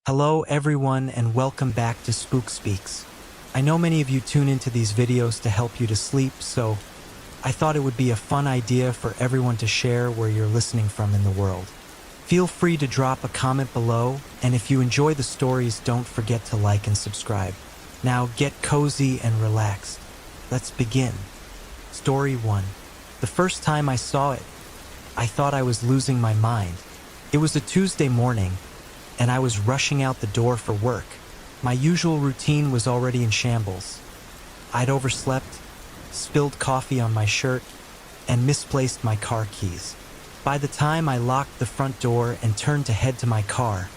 Hello everyone and welcome back to Spook Speaks. I know many of you tune into these videos to help you to sleep, so I thought it would be a fun idea for everyone to share where you're listening from in the world. Feel free to drop a comment below, and if you enjoy the stories, don't forget to like and subscribe. Now get cozy and relaxed. Let's begin. Story 1. The first time I saw it, I thought I was losing my mind. It was a Tuesday morning, and I was rushing out the door for work. My usual routine was already in shambles. I'd overslept, spilled coffee on my shirt, and misplaced my car keys. By the time I locked the front door and turned to head to my car,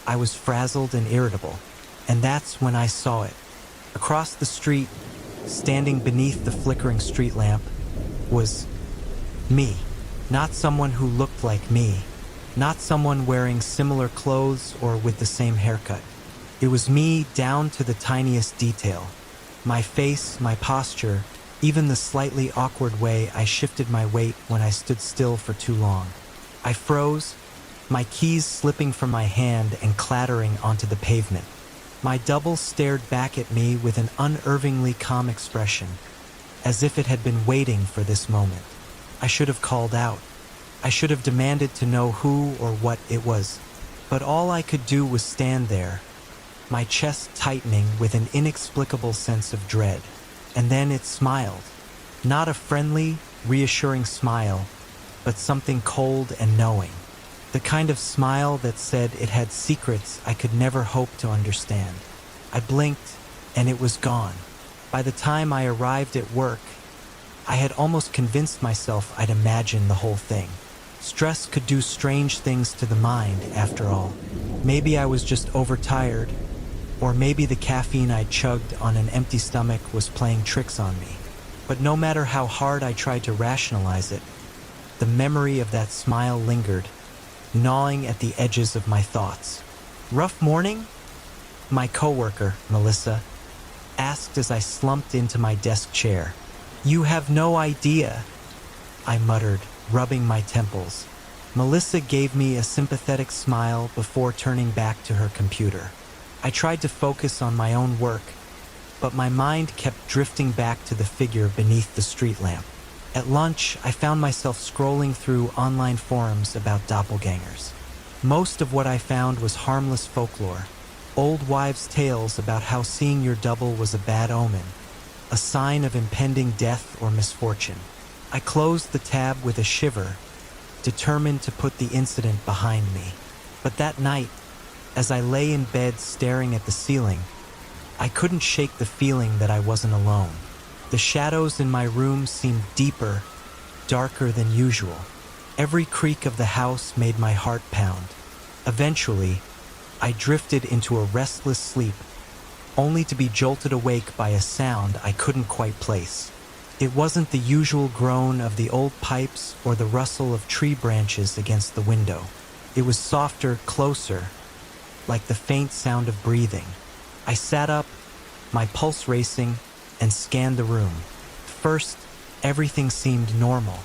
I was frazzled and irritable. And that's when I saw it. Across the street, standing beneath the flickering street lamp, was me. Not someone who looked like me. Not someone wearing similar clothes or with the same haircut. It was me down to the tiniest detail. My face, my posture, even the slightly awkward way I shifted my weight when I stood still for too long. I froze, my keys slipping from my hand and clattering onto the pavement. My double stared back at me with an unervingly calm expression, as if it had been waiting for this moment. I should have called out. I should have demanded to know who or what it was. But all I could do was stand there, my chest tightening with an inexplicable sense of dread. And then it smiled. Not a friendly, reassuring smile, but something cold and knowing. The kind of smile that said it had secrets I could never hope to understand. I blinked, and it was gone. By the time I arrived at work, I had almost convinced myself I'd imagined the whole thing. Stress could do strange things to the mind, after all. Maybe I was just overtired, or maybe the caffeine I chugged on an empty stomach was playing tricks on me. But no matter how hard I tried to rationalize it, the memory of that smile lingered, gnawing at the edges of my thoughts. "Rough morning?" my coworker, Melissa, asked as I slumped into my desk chair. "You have no idea," I muttered, rubbing my temples. Melissa gave me a sympathetic smile before turning back to her computer. I tried to focus on my own work, but my mind kept drifting back to the figure beneath the street lamp. At lunch, I found myself scrolling through online forums about doppelgangers. Most of what I found was harmless folklore, old wives' tales about how seeing your double was a bad omen, a sign of impending death or misfortune. I closed the tab with a shiver, determined to put the incident behind me. But that night, as I lay in bed staring at the ceiling, I couldn't shake the feeling that I wasn't alone. The shadows in my room seemed deeper, darker than usual. Every creak of the house made my heart pound. Eventually, I drifted into a restless sleep, only to be jolted awake by a sound I couldn't quite place. It wasn't the usual groan of the old pipes or the rustle of tree branches against the window. It was softer, closer, like the faint sound of breathing. I sat up, my pulse racing, and scanned the room. First, everything seemed normal,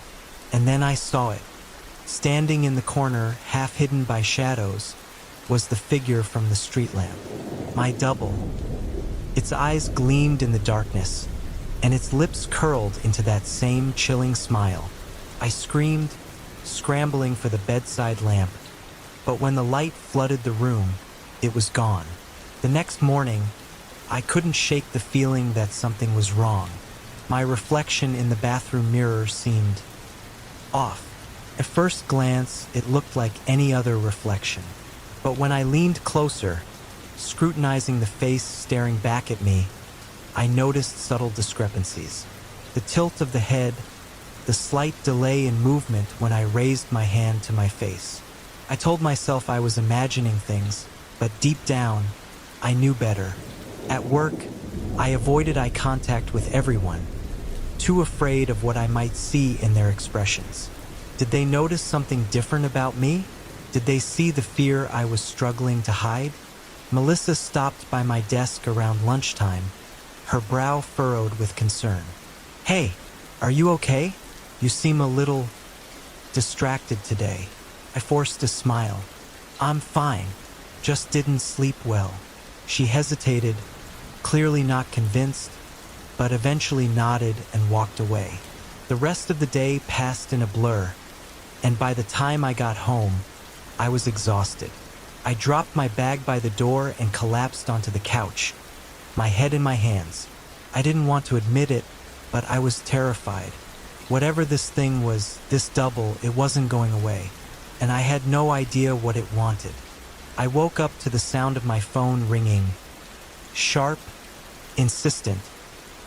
and then I saw it. Standing in the corner, half hidden by shadows, was the figure from the street lamp. My double. Its eyes gleamed in the darkness, and its lips curled into that same chilling smile. I screamed, scrambling for the bedside lamp, but when the light flooded the room, it was gone. The next morning, I couldn't shake the feeling that something was wrong. My reflection in the bathroom mirror seemed off. At first glance, it looked like any other reflection. But when I leaned closer, scrutinizing the face staring back at me, I noticed subtle discrepancies. The tilt of the head, the slight delay in movement when I raised my hand to my face. I told myself I was imagining things, but deep down, I knew better. At work, I avoided eye contact with everyone, too afraid of what I might see in their expressions. Did they notice something different about me? Did they see the fear I was struggling to hide? Melissa stopped by my desk around lunchtime, her brow furrowed with concern. "Hey, are you okay? You seem a little distracted today." I forced a smile. "I'm fine. just didn't sleep well. She hesitated, clearly not convinced, but eventually nodded and walked away. The rest of the day passed in a blur, and by the time I got home, I was exhausted. I dropped my bag by the door and collapsed onto the couch, my head in my hands. I didn't want to admit it, but I was terrified. Whatever this thing was, this double, it wasn't going away, and I had no idea what it wanted. I woke up to the sound of my phone ringing, sharp, insistent,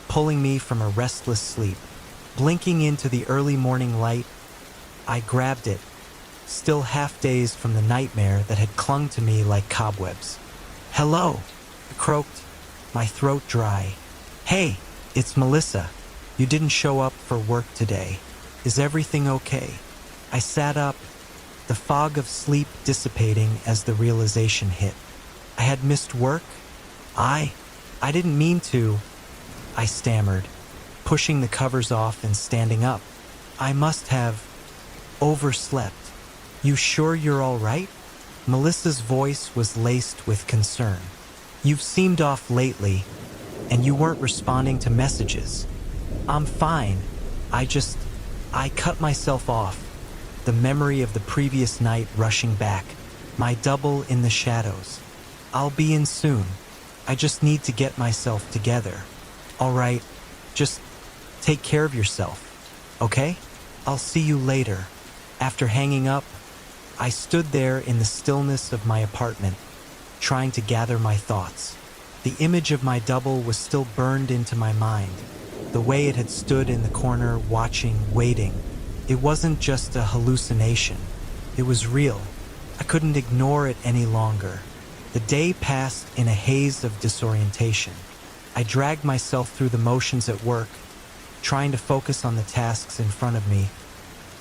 pulling me from a restless sleep. Blinking into the early morning light, I grabbed it, still half dazed from the nightmare that had clung to me like cobwebs. "Hello," I croaked, my throat dry. "Hey, it's Melissa. You didn't show up for work today. Is everything okay?" I sat up, the fog of sleep dissipating as the realization hit. I had missed work? I didn't mean to, I stammered, pushing the covers off and standing up. I must have overslept. "You sure you're all right?" Melissa's voice was laced with concern. "You've seemed off lately, and you weren't responding to messages." "I'm fine. I cut myself off, the memory of the previous night rushing back, my double in the shadows. "I'll be in soon. I just need to get myself together." "All right, just take care of yourself, okay? I'll see you later." After hanging up, I stood there in the stillness of my apartment, trying to gather my thoughts. The image of my double was still burned into my mind, the way it had stood in the corner, watching, waiting. It wasn't just a hallucination. It was real. I couldn't ignore it any longer. The day passed in a haze of disorientation. I dragged myself through the motions at work, trying to focus on the tasks in front of me,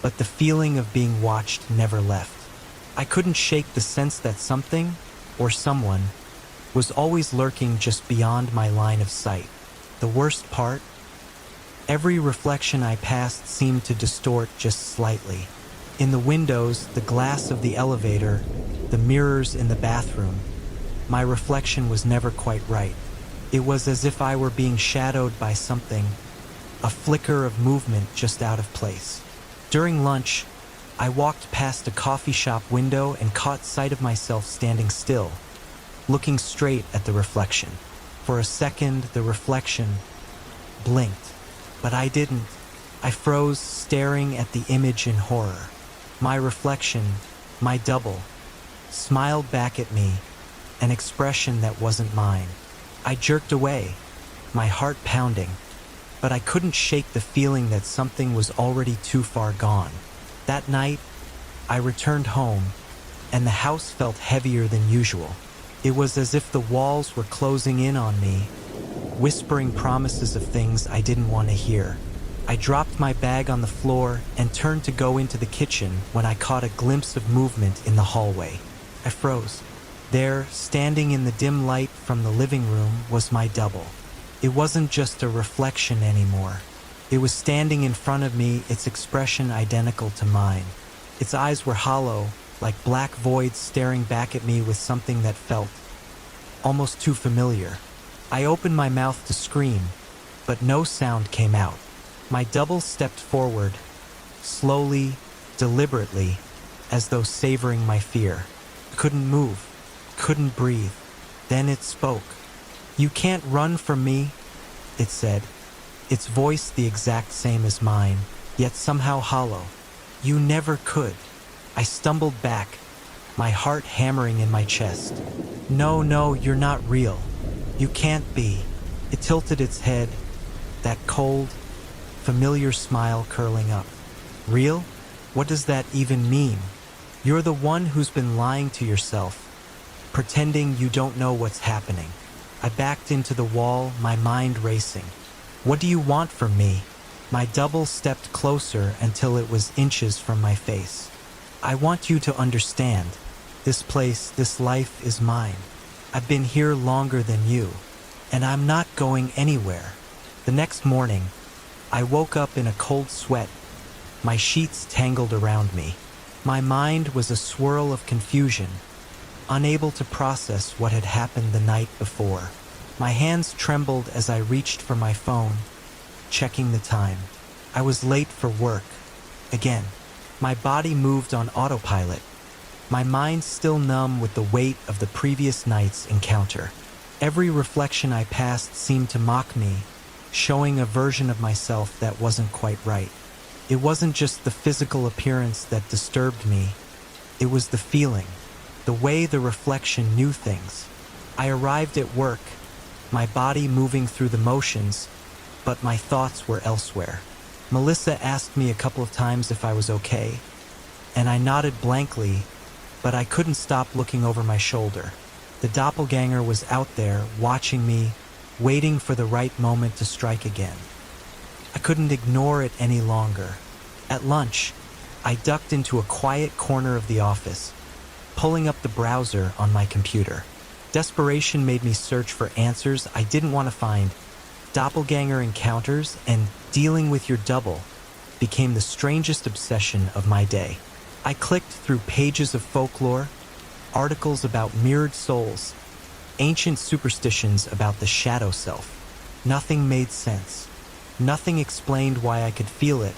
but the feeling of being watched never left. I couldn't shake the sense that something, or someone, was always lurking just beyond my line of sight. The worst part? Every reflection I passed seemed to distort just slightly. In the windows, the glass of the elevator, the mirrors in the bathroom, my reflection was never quite right. It was as if I were being shadowed by something, a flicker of movement just out of place. During lunch, I walked past a coffee shop window and caught sight of myself standing still, looking straight at the reflection. For a second, the reflection blinked, but I didn't. I froze, staring at the image in horror. My reflection, my double, smiled back at me, an expression that wasn't mine. I jerked away, my heart pounding, but I couldn't shake the feeling that something was already too far gone. That night, I returned home, and the house felt heavier than usual. It was as if the walls were closing in on me, whispering promises of things I didn't want to hear. I dropped my bag on the floor and turned to go into the kitchen when I caught a glimpse of movement in the hallway. I froze. There, standing in the dim light from the living room, was my double. It wasn't just a reflection anymore. It was standing in front of me, its expression identical to mine. Its eyes were hollow, like black voids staring back at me with something that felt almost too familiar. I opened my mouth to scream, but no sound came out. My double stepped forward, slowly, deliberately, as though savoring my fear. Couldn't move, couldn't breathe. Then it spoke. "You can't run from me," it said, its voice the exact same as mine, yet somehow hollow. "You never could." I stumbled back, my heart hammering in my chest. No, you're not real. You can't be." It tilted its head, that cold, familiar smile curling up. "Real? What does that even mean? You're the one who's been lying to yourself, pretending you don't know what's happening." I backed into the wall, my mind racing. "What do you want from me?" My double stepped closer until it was inches from my face. "I want you to understand. This place, this life is mine. I've been here longer than you, and I'm not going anywhere." The next morning, I woke up in a cold sweat, my sheets tangled around me. My mind was a swirl of confusion. unable to process what had happened the night before. My hands trembled as I reached for my phone, checking the time. I was late for work. Again, my body moved on autopilot, my mind still numb with the weight of the previous night's encounter. Every reflection I passed seemed to mock me, showing a version of myself that wasn't quite right. It wasn't just the physical appearance that disturbed me, it was the feeling, the way the reflection knew things. I arrived at work, my body moving through the motions, but my thoughts were elsewhere. Melissa asked me a couple of times if I was okay, and I nodded blankly, but I couldn't stop looking over my shoulder. The doppelganger was out there, watching me, waiting for the right moment to strike again. I couldn't ignore it any longer. At lunch, I ducked into a quiet corner of the office, pulling up the browser on my computer. Desperation made me search for answers I didn't want to find. Doppelganger encounters and dealing with your double became the strangest obsession of my day. I clicked through pages of folklore, articles about mirrored souls, ancient superstitions about the shadow self. Nothing made sense. Nothing explained why I could feel it.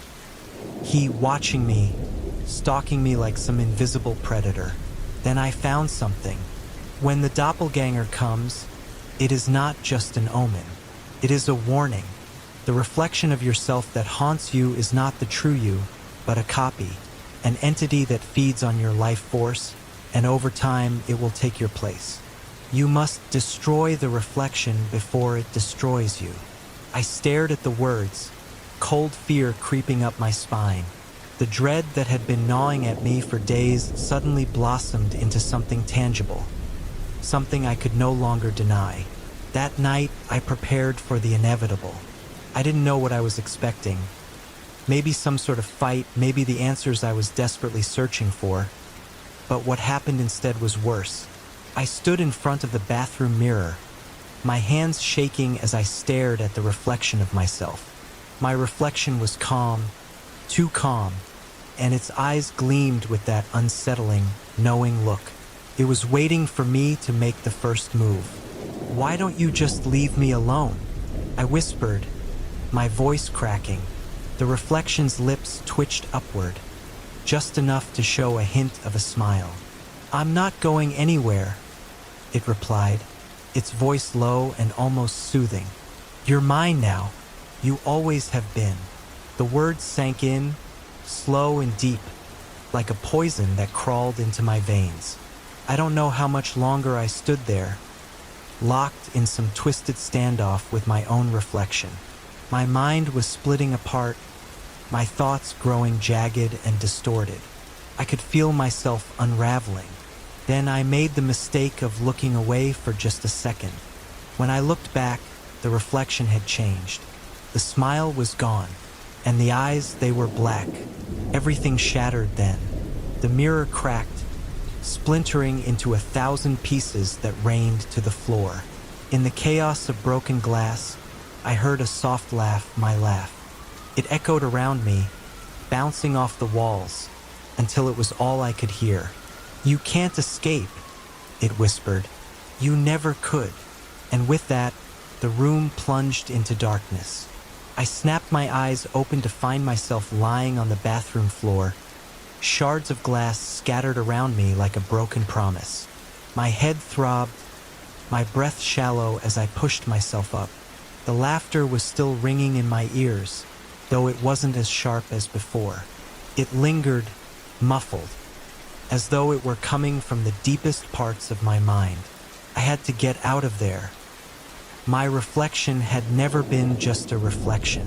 He watching me, stalking me like some invisible predator. Then I found something. When the doppelganger comes, it is not just an omen. It is a warning. The reflection of yourself that haunts you is not the true you, but a copy, an entity that feeds on your life force, and over time it will take your place. You must destroy the reflection before it destroys you. I stared at the words, cold fear creeping up my spine. The dread that had been gnawing at me for days suddenly blossomed into something tangible, something I could no longer deny. That night, I prepared for the inevitable. I didn't know what I was expecting. Maybe some sort of fight, maybe the answers I was desperately searching for. But what happened instead was worse. I stood in front of the bathroom mirror, my hands shaking as I stared at the reflection of myself. My reflection was calm, too calm, and its eyes gleamed with that unsettling, knowing look. It was waiting for me to make the first move. "Why don't you just leave me alone?" I whispered, my voice cracking. The reflection's lips twitched upward, just enough to show a hint of a smile. "I'm not going anywhere," it replied, its voice low and almost soothing. "You're mine now. You always have been." The words sank in, slow and deep, like a poison that crawled into my veins. I don't know how much longer I stood there, locked in some twisted standoff with my own reflection. My mind was splitting apart, my thoughts growing jagged and distorted. I could feel myself unraveling. Then I made the mistake of looking away for just a second. When I looked back, the reflection had changed. The smile was gone, and the eyes, they were black. Everything shattered then. The mirror cracked, splintering into 1,000 pieces that rained to the floor. In the chaos of broken glass, I heard a soft laugh, my laugh. It echoed around me, bouncing off the walls, until it was all I could hear. "You can't escape," it whispered. "You never could." And with that, the room plunged into darkness. I snapped my eyes open to find myself lying on the bathroom floor, shards of glass scattered around me like a broken promise. My head throbbed, my breath shallow as I pushed myself up. The laughter was still ringing in my ears, though it wasn't as sharp as before. It lingered, muffled, as though it were coming from the deepest parts of my mind. I had to get out of there. My reflection had never been just a reflection.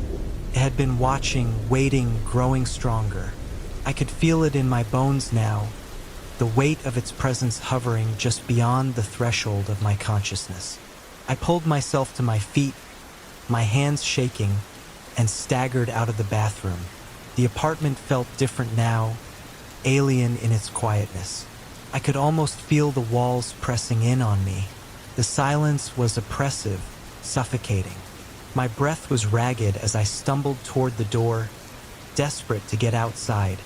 It had been watching, waiting, growing stronger. I could feel it in my bones now, the weight of its presence hovering just beyond the threshold of my consciousness. I pulled myself to my feet, my hands shaking, and staggered out of the bathroom. The apartment felt different now, alien in its quietness. I could almost feel the walls pressing in on me. The silence was oppressive, suffocating. My breath was ragged as I stumbled toward the door, desperate to get outside,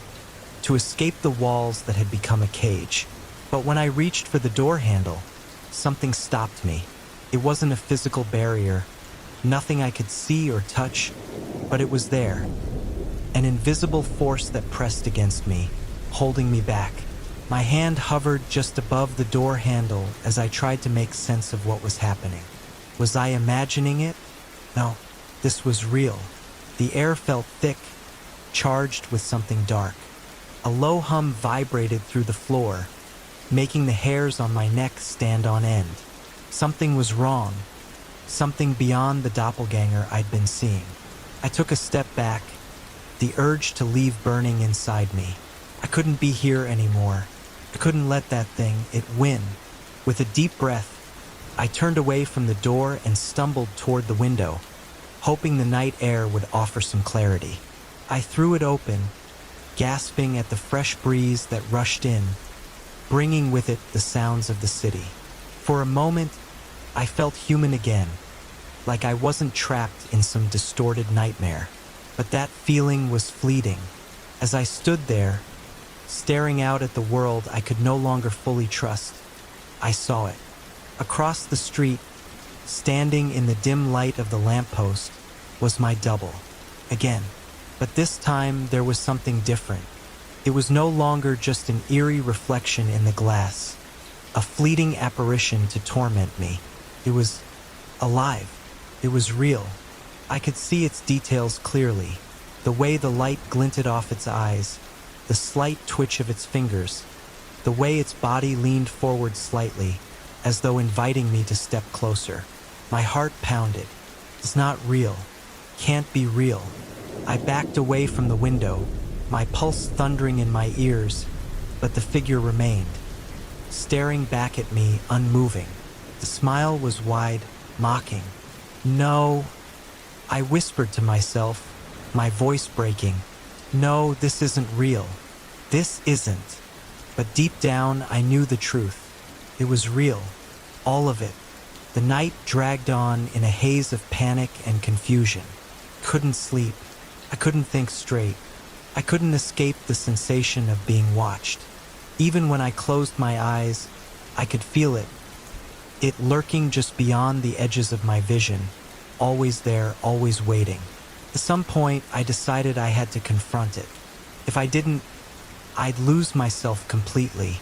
to escape the walls that had become a cage. But when I reached for the door handle, something stopped me. It wasn't a physical barrier, nothing I could see or touch, but it was there. An invisible force that pressed against me, holding me back. My hand hovered just above the door handle as I tried to make sense of what was happening. Was I imagining it? No, this was real. The air felt thick, charged with something dark. A low hum vibrated through the floor, making the hairs on my neck stand on end. Something was wrong, something beyond the doppelganger I'd been seeing. I took a step back, the urge to leave burning inside me. I couldn't be here anymore. I couldn't let that thing, it win. With a deep breath, I turned away from the door and stumbled toward the window, hoping the night air would offer some clarity. I threw it open, gasping at the fresh breeze that rushed in, bringing with it the sounds of the city. For a moment, I felt human again, like I wasn't trapped in some distorted nightmare. But that feeling was fleeting. As I stood there, staring out at the world I could no longer fully trust, I saw it. Across the street, standing in the dim light of the lamppost, was my double. Again. But this time there was something different. It was no longer just an eerie reflection in the glass, a fleeting apparition to torment me. It was alive. It was real. I could see its details clearly, the way the light glinted off its eyes, the slight twitch of its fingers, the way its body leaned forward slightly, as though inviting me to step closer. My heart pounded. It's not real. Can't be real. I backed away from the window, my pulse thundering in my ears, but the figure remained, staring back at me, unmoving. The smile was wide, mocking. No, I whispered to myself, my voice breaking. No, this isn't real. This isn't. But deep down, I knew the truth. It was real. All of it. The night dragged on in a haze of panic and confusion. Couldn't sleep. I couldn't think straight. I couldn't escape the sensation of being watched. Even when I closed my eyes, I could feel it. It lurking just beyond the edges of my vision, always there, always waiting. At some point, I decided I had to confront it. If I didn't, I'd lose myself completely.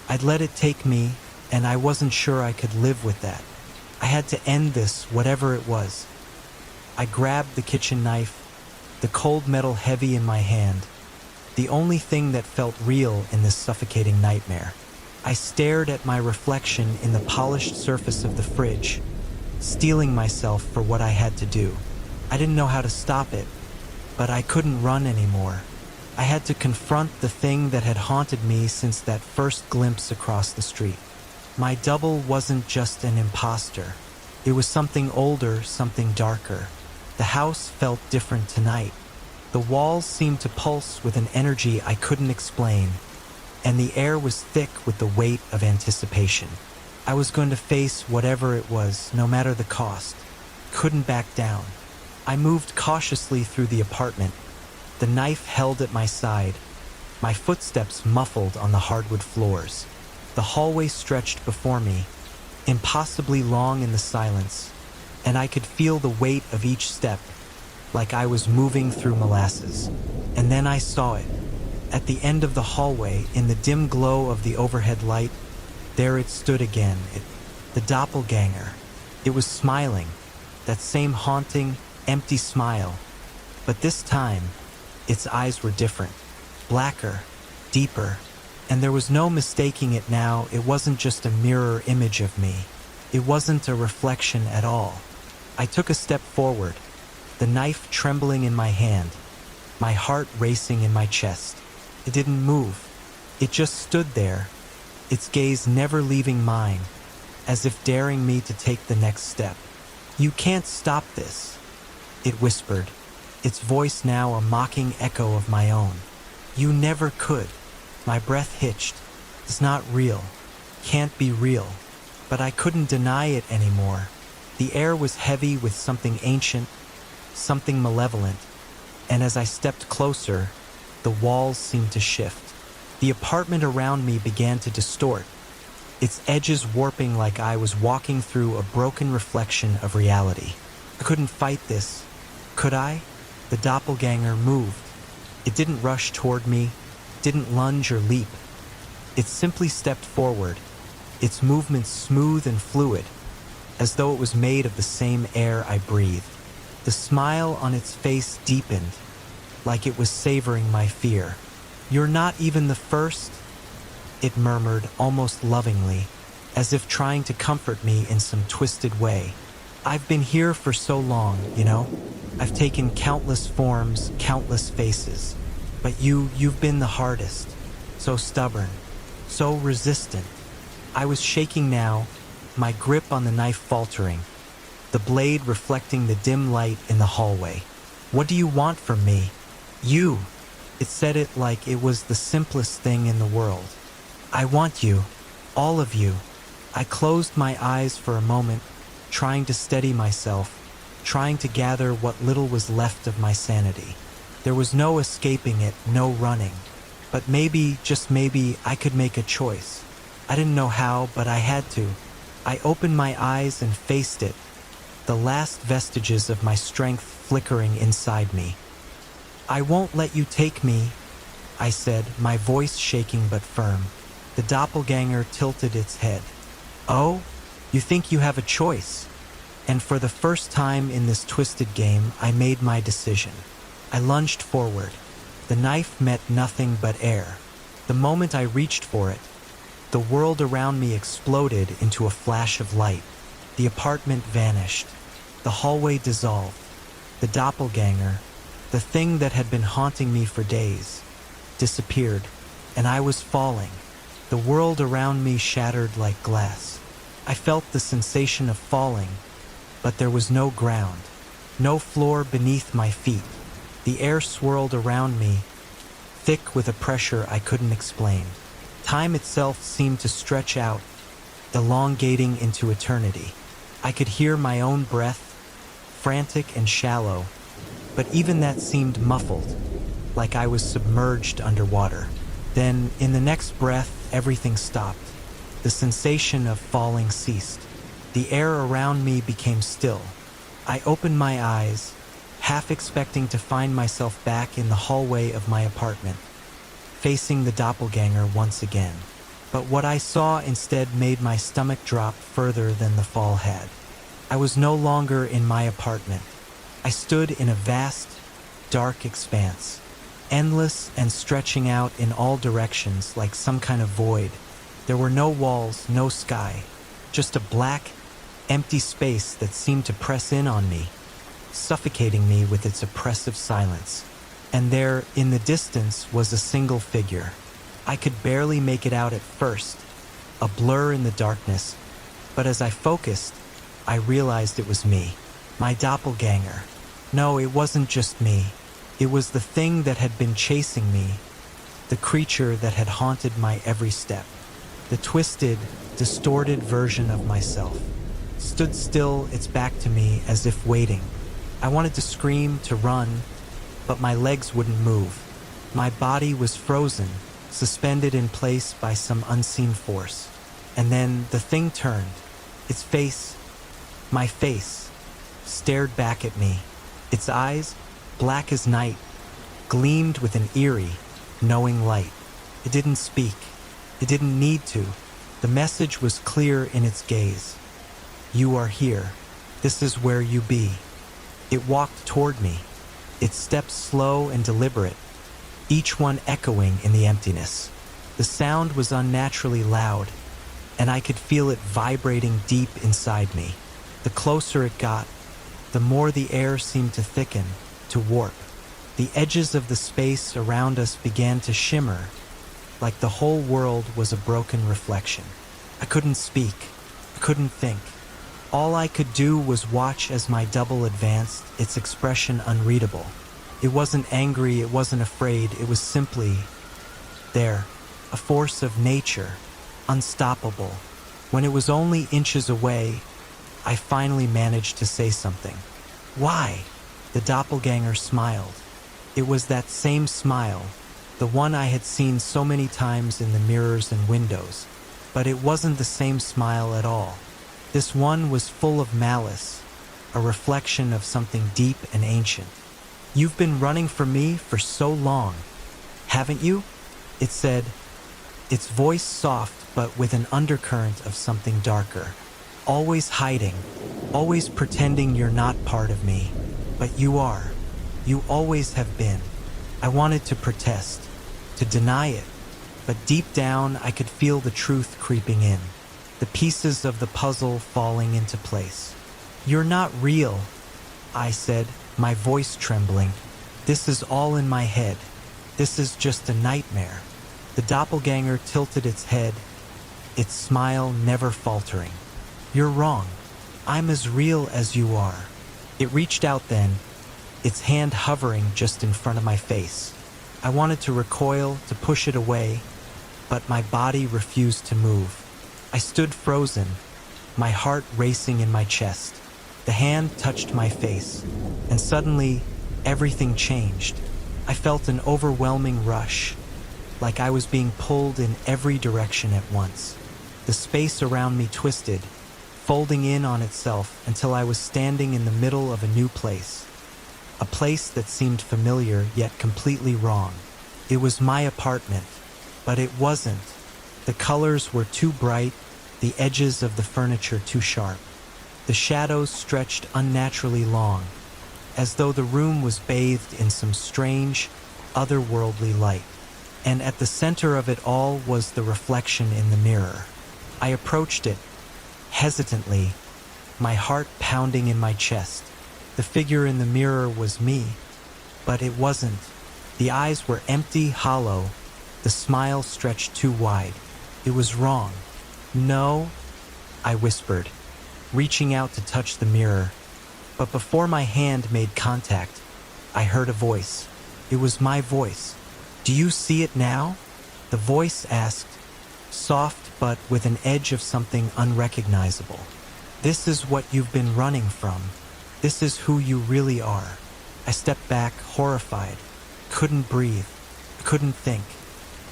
I'd let it take me, and I wasn't sure I could live with that. I had to end this, whatever it was. I grabbed the kitchen knife, the cold metal heavy in my hand, the only thing that felt real in this suffocating nightmare. I stared at my reflection in the polished surface of the fridge, steeling myself for what I had to do. I didn't know how to stop it, but I couldn't run anymore. I had to confront the thing that had haunted me since that first glimpse across the street. My double wasn't just an imposter. It was something older, something darker. The house felt different tonight. The walls seemed to pulse with an energy I couldn't explain, and the air was thick with the weight of anticipation. I was going to face whatever it was, no matter the cost. Couldn't back down. I moved cautiously through the apartment, the knife held at my side, my footsteps muffled on the hardwood floors. The hallway stretched before me, impossibly long in the silence, and I could feel the weight of each step, like I was moving through molasses. And then I saw it. At the end of the hallway, in the dim glow of the overhead light, there it stood again, the doppelganger. It was smiling, that same haunting, empty smile. But this time, its eyes were different, blacker, deeper, and there was no mistaking it now. It wasn't just a mirror image of me. It wasn't a reflection at all. I took a step forward, the knife trembling in my hand, my heart racing in my chest. It didn't move. It just stood there, its gaze never leaving mine, as if daring me to take the next step. "You can't stop this," it whispered, its voice now a mocking echo of my own. "You never could." My breath hitched. It's not real. Can't be real. But I couldn't deny it anymore. The air was heavy with something ancient, something malevolent, and as I stepped closer, the walls seemed to shift. The apartment around me began to distort, its edges warping like I was walking through a broken reflection of reality. I couldn't fight this, could I? The doppelganger moved. It didn't rush toward me, didn't lunge or leap. It simply stepped forward, its movements smooth and fluid, as though it was made of the same air I breathed. The smile on its face deepened, like it was savoring my fear. "You're not even the first," it murmured almost lovingly, as if trying to comfort me in some twisted way. "I've been here for so long, you know? I've taken countless forms, countless faces. But you've been the hardest. So stubborn, so resistant." I was shaking now, my grip on the knife faltering, the blade reflecting the dim light in the hallway. "What do you want from me?" "You." It said it like it was the simplest thing in the world. "I want you. All of you." I closed my eyes for a moment, trying to steady myself, trying to gather what little was left of my sanity. There was no escaping it, no running. But maybe, just maybe, I could make a choice. I didn't know how, but I had to. I opened my eyes and faced it, the last vestiges of my strength flickering inside me. "I won't let you take me," I said, my voice shaking but firm. The doppelganger tilted its head. "Oh? You think you have a choice?" And for the first time in this twisted game, I made my decision. I lunged forward. The knife met nothing but air. The moment I reached for it, the world around me exploded into a flash of light. The apartment vanished. The hallway dissolved. The doppelganger, the thing that had been haunting me for days, disappeared, and I was falling. The world around me shattered like glass. I felt the sensation of falling, but there was no ground, no floor beneath my feet. The air swirled around me, thick with a pressure I couldn't explain. Time itself seemed to stretch out, elongating into eternity. I could hear my own breath, frantic and shallow, but even that seemed muffled, like I was submerged underwater. Then, in the next breath, everything stopped. The sensation of falling ceased. The air around me became still. I opened my eyes, half expecting to find myself back in the hallway of my apartment, facing the doppelganger once again. But what I saw instead made my stomach drop further than the fall had. I was no longer in my apartment. I stood in a vast, dark expanse, endless and stretching out in all directions like some kind of void. There were no walls, no sky, just a black, empty space that seemed to press in on me, suffocating me with its oppressive silence. And there, in the distance, was a single figure. I could barely make it out at first, a blur in the darkness, but as I focused, I realized it was me, my doppelganger. No, it wasn't just me. It was the thing that had been chasing me, the creature that had haunted my every step. The twisted, distorted version of myself stood still, its back to me as if waiting. I wanted to scream, to run, but my legs wouldn't move. My body was frozen, suspended in place by some unseen force. And then the thing turned. Its face, my face, stared back at me. Its eyes, black as night, gleamed with an eerie, knowing light. It didn't speak. It didn't need to. The message was clear in its gaze. "You are here. This is where you be." It walked toward me, its steps slow and deliberate, each one echoing in the emptiness. The sound was unnaturally loud, and I could feel it vibrating deep inside me. The closer it got, the more the air seemed to thicken, to warp. The edges of the space around us began to shimmer, like the whole world was a broken reflection. I couldn't speak. I couldn't think. All I could do was watch as my double advanced, its expression unreadable. It wasn't angry, it wasn't afraid, it was simply there, a force of nature, unstoppable. When it was only inches away, I finally managed to say something. "Why?" The doppelganger smiled. It was that same smile, the one I had seen so many times in the mirrors and windows. But it wasn't the same smile at all. This one was full of malice, a reflection of something deep and ancient. "You've been running from me for so long, haven't you?" it said, its voice soft but with an undercurrent of something darker. "Always hiding, always pretending you're not part of me. But you are. You always have been." I wanted to protest, to deny it, but deep down I could feel the truth creeping in, the pieces of the puzzle falling into place. "You're not real," I said, my voice trembling. "This is all in my head. This is just a nightmare." The doppelganger tilted its head, its smile never faltering. "You're wrong. I'm as real as you are." It reached out then, its hand hovering just in front of my face. I wanted to recoil, to push it away, but my body refused to move. I stood frozen, my heart racing in my chest. The hand touched my face, and suddenly, everything changed. I felt an overwhelming rush, like I was being pulled in every direction at once. The space around me twisted, folding in on itself until I was standing in the middle of a new place. A place that seemed familiar yet completely wrong. It was my apartment, but it wasn't. The colors were too bright, the edges of the furniture too sharp. The shadows stretched unnaturally long, as though the room was bathed in some strange, otherworldly light. And at the center of it all was the reflection in the mirror. I approached it, hesitantly, my heart pounding in my chest. The figure in the mirror was me, but it wasn't. The eyes were empty, hollow, the smile stretched too wide. It was wrong. "No," I whispered, reaching out to touch the mirror. But before my hand made contact, I heard a voice. It was my voice. "Do you see it now?" The voice asked, soft but with an edge of something unrecognizable. "This is what you've been running from. This is who you really are." I stepped back, horrified. Couldn't breathe. Couldn't think.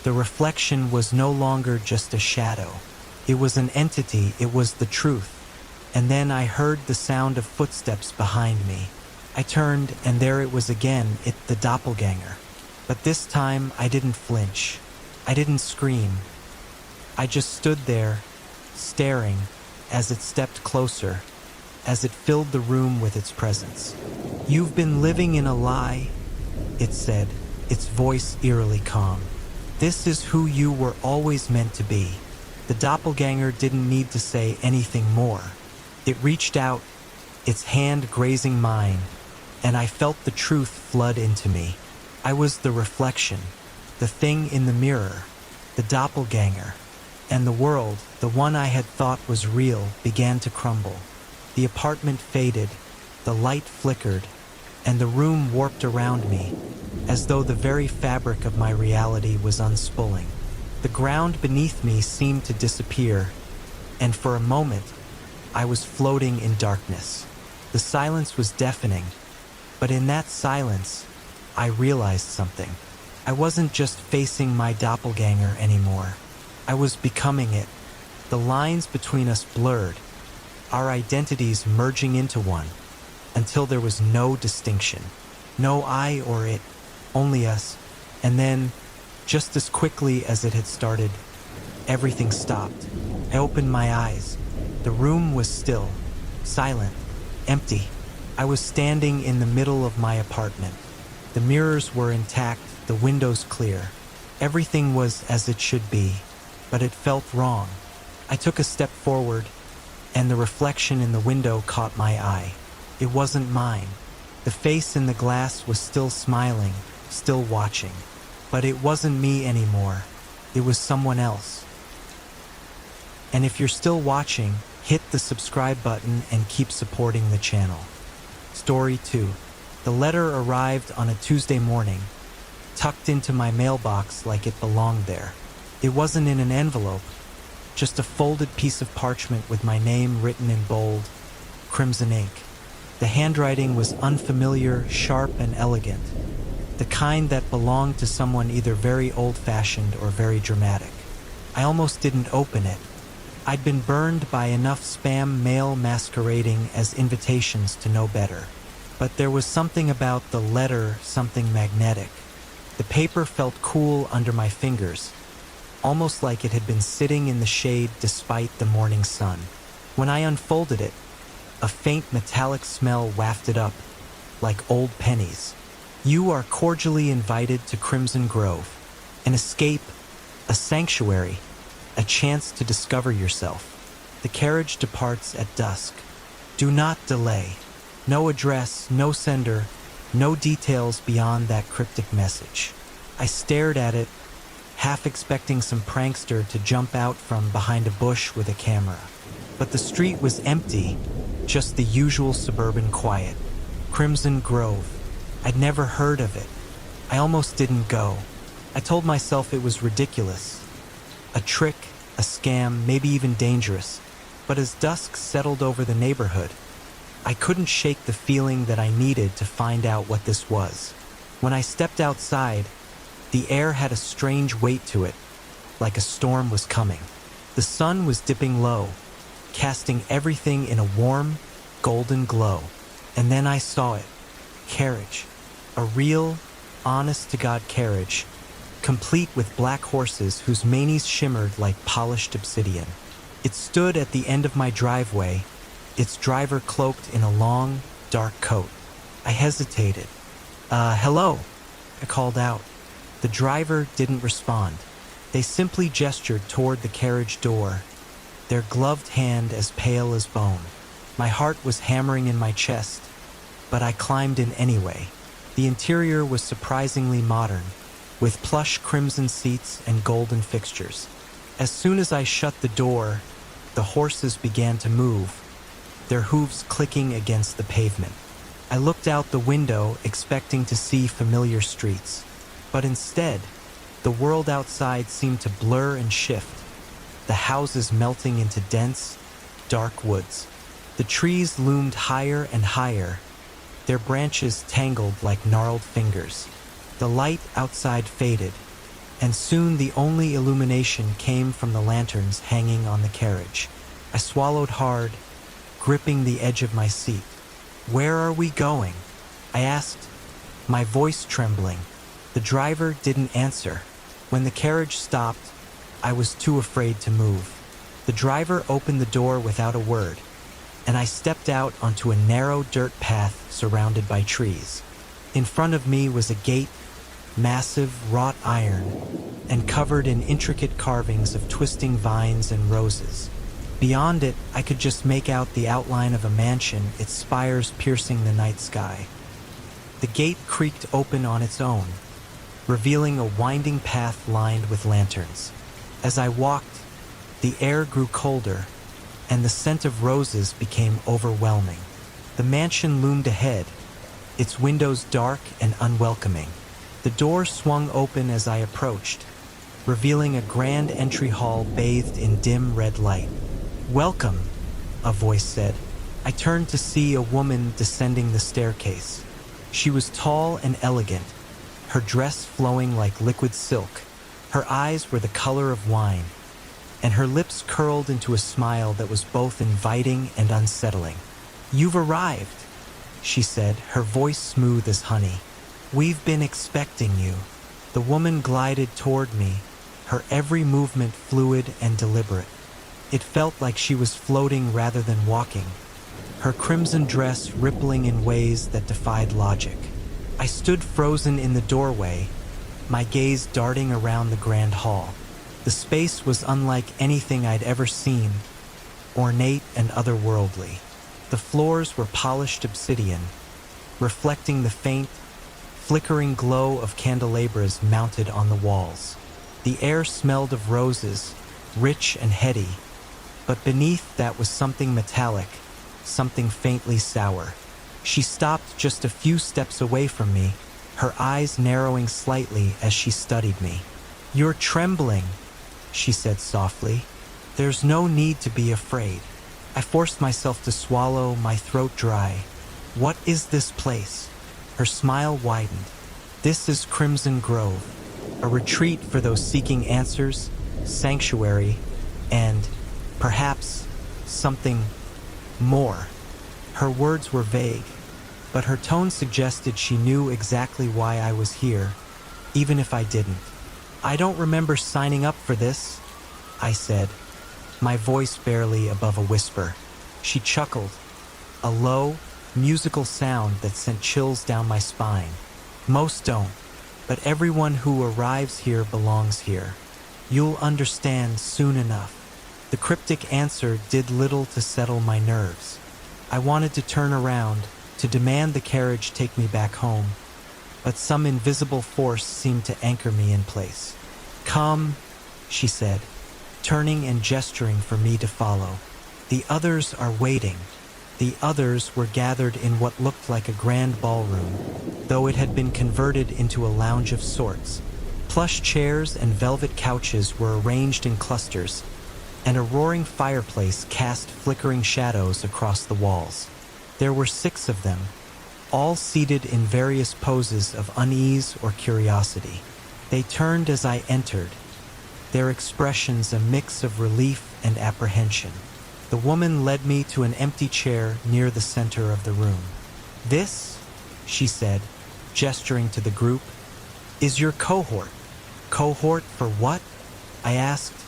The reflection was no longer just a shadow. It was an entity. It was the truth. And then I heard the sound of footsteps behind me. I turned, and there it was again, the doppelganger. But this time, I didn't flinch. I didn't scream. I just stood there, staring, as it stepped closer, as it filled the room with its presence. "You've been living in a lie," it said, its voice eerily calm. "This is who you were always meant to be." The doppelganger didn't need to say anything more. It reached out, its hand grazing mine, and I felt the truth flood into me. I was the reflection, the thing in the mirror, the doppelganger, and the world, the one I had thought was real, began to crumble. The apartment faded, the light flickered, and the room warped around me, as though the very fabric of my reality was unspooling. The ground beneath me seemed to disappear, and for a moment, I was floating in darkness. The silence was deafening, but in that silence, I realized something. I wasn't just facing my doppelganger anymore. I was becoming it. The lines between us blurred, our identities merging into one, until there was no distinction. No I or it, only us. And then, just as quickly as it had started, everything stopped. I opened my eyes. The room was still, silent, empty. I was standing in the middle of my apartment. The mirrors were intact, the windows clear. Everything was as it should be, but it felt wrong. I took a step forward, and the reflection in the window caught my eye. It wasn't mine. The face in the glass was still smiling, still watching. But it wasn't me anymore. It was someone else. And if you're still watching, hit the subscribe button and keep supporting the channel. Story 2. The letter arrived on a Tuesday morning, tucked into my mailbox like it belonged there. It wasn't in an envelope, just a folded piece of parchment with my name written in bold, crimson ink. The handwriting was unfamiliar, sharp, and elegant, the kind that belonged to someone either very old-fashioned or very dramatic. I almost didn't open it. I'd been burned by enough spam mail masquerading as invitations to know better. But there was something about the letter, something magnetic. The paper felt cool under my fingers, almost like it had been sitting in the shade despite the morning sun. When I unfolded it, a faint metallic smell wafted up, like old pennies. You are cordially invited to Crimson Grove, an escape, a sanctuary, a chance to discover yourself. The carriage departs at dusk. Do not delay. No address, no sender, no details beyond that cryptic message. I stared at it, half expecting some prankster to jump out from behind a bush with a camera. But the street was empty, just the usual suburban quiet. Crimson Grove. I'd never heard of it. I almost didn't go. I told myself it was ridiculous. A trick, a scam, maybe even dangerous. But as dusk settled over the neighborhood, I couldn't shake the feeling that I needed to find out what this was. When I stepped outside, the air had a strange weight to it, like a storm was coming. The sun was dipping low, casting everything in a warm, golden glow. And then I saw it. Carriage. A real, honest-to-God carriage, complete with black horses whose manes shimmered like polished obsidian. It stood at the end of my driveway, its driver cloaked in a long, dark coat. I hesitated. Hello, I called out. The driver didn't respond. They simply gestured toward the carriage door, their gloved hand as pale as bone. My heart was hammering in my chest, but I climbed in anyway. The interior was surprisingly modern, with plush crimson seats and golden fixtures. As soon as I shut the door, the horses began to move, their hooves clicking against the pavement. I looked out the window, expecting to see familiar streets. But instead, the world outside seemed to blur and shift, the houses melting into dense, dark woods. The trees loomed higher and higher, their branches tangled like gnarled fingers. The light outside faded, and soon the only illumination came from the lanterns hanging on the carriage. I swallowed hard, gripping the edge of my seat. "Where are we going?" I asked, my voice trembling. The driver didn't answer. When the carriage stopped, I was too afraid to move. The driver opened the door without a word, and I stepped out onto a narrow dirt path surrounded by trees. In front of me was a gate, massive, wrought iron, and covered in intricate carvings of twisting vines and roses. Beyond it, I could just make out the outline of a mansion, its spires piercing the night sky. The gate creaked open on its own, revealing a winding path lined with lanterns. As I walked, the air grew colder, and the scent of roses became overwhelming. The mansion loomed ahead, its windows dark and unwelcoming. The door swung open as I approached, revealing a grand entry hall bathed in dim red light. "Welcome," a voice said. I turned to see a woman descending the staircase. She was tall and elegant, her dress flowing like liquid silk. Her eyes were the color of wine, and her lips curled into a smile that was both inviting and unsettling. "You've arrived," she said, her voice smooth as honey. "We've been expecting you." The woman glided toward me, her every movement fluid and deliberate. It felt like she was floating rather than walking, her crimson dress rippling in ways that defied logic. I stood frozen in the doorway, my gaze darting around the grand hall. The space was unlike anything I'd ever seen, ornate and otherworldly. The floors were polished obsidian, reflecting the faint, flickering glow of candelabras mounted on the walls. The air smelled of roses, rich and heady, but beneath that was something metallic, something faintly sour. She stopped just a few steps away from me, her eyes narrowing slightly as she studied me. "You're trembling," she said softly. "There's no need to be afraid." I forced myself to swallow, my throat dry. "What is this place?" Her smile widened. "This is Crimson Grove, a retreat for those seeking answers, sanctuary, and perhaps something more. Her words were vague, but her tone suggested she knew exactly why I was here, even if I didn't. "I don't remember signing up for this," I said, my voice barely above a whisper. She chuckled, a low, musical sound that sent chills down my spine. "Most don't, but everyone who arrives here belongs here. You'll understand soon enough." The cryptic answer did little to settle my nerves. I wanted to turn around, to demand the carriage take me back home, but some invisible force seemed to anchor me in place. "Come," she said, turning and gesturing for me to follow. "The others are waiting." The others were gathered in what looked like a grand ballroom, though it had been converted into a lounge of sorts. Plush chairs and velvet couches were arranged in clusters, and a roaring fireplace cast flickering shadows across the walls. There were 6 of them, all seated in various poses of unease or curiosity. They turned as I entered, their expressions a mix of relief and apprehension. The woman led me to an empty chair near the center of the room. "This," she said, gesturing to the group, "is your cohort." "Cohort for what?" I asked,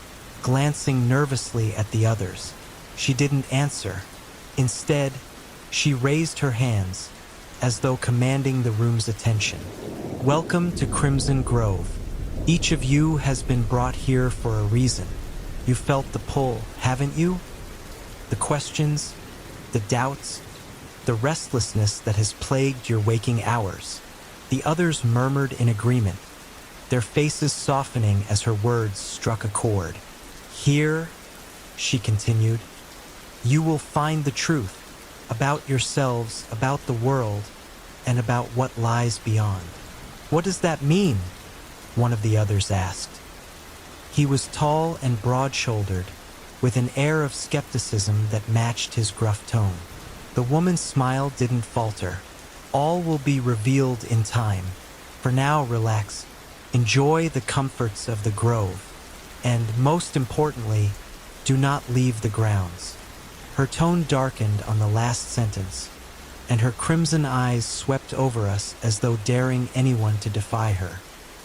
glancing nervously at the others. She didn't answer. Instead, she raised her hands, as though commanding the room's attention. "Welcome to Crimson Grove. Each of you has been brought here for a reason. You felt the pull, haven't you? The questions, the doubts, the restlessness that has plagued your waking hours." The others murmured in agreement, their faces softening as her words struck a chord. "Here," she continued, "you will find the truth about yourselves, about the world, and about what lies beyond." "What does that mean?" one of the others asked. He was tall and broad-shouldered, with an air of skepticism that matched his gruff tone. The woman's smile didn't falter. "All will be revealed in time. For now, relax. Enjoy the comforts of the grove. And most importantly, do not leave the grounds." Her tone darkened on the last sentence, and her crimson eyes swept over us as though daring anyone to defy her.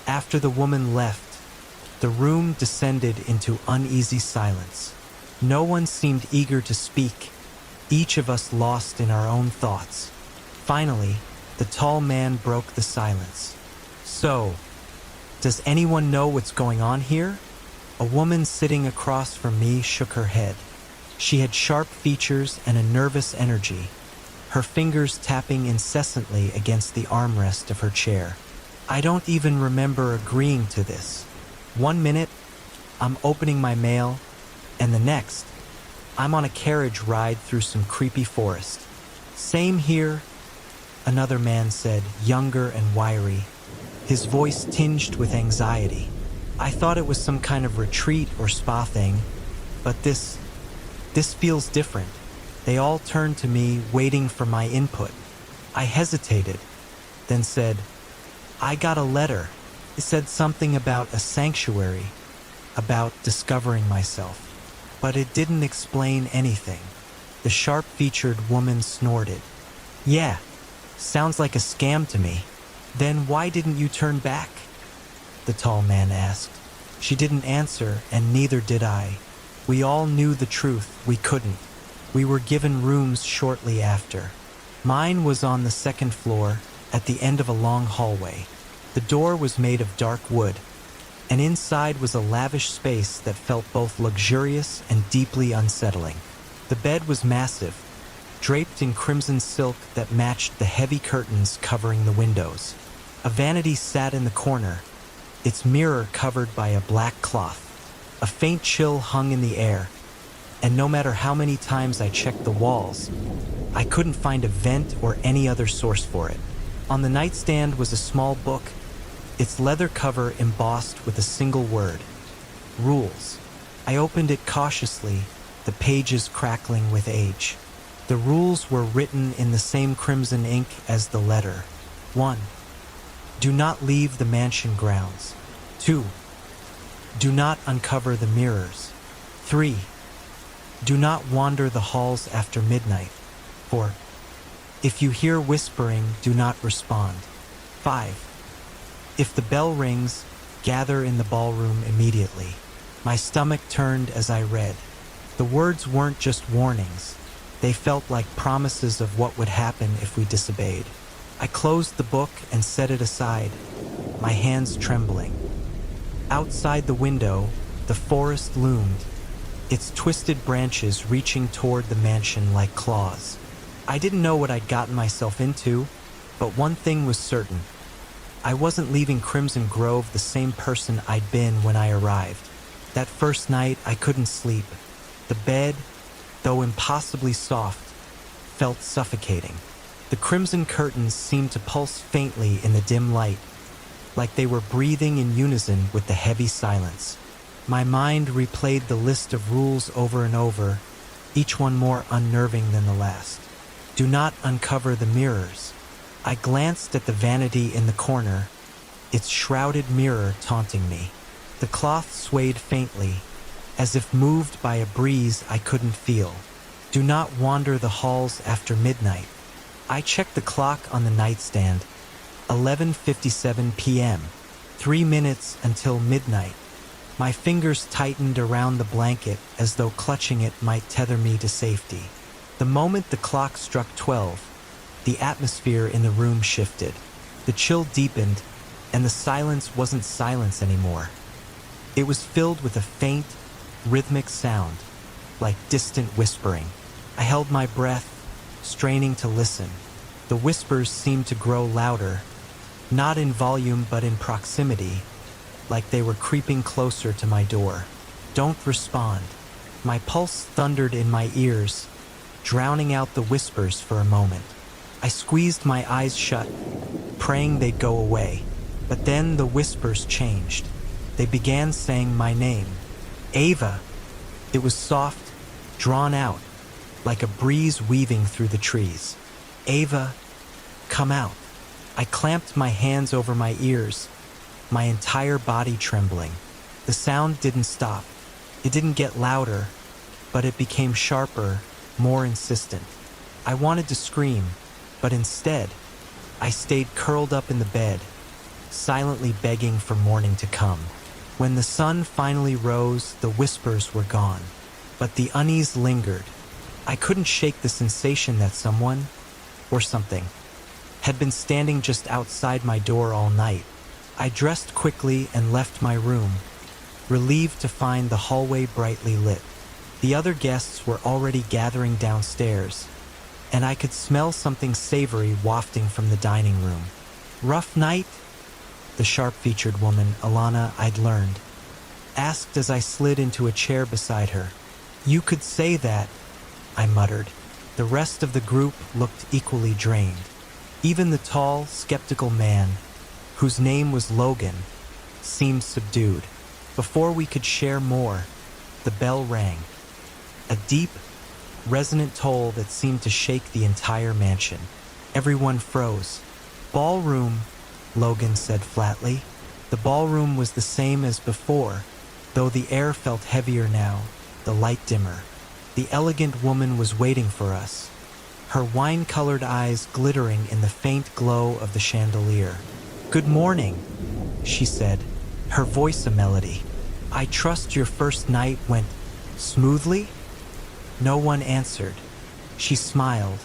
After the woman left, the room descended into uneasy silence. No one seemed eager to speak, each of us lost in our own thoughts. Finally, the tall man broke the silence. "So, does anyone know what's going on here?" A woman sitting across from me shook her head. She had sharp features and a nervous energy, her fingers tapping incessantly against the armrest of her chair. "I don't even remember agreeing to this. One minute, I'm opening my mail, and the next, I'm on a carriage ride through some creepy forest." "Same here," another man said, younger and wiry, his voice tinged with anxiety. "I thought it was some kind of retreat or spa thing, but this feels different." They all turned to me, waiting for my input. I hesitated, then said, "I got a letter. It said something about a sanctuary, about discovering myself, but it didn't explain anything." The sharp-featured woman snorted. "Yeah, sounds like a scam to me." "Then why didn't you turn back?" the tall man asked. She didn't answer, and neither did I. We all knew the truth. We couldn't. We were given rooms shortly after. Mine was on the 2nd floor, at the end of a long hallway. The door was made of dark wood, and inside was a lavish space that felt both luxurious and deeply unsettling. The bed was massive, draped in crimson silk that matched the heavy curtains covering the windows. A vanity sat in the corner, its mirror covered by a black cloth. A faint chill hung in the air, and no matter how many times I checked the walls, I couldn't find a vent or any other source for it. On the nightstand was a small book, its leather cover embossed with a single word: Rules. I opened it cautiously, the pages crackling with age. The rules were written in the same crimson ink as the letter. 1. Do not leave the mansion grounds. 2. Do not uncover the mirrors. 3. Do not wander the halls after midnight. 4. If you hear whispering, do not respond. 5. If the bell rings, gather in the ballroom immediately. My stomach turned as I read. The words weren't just warnings. They felt like promises of what would happen if we disobeyed. I closed the book and set it aside, my hands trembling. Outside the window, the forest loomed, its twisted branches reaching toward the mansion like claws. I didn't know what I'd gotten myself into, but one thing was certain. I wasn't leaving Crimson Grove the same person I'd been when I arrived. That first night, I couldn't sleep. The bed, though impossibly soft, felt suffocating. The crimson curtains seemed to pulse faintly in the dim light, like they were breathing in unison with the heavy silence. My mind replayed the list of rules over and over, each one more unnerving than the last. Do not uncover the mirrors. I glanced at the vanity in the corner, its shrouded mirror taunting me. The cloth swayed faintly, as if moved by a breeze I couldn't feel. Do not wander the halls after midnight. I checked the clock on the nightstand. 11:57 p.m. 3 minutes until midnight. My fingers tightened around the blanket as though clutching it might tether me to safety. The moment the clock struck 12, the atmosphere in the room shifted. The chill deepened, and the silence wasn't silence anymore. It was filled with a faint, rhythmic sound, like distant whispering. I held my breath, straining to listen. The whispers seemed to grow louder, not in volume but in proximity, like they were creeping closer to my door. Don't respond. My pulse thundered in my ears, drowning out the whispers for a moment. I squeezed my eyes shut, praying they'd go away. But then the whispers changed. They began saying my name. Ava. It was soft, drawn out, like a breeze weaving through the trees. Ava, come out. I clamped my hands over my ears, my entire body trembling. The sound didn't stop. It didn't get louder, but it became sharper, more insistent. I wanted to scream, but instead, I stayed curled up in the bed, silently begging for morning to come. When the sun finally rose, the whispers were gone, but the unease lingered. I couldn't shake the sensation that someone, or something, had been standing just outside my door all night. I dressed quickly and left my room, relieved to find the hallway brightly lit. The other guests were already gathering downstairs, and I could smell something savory wafting from the dining room. Rough night? The sharp-featured woman, Alana, I'd learned, asked as I slid into a chair beside her. You could say that, I muttered. The rest of the group looked equally drained. Even the tall, skeptical man, whose name was Logan, seemed subdued. Before we could share more, the bell rang. A deep, resonant toll that seemed to shake the entire mansion. Everyone froze. Ballroom, Logan said flatly. The ballroom was the same as before, though the air felt heavier now, the light dimmer. The elegant woman was waiting for us, her wine-colored eyes glittering in the faint glow of the chandelier. Good morning, she said, her voice a melody. I trust your first night went smoothly? No one answered. She smiled,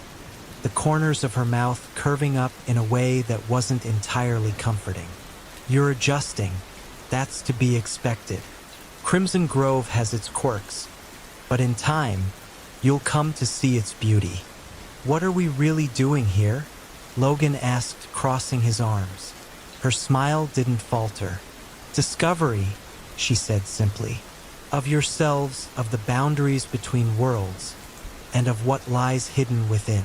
the corners of her mouth curving up in a way that wasn't entirely comforting. You're adjusting. That's to be expected. Crimson Grove has its quirks, but in time, you'll come to see its beauty. What are we really doing here? Logan asked, crossing his arms. Her smile didn't falter. Discovery, she said simply, of yourselves, of the boundaries between worlds, and of what lies hidden within.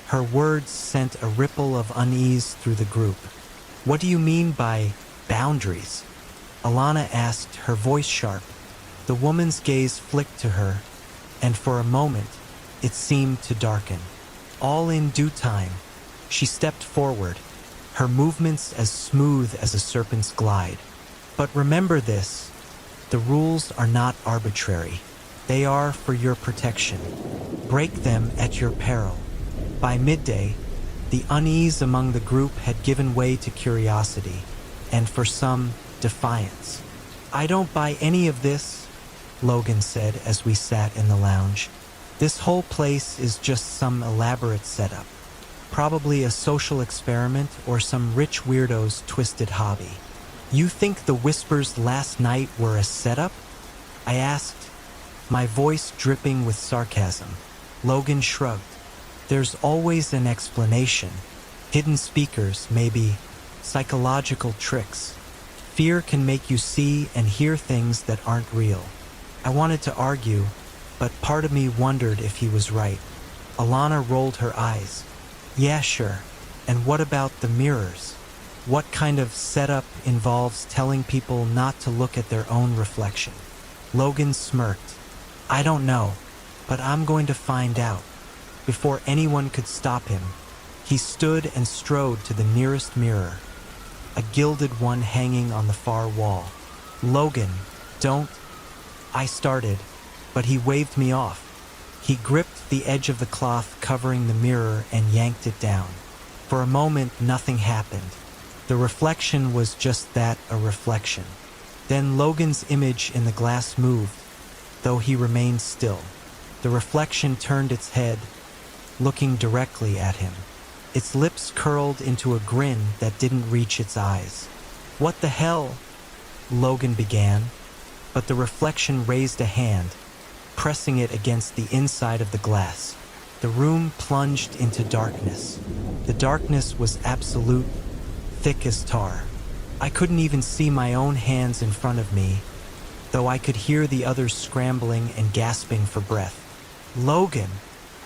Her words sent a ripple of unease through the group. What do you mean by boundaries? Alana asked, her voice sharp. The woman's gaze flicked to her, and for a moment, it seemed to darken. All in due time, she stepped forward, her movements as smooth as a serpent's glide. But remember this, The rules are not arbitrary. They are for your protection. Break them at your peril. By midday, the unease among the group had given way to curiosity, and for some, defiance. "I don't buy any of this," Logan said as we sat in the lounge. "This whole place is just some elaborate setup. Probably a social experiment or some rich weirdo's twisted hobby." "You think the whispers last night were a setup?" I asked, my voice dripping with sarcasm. Logan shrugged. "There's always an explanation. Hidden speakers, maybe. Psychological tricks. Fear can make you see and hear things that aren't real." I wanted to argue, but part of me wondered if he was right. Alana rolled her eyes. "Yeah, sure. And what about the mirrors? What kind of setup involves telling people not to look at their own reflection?" Logan smirked. "I don't know, but I'm going to find out." Before anyone could stop him, he stood and strode to the nearest mirror, a gilded one hanging on the far wall. "Logan, don't—" I started, but he waved me off. He gripped the edge of the cloth covering the mirror and yanked it down. For a moment, nothing happened. The reflection was just that, a reflection. Then Logan's image in the glass moved, though he remained still. The reflection turned its head, looking directly at him. Its lips curled into a grin that didn't reach its eyes. "What the hell?" Logan began, but the reflection raised a hand, pressing it against the inside of the glass. The room plunged into darkness. The darkness was absolute, thick as tar. I couldn't even see my own hands in front of me, though I could hear the others scrambling and gasping for breath. "Logan!"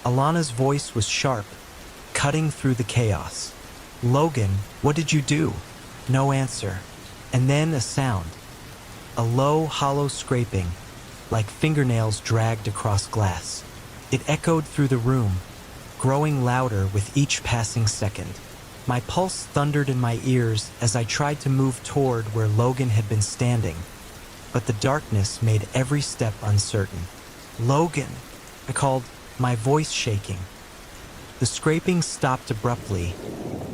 Alana's voice was sharp, cutting through the chaos. "Logan, what did you do?" No answer. And then a sound. A low, hollow scraping, like fingernails dragged across glass. It echoed through the room, growing louder with each passing second. My pulse thundered in my ears as I tried to move toward where Logan had been standing, but the darkness made every step uncertain. "Logan!" I called, my voice shaking. The scraping stopped abruptly,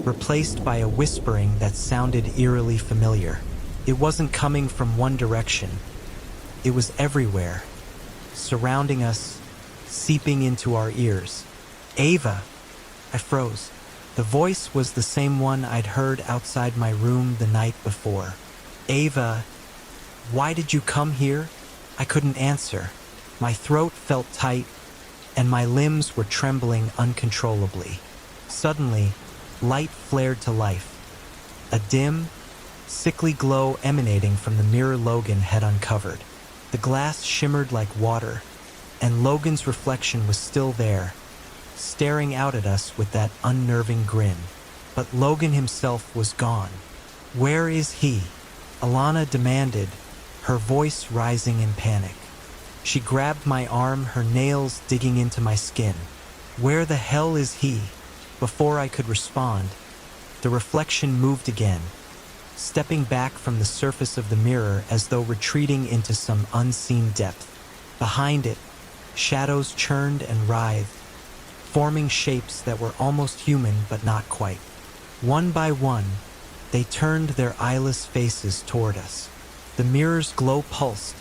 replaced by a whispering that sounded eerily familiar. It wasn't coming from one direction. It was everywhere, surrounding us, seeping into our ears. "Ava!" I froze. The voice was the same one I'd heard outside my room the night before. "Ava, why did you come here?" I couldn't answer. My throat felt tight, and my limbs were trembling uncontrollably. Suddenly, light flared to life. A dim, sickly glow emanating from the mirror Logan had uncovered. The glass shimmered like water, and Logan's reflection was still there, staring out at us with that unnerving grin. But Logan himself was gone. "Where is he?" Alana demanded, her voice rising in panic. She grabbed my arm, her nails digging into my skin. "Where the hell is he?" Before I could respond, the reflection moved again, stepping back from the surface of the mirror as though retreating into some unseen depth. Behind it, shadows churned and writhed, forming shapes that were almost human but not quite. One by one, they turned their eyeless faces toward us. The mirror's glow pulsed,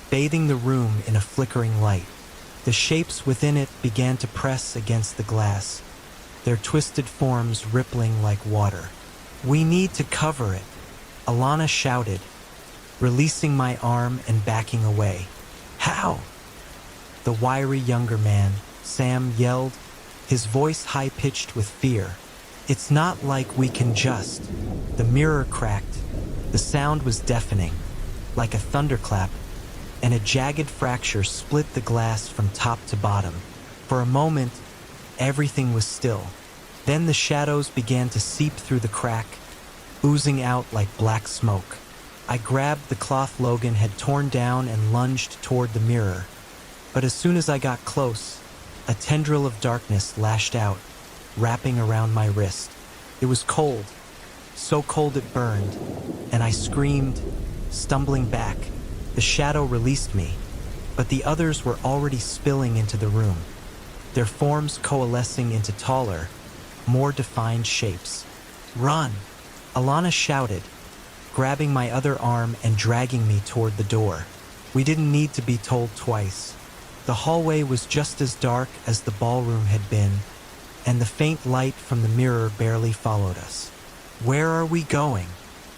bathing the room in a flickering light. The shapes within it began to press against the glass, their twisted forms rippling like water. "We need to cover it," Alana shouted, releasing my arm and backing away. "How?" The wiry younger man, Sam, yelled, his voice high-pitched with fear. "It's not like we can just—" The mirror cracked. The sound was deafening, like a thunderclap, and a jagged fracture split the glass from top to bottom. For a moment, everything was still. Then the shadows began to seep through the crack, oozing out like black smoke. I grabbed the cloth Logan had torn down and lunged toward the mirror. But as soon as I got close, a tendril of darkness lashed out, wrapping around my wrist. It was cold, so cold it burned, and I screamed, stumbling back, The shadow released me, but the others were already spilling into the room, their forms coalescing into taller, more defined shapes. "Run!" Alana shouted, grabbing my other arm and dragging me toward the door. We didn't need to be told twice. The hallway was just as dark as the ballroom had been, and the faint light from the mirror barely followed us. "Where are we going?"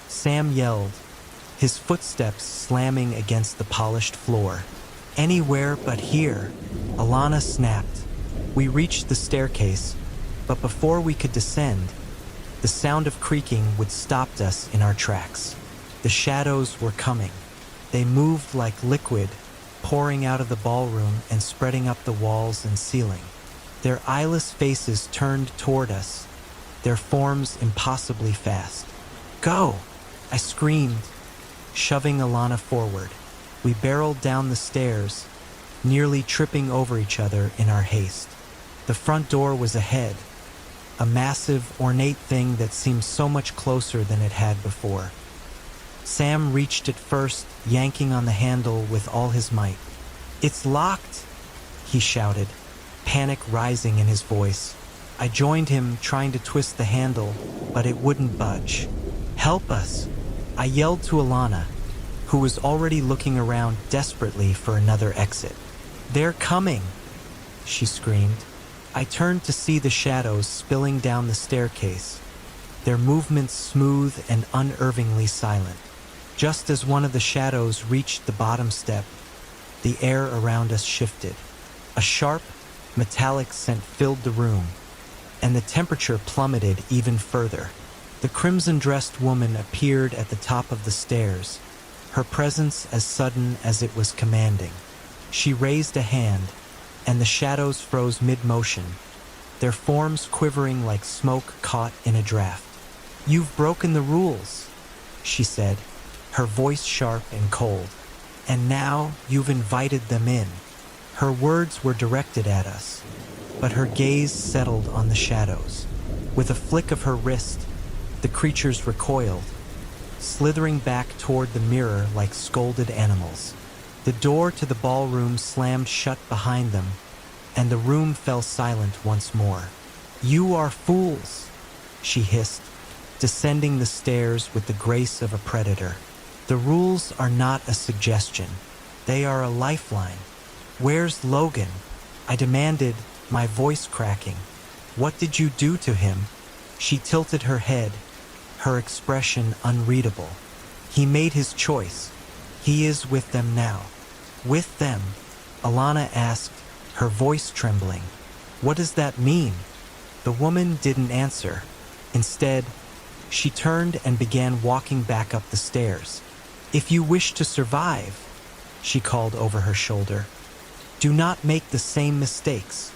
Sam yelled, his footsteps slamming against the polished floor. "Anywhere but here," Alana snapped. We reached the staircase, but before we could descend, the sound of creaking would stop us in our tracks. The shadows were coming. They moved like liquid, pouring out of the ballroom and spreading up the walls and ceiling. Their eyeless faces turned toward us, their forms impossibly fast. "Go!" I screamed, shoving Alana forward. We barreled down the stairs, nearly tripping over each other in our haste. The front door was ahead, a massive, ornate thing that seemed so much closer than it had before. Sam reached it first, yanking on the handle with all his might. "It's locked!" he shouted, panic rising in his voice. I joined him, trying to twist the handle, but it wouldn't budge. "Help us!" I yelled to Alana, who was already looking around desperately for another exit. "They're coming!" she screamed. I turned to see the shadows spilling down the staircase, their movements smooth and unnervingly silent. Just as one of the shadows reached the bottom step, the air around us shifted. A sharp, metallic scent filled the room, and the temperature plummeted even further. The crimson-dressed woman appeared at the top of the stairs, her presence as sudden as it was commanding. She raised a hand, and the shadows froze mid-motion, their forms quivering like smoke caught in a draft. "You've broken the rules," she said, her voice sharp and cold. "And now you've invited them in." Her words were directed at us, but her gaze settled on the shadows. With a flick of her wrist, the creatures recoiled, slithering back toward the mirror like scolded animals. The door to the ballroom slammed shut behind them, and the room fell silent once more. "You are fools," she hissed, descending the stairs with the grace of a predator. "The rules are not a suggestion. They are a lifeline. Where's Logan?" I demanded, my voice cracking. "What did you do to him?" She tilted her head, her expression unreadable. "He made his choice. He is with them now." "With them?" Alana asked, her voice trembling. "What does that mean?" The woman didn't answer. Instead, she turned and began walking back up the stairs. "If you wish to survive," she called over her shoulder, "do not make the same mistakes."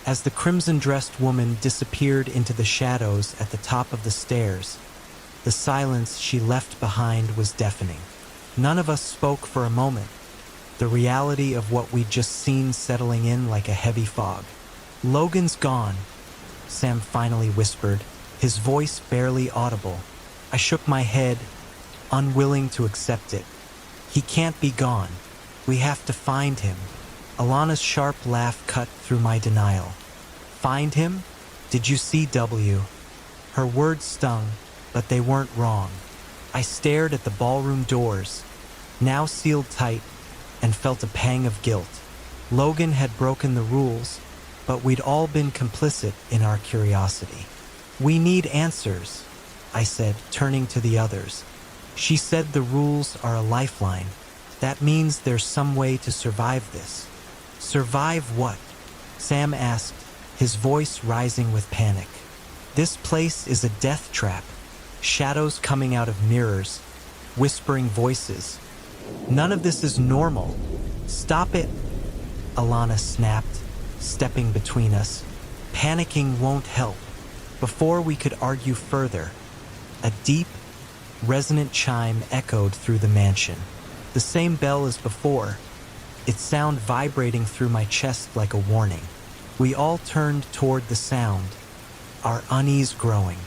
As the crimson-dressed woman disappeared into the shadows at the top of the stairs, the silence she left behind was deafening. None of us spoke for a moment, the reality of what we'd just seen settling in like a heavy fog. "Logan's gone," Sam finally whispered, his voice barely audible. I shook my head, unwilling to accept it. "He can't be gone. We have to find him." Alana's sharp laugh cut through my denial. "Find him? Did you see W?" Her words stung, but they weren't wrong. I stared at the ballroom doors, now sealed tight, and felt a pang of guilt. Logan had broken the rules, but we'd all been complicit in our curiosity. "We need answers," I said, turning to the others. "She said the rules are a lifeline. That means there's some way to survive this." "Survive what?" Sam asked, his voice rising with panic. "This place is a death trap. Shadows coming out of mirrors, whispering voices. None of this is normal. Stop it!" Alana snapped, stepping between us. "Panicking won't help." Before we could argue further, a deep, resonant chime echoed through the mansion. The same bell as before, its sound vibrating through my chest like a warning. We all turned toward the sound, our unease growing.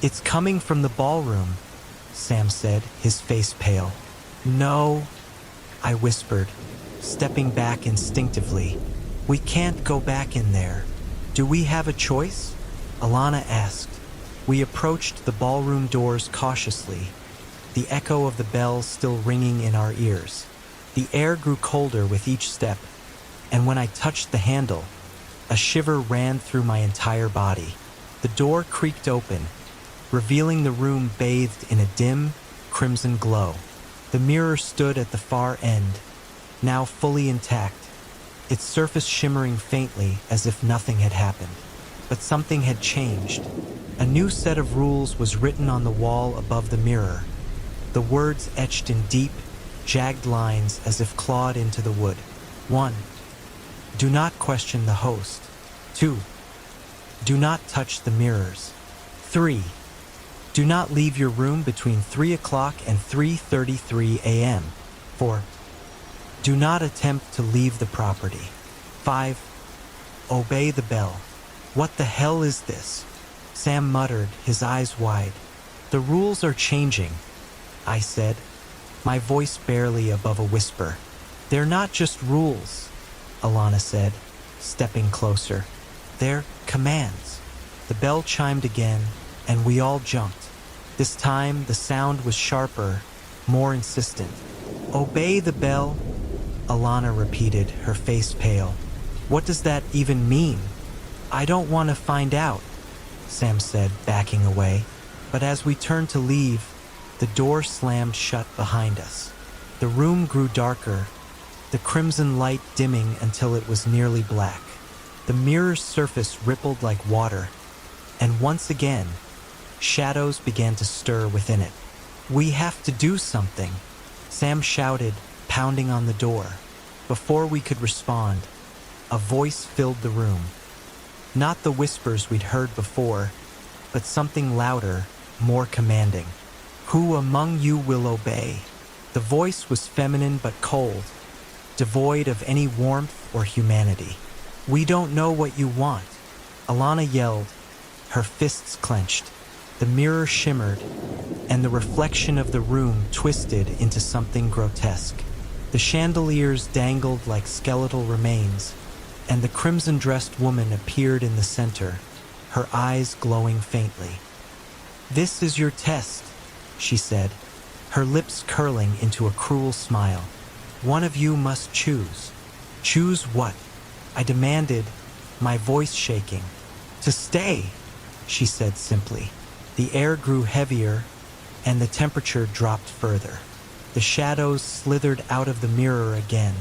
"It's coming from the ballroom," Sam said, his face pale. "No," I whispered, stepping back instinctively. We can't go back in there. Do we have a choice? Alana asked. We approached the ballroom doors cautiously, the echo of the bell still ringing in our ears. The air grew colder with each step, and when I touched the handle, a shiver ran through my entire body. The door creaked open, revealing the room bathed in a dim, crimson glow. The mirror stood at the far end, now fully intact, its surface shimmering faintly as if nothing had happened. But something had changed. A new set of rules was written on the wall above the mirror, the words etched in deep, jagged lines as if clawed into the wood. 1. Do not question the host. 2. Do not touch the mirrors. 3. Do not leave your room between 3 o'clock and 3:33 a.m. 4. Do not attempt to leave the property. 5. Obey the bell. What the hell is this? Sam muttered, his eyes wide. The rules are changing, I said, my voice barely above a whisper. They're not just rules, Alana said, stepping closer. They're commands. The bell chimed again, and we all jumped. This time, the sound was sharper, more insistent. Obey the bell, Alana repeated, her face pale. What does that even mean? I don't want to find out, Sam said, backing away. But as we turned to leave, the door slammed shut behind us. The room grew darker, the crimson light dimming until it was nearly black. The mirror's surface rippled like water, and once again, shadows began to stir within it. We have to do something, Sam shouted, pounding on the door. Before we could respond, a voice filled the room. Not the whispers we'd heard before, but something louder, more commanding. Who among you will obey? The voice was feminine but cold, devoid of any warmth or humanity. We don't know what you want, Alana yelled, her fists clenched. The mirror shimmered, and the reflection of the room twisted into something grotesque. The chandeliers dangled like skeletal remains, and the crimson-dressed woman appeared in the center, her eyes glowing faintly. This is your test, she said, her lips curling into a cruel smile. One of you must choose. Choose what? I demanded, my voice shaking. To stay, she said simply. The air grew heavier, and the temperature dropped further. The shadows slithered out of the mirror again,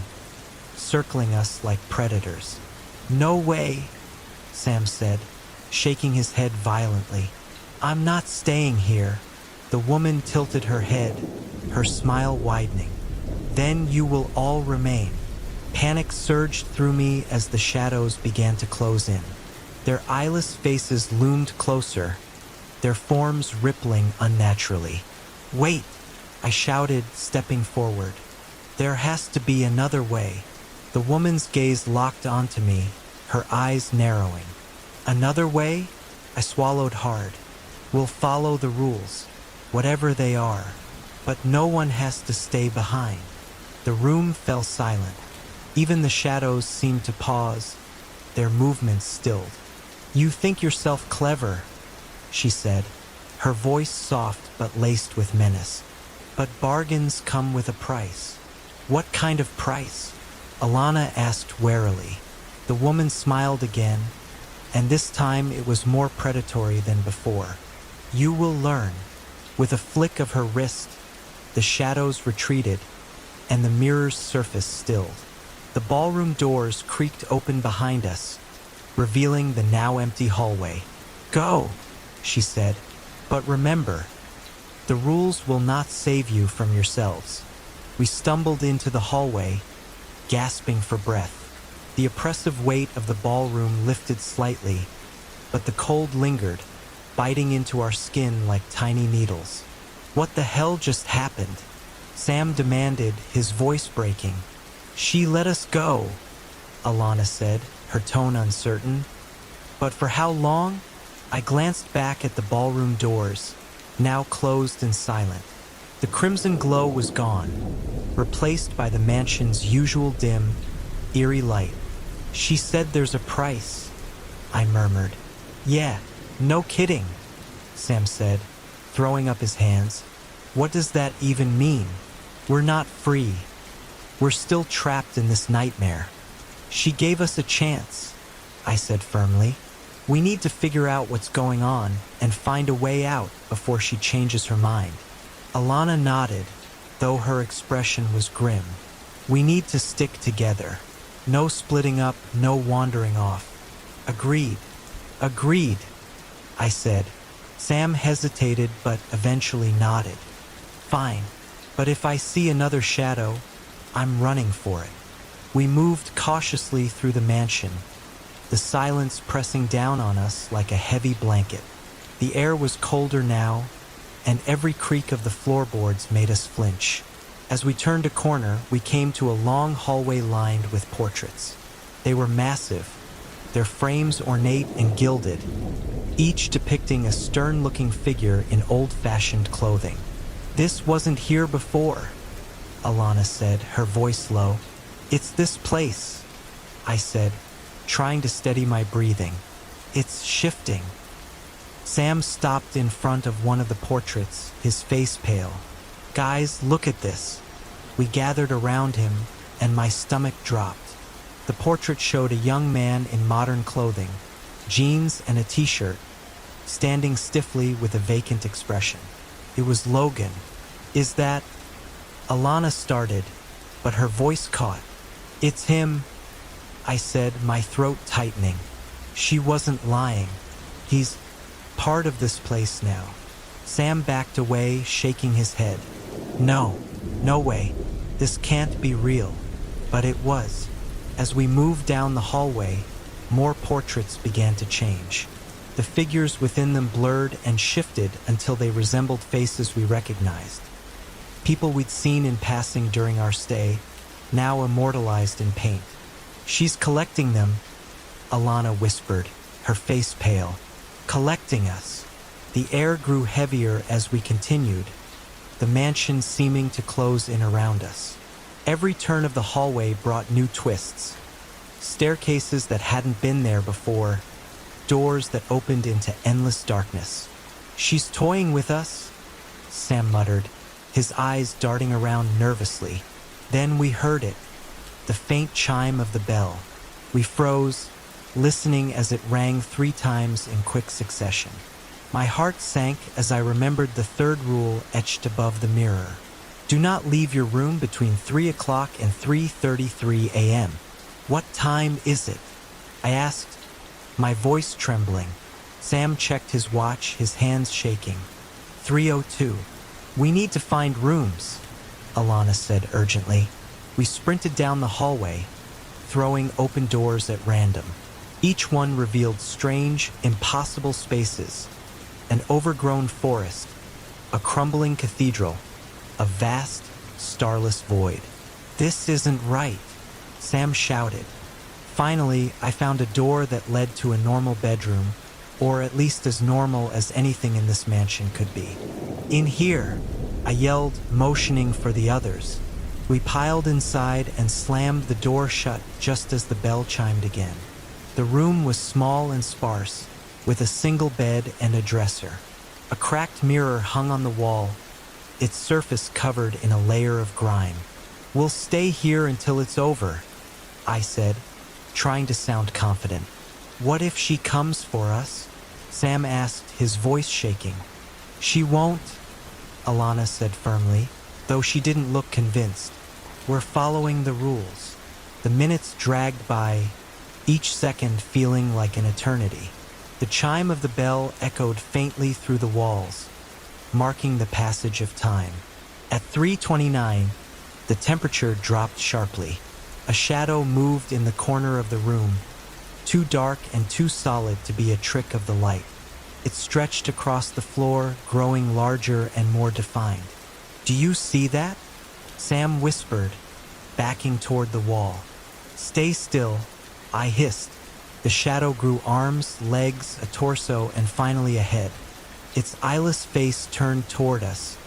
circling us like predators. No way, Sam said, shaking his head violently. I'm not staying here. The woman tilted her head, her smile widening. Then you will all remain. Panic surged through me as the shadows began to close in. Their eyeless faces loomed closer, their forms rippling unnaturally. Wait, I shouted, stepping forward. There has to be another way. The woman's gaze locked onto me, her eyes narrowing. Another way? I swallowed hard. We'll follow the rules, whatever they are, but no one has to stay behind. The room fell silent. Even the shadows seemed to pause, their movements stilled. You think yourself clever, she said, her voice soft but laced with menace. But bargains come with a price. What kind of price? Alana asked warily. The woman smiled again, and this time it was more predatory than before. You will learn. With a flick of her wrist, the shadows retreated, and the mirror's surface stilled. The ballroom doors creaked open behind us, revealing the now empty hallway. Go, she said, but remember, the rules will not save you from yourselves. We stumbled into the hallway, gasping for breath. The oppressive weight of the ballroom lifted slightly, but the cold lingered, biting into our skin like tiny needles. What the hell just happened? Sam demanded, his voice breaking. She let us go, Alana said, her tone uncertain. But for how long? I glanced back at the ballroom doors, now closed and silent. The crimson glow was gone, replaced by the mansion's usual dim, eerie light. "She said there's a price," I murmured. "Yeah, no kidding," Sam said, throwing up his hands. "What does that even mean? We're not free. We're still trapped in this nightmare." "She gave us a chance," I said firmly. "We need to figure out what's going on and find a way out before she changes her mind." Alana nodded, though her expression was grim. "We need to stick together. No splitting up, no wandering off." "Agreed. Agreed," I said. Sam hesitated but eventually nodded. "Fine, but if I see another shadow, I'm running for it." We moved cautiously through the mansion, the silence pressing down on us like a heavy blanket. The air was colder now, and every creak of the floorboards made us flinch. As we turned a corner, we came to a long hallway lined with portraits. They were massive, their frames ornate and gilded, each depicting a stern-looking figure in old-fashioned clothing. "This wasn't here before," Alana said, her voice low. "It's this place," I said, trying to steady my breathing. "It's shifting." Sam stopped in front of one of the portraits, his face pale. "Guys, look at this." We gathered around him, and my stomach dropped. The portrait showed a young man in modern clothing, jeans and a t-shirt, standing stiffly with a vacant expression. It was Logan. "Is that—" Alana started, but her voice caught. "It's him," I said, my throat tightening. She wasn't lying. "He's part of this place now." Sam backed away, shaking his head. "No, no way. This can't be real." But it was. As we moved down the hallway, more portraits began to change. The figures within them blurred and shifted until they resembled faces we recognized. People we'd seen in passing during our stay, now immortalized in paint. "She's collecting them," Alana whispered, her face pale. "Collecting us." The air grew heavier as we continued, the mansion seeming to close in around us. Every turn of the hallway brought new twists. Staircases that hadn't been there before, doors that opened into endless darkness. "She's toying with us," Sam muttered, his eyes darting around nervously. Then we heard it, the faint chime of the bell. We froze, listening as it rang 3 times in quick succession. My heart sank as I remembered the third rule etched above the mirror. "Do not leave your room between 3 o'clock and 3:33 a.m. "What time is it?" I asked, my voice trembling. Sam checked his watch, his hands shaking. 3:02. "We need to find rooms," Alana said urgently. We sprinted down the hallway, throwing open doors at random. Each one revealed strange, impossible spaces. An overgrown forest, a crumbling cathedral, a vast, starless void. "This isn't right," Sam shouted. Finally, I found a door that led to a normal bedroom, or at least as normal as anything in this mansion could be. "In here," I yelled, motioning for the others. We piled inside and slammed the door shut just as the bell chimed again. The room was small and sparse, with a single bed and a dresser. A cracked mirror hung on the wall, its surface covered in a layer of grime. "We'll stay here until it's over," I said, trying to sound confident. "What if she comes for us?" Sam asked, his voice shaking. "She won't," Alana said firmly, though she didn't look convinced. "We're following the rules." The minutes dragged by, each second feeling like an eternity. The chime of the bell echoed faintly through the walls, marking the passage of time. At 3:29, the temperature dropped sharply. A shadow moved in the corner of the room, too dark and too solid to be a trick of the light. It stretched across the floor, growing larger and more defined. "Do you see that?" Sam whispered, backing toward the wall. "Stay still," I hissed. The shadow grew arms, legs, a torso, and finally a head. Its eyeless face turned toward us,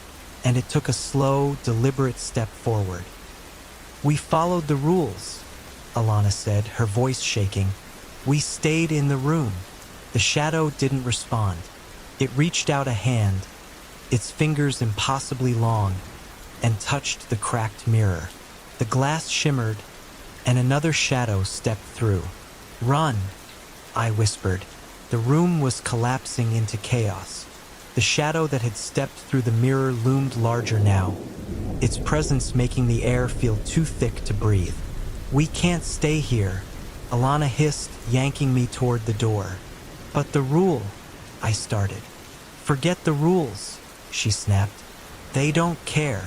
and it took a slow, deliberate step forward. "We followed the rules," Alana said, her voice shaking. "We stayed in the room." The shadow didn't respond. It reached out a hand, its fingers impossibly long, and touched the cracked mirror. The glass shimmered, and another shadow stepped through. "Run," I whispered. The room was collapsing into chaos. The shadow that had stepped through the mirror loomed larger now, its presence making the air feel too thick to breathe. "We can't stay here," Alana hissed, yanking me toward the door. "But the rule," I started. "Forget the rules," she snapped. "They don't care."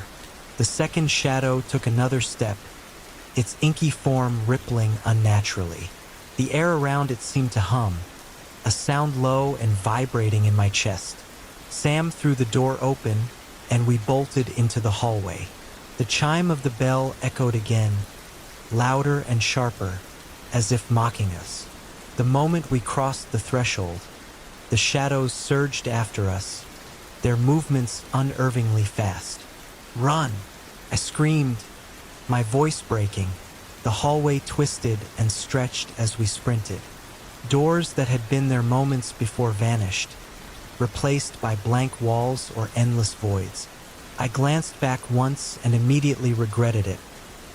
The second shadow took another step, its inky form rippling unnaturally. The air around it seemed to hum, a sound low and vibrating in my chest. Sam threw the door open, and we bolted into the hallway. The chime of the bell echoed again, louder and sharper, as if mocking us. The moment we crossed the threshold, the shadows surged after us, their movements unnervingly fast. "Run!" I screamed, my voice breaking. The hallway twisted and stretched as we sprinted. Doors that had been there moments before vanished, replaced by blank walls or endless voids. I glanced back once and immediately regretted it.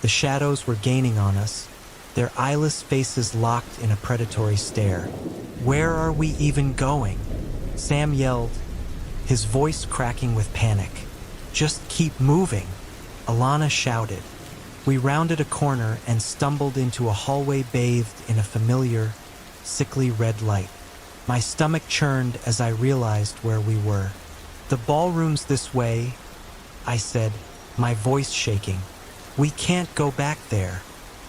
The shadows were gaining on us, their eyeless faces locked in a predatory stare. "Where are we even going?" Sam yelled, his voice cracking with panic. "Just keep moving," Alana shouted. We rounded a corner and stumbled into a hallway bathed in a familiar, sickly red light. My stomach churned as I realized where we were. "The ballroom's this way," I said, my voice shaking. "We can't go back there,"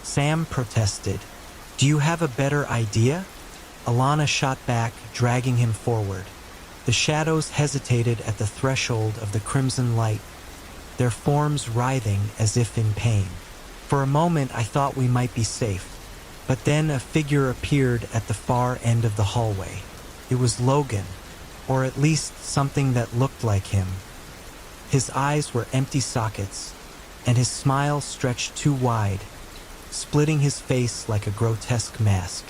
Sam protested. "Do you have a better idea?" Alana shot back, dragging him forward. The shadows hesitated at the threshold of the crimson light, their forms writhing as if in pain. For a moment I thought we might be safe, but then a figure appeared at the far end of the hallway. It was Logan, or at least something that looked like him. His eyes were empty sockets, and his smile stretched too wide, splitting his face like a grotesque mask.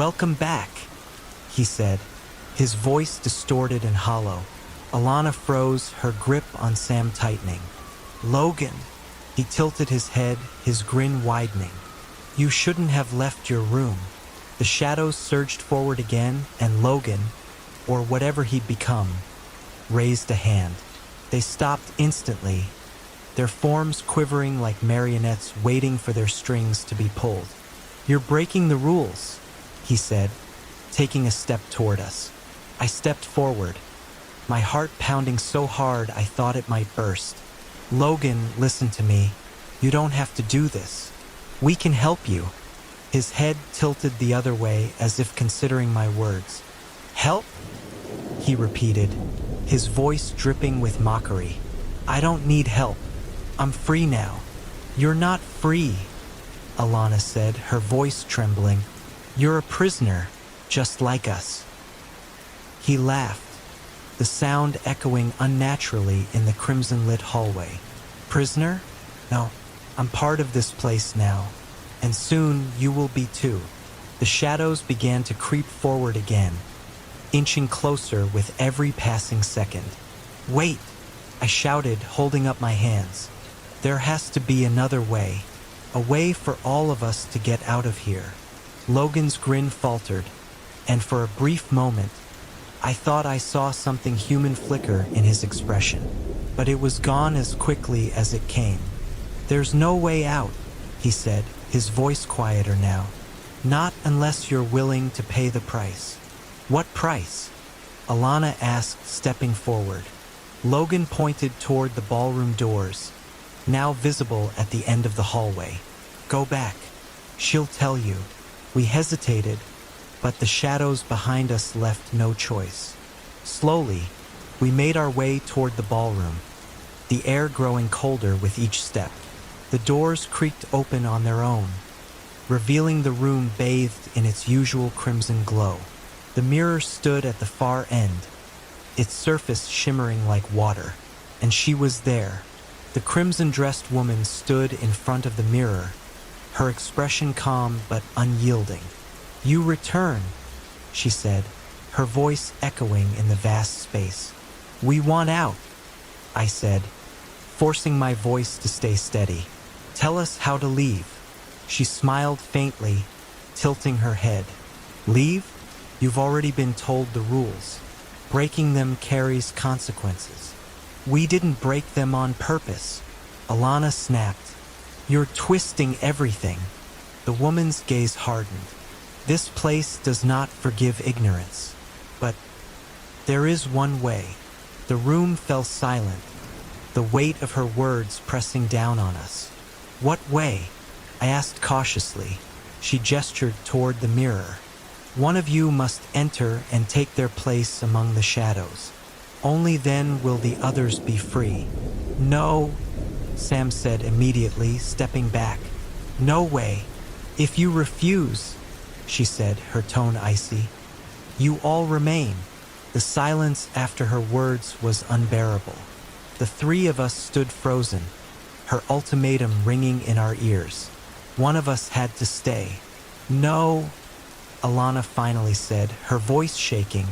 "Welcome back," he said, his voice distorted and hollow. Alana froze, her grip on Sam tightening. "Logan," he tilted his head, his grin widening. "You shouldn't have left your room." The shadows surged forward again, and Logan, or whatever he'd become, raised a hand. They stopped instantly, their forms quivering like marionettes waiting for their strings to be pulled. "You're breaking the rules," he said, taking a step toward us. I stepped forward, my heart pounding so hard I thought it might burst. "Logan, listen to me. You don't have to do this. We can help you." His head tilted the other way as if considering my words. "Help?" he repeated, his voice dripping with mockery. "I don't need help. I'm free now." "You're not free," Alana said, her voice trembling. "You're a prisoner, just like us." He laughed, the sound echoing unnaturally in the crimson-lit hallway. "Prisoner? No, I'm part of this place now, and soon you will be too." The shadows began to creep forward again, inching closer with every passing second. "Wait!" I shouted, holding up my hands. "There has to be another way, a way for all of us to get out of here." Logan's grin faltered, and for a brief moment, I thought I saw something human flicker in his expression, but it was gone as quickly as it came. "There's no way out," he said, his voice quieter now. "Not unless you're willing to pay the price." "What price?" Alana asked, stepping forward. Logan pointed toward the ballroom doors, now visible at the end of the hallway. "Go back. She'll tell you." We hesitated, but the shadows behind us left no choice. Slowly, we made our way toward the ballroom, the air growing colder with each step. The doors creaked open on their own, revealing the room bathed in its usual crimson glow. The mirror stood at the far end, its surface shimmering like water, and she was there. The crimson-dressed woman stood in front of the mirror, her expression calm but unyielding. "You return," she said, her voice echoing in the vast space. "We want out," I said, forcing my voice to stay steady. "Tell us how to leave." She smiled faintly, tilting her head. "Leave? You've already been told the rules. Breaking them carries consequences." "We didn't break them on purpose," Alana snapped. "You're twisting everything." The woman's gaze hardened. "This place does not forgive ignorance. But there is one way." The room fell silent, the weight of her words pressing down on us. "What way?" I asked cautiously. She gestured toward the mirror. "One of you must enter and take their place among the shadows. Only then will the others be free." "No," Sam said immediately, stepping back. "No way. If you refuse," she said, her tone icy, "you all remain." The silence after her words was unbearable. The three of us stood frozen, her ultimatum ringing in our ears. One of us had to stay. "No," Alana finally said, her voice shaking.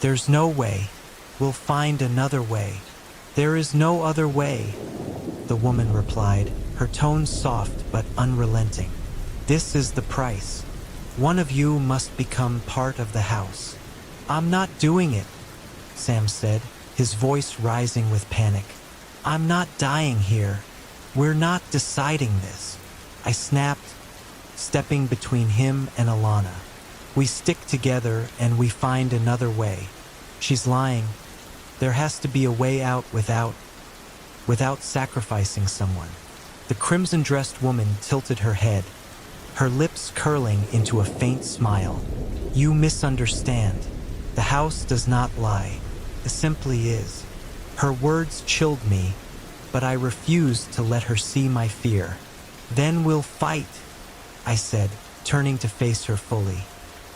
"There's no way. We'll find another way." "There is no other way," the woman replied, her tone soft but unrelenting. "This is the price. One of you must become part of the house." "I'm not doing it," Sam said, his voice rising with panic. "I'm not dying here. We're not deciding this." I snapped, stepping between him and Alana. "We stick together and we find another way." "She's lying. There has to be a way out without sacrificing someone." The crimson-dressed woman tilted her head, her lips curling into a faint smile. "You misunderstand. The house does not lie. It simply is." Her words chilled me, but I refused to let her see my fear. "Then we'll fight," I said, turning to face her fully.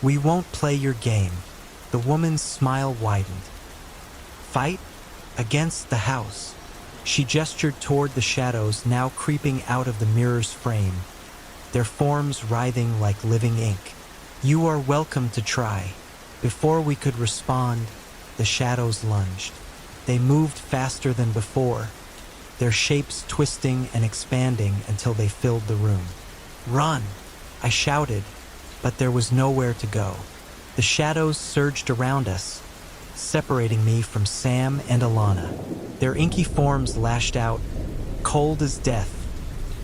"We won't play your game." The woman's smile widened. "Fight? Against the house?" She gestured toward the shadows now creeping out of the mirror's frame, their forms writhing like living ink. "You are welcome to try." Before we could respond, the shadows lunged. They moved faster than before, their shapes twisting and expanding until they filled the room. "Run!" I shouted, but there was nowhere to go. The shadows surged around us, separating me from Sam and Alana. Their inky forms lashed out, cold as death,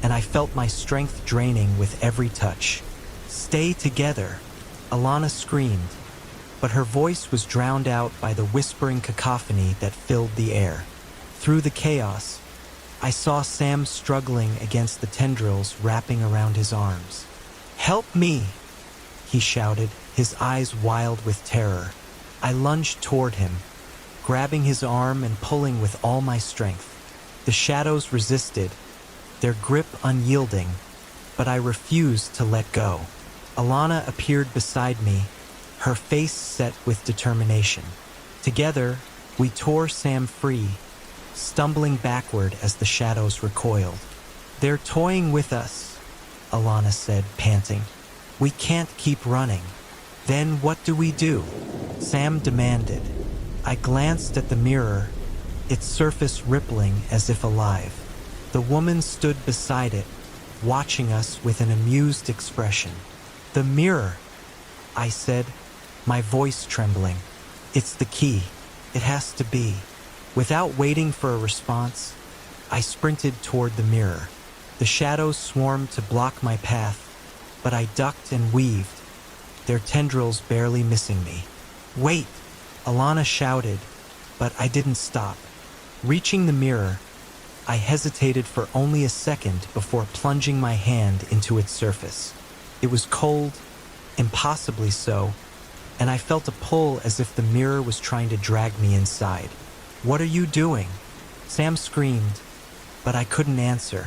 and I felt my strength draining with every touch. "Stay together," Alana screamed, but her voice was drowned out by the whispering cacophony that filled the air. Through the chaos, I saw Sam struggling against the tendrils wrapping around his arms. "Help me!" he shouted, his eyes wild with terror. I lunged toward him, grabbing his arm and pulling with all my strength. The shadows resisted, their grip unyielding, but I refused to let go. Alana appeared beside me, her face set with determination. Together, we tore Sam free, stumbling backward as the shadows recoiled. "They're toying with us," Alana said, panting. "We can't keep running." "Then what do we do?" Sam demanded. I glanced at the mirror, its surface rippling as if alive. The woman stood beside it, watching us with an amused expression. "The mirror," I said, my voice trembling. "It's the key. It has to be." Without waiting for a response, I sprinted toward the mirror. The shadows swarmed to block my path, but I ducked and weaved, their tendrils barely missing me. "Wait!" Alana shouted, but I didn't stop. Reaching the mirror, I hesitated for only a second before plunging my hand into its surface. It was cold, impossibly so, and I felt a pull as if the mirror was trying to drag me inside. "What are you doing?" Sam screamed, but I couldn't answer.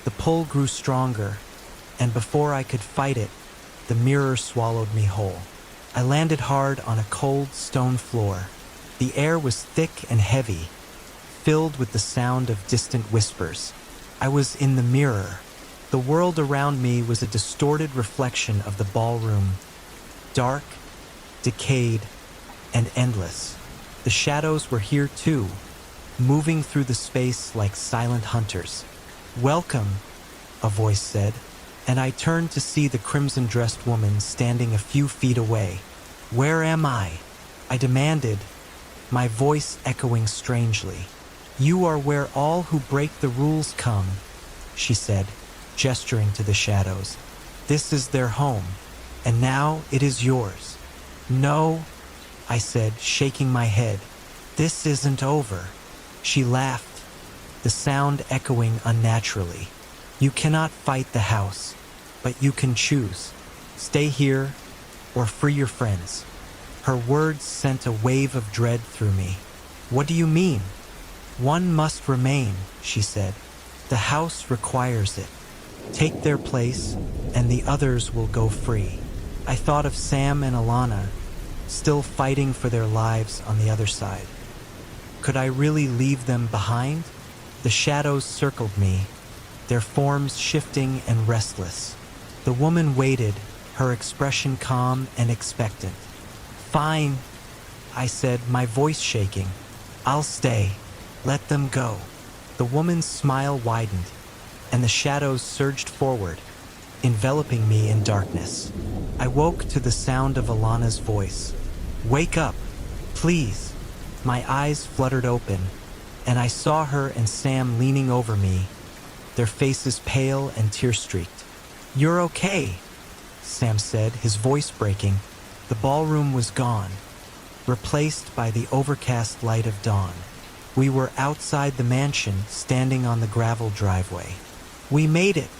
The pull grew stronger, and before I could fight it, the mirror swallowed me whole. I landed hard on a cold stone floor. The air was thick and heavy, filled with the sound of distant whispers. I was in the mirror. The world around me was a distorted reflection of the ballroom, dark, decayed, and endless. The shadows were here too, moving through the space like silent hunters. "Welcome," a voice said, and I turned to see the crimson-dressed woman standing a few feet away. "Where am I?" I demanded, my voice echoing strangely. "You are where all who break the rules come," she said, gesturing to the shadows. "This is their home, and now it is yours." "No," I said, shaking my head. "This isn't over." She laughed, the sound echoing unnaturally. "You cannot fight the house, but you can choose. Stay here or free your friends." Her words sent a wave of dread through me. "What do you mean?" "One must remain," she said. "The house requires it. Take their place, and the others will go free." I thought of Sam and Alana, still fighting for their lives on the other side. Could I really leave them behind? The shadows circled me, their forms shifting and restless. The woman waited, her expression calm and expectant. "Fine," I said, my voice shaking. "I'll stay. Let them go." The woman's smile widened, and the shadows surged forward, enveloping me in darkness. I woke to the sound of Alana's voice. "Wake up, please." My eyes fluttered open, and I saw her and Sam leaning over me, their faces pale and tear-streaked. "You're okay," Sam said, his voice breaking. The ballroom was gone, replaced by the overcast light of dawn. We were outside the mansion, standing on the gravel driveway. "We made it,"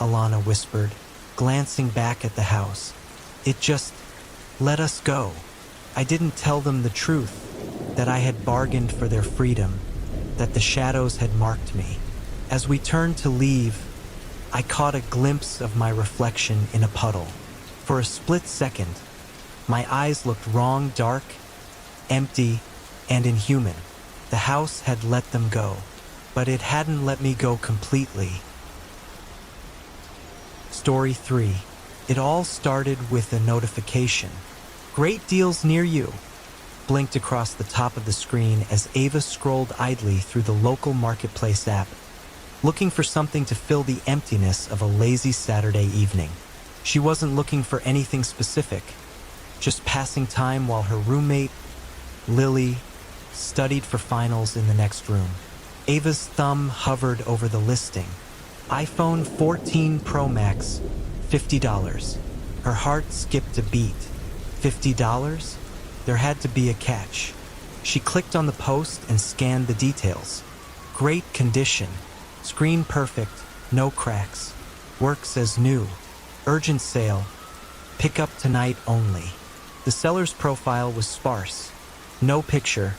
Alana whispered, glancing back at the house. "It just let us go." I didn't tell them the truth, that I had bargained for their freedom, that the shadows had marked me. As we turned to leave, I caught a glimpse of my reflection in a puddle. For a split second, my eyes looked wrong, dark, empty, and inhuman. The house had let them go, but it hadn't let me go completely. Story 3. It all started with a notification. "Great deals near you," blinked across the top of the screen as Ava scrolled idly through the local marketplace app, looking for something to fill the emptiness of a lazy Saturday evening. She wasn't looking for anything specific, just passing time while her roommate, Lily, studied for finals in the next room. Ava's thumb hovered over the listing. iPhone 14 Pro Max, $50. Her heart skipped a beat. $50? There had to be a catch. She clicked on the post and scanned the details. Great condition. Screen perfect, no cracks. Works as new. Urgent sale. Pick up tonight only. The seller's profile was sparse. No picture,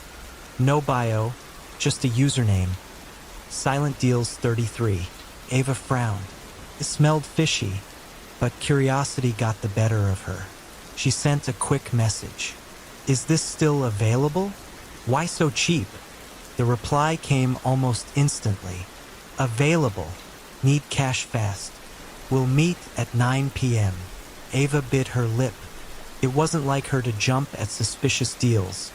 no bio, just a username. Silent Deals 33. Ava frowned. It smelled fishy, but curiosity got the better of her. She sent a quick message. "Is this still available? Why so cheap?" The reply came almost instantly. "Available. Need cash fast. We'll meet at 9 p.m. Ava bit her lip. It wasn't like her to jump at suspicious deals,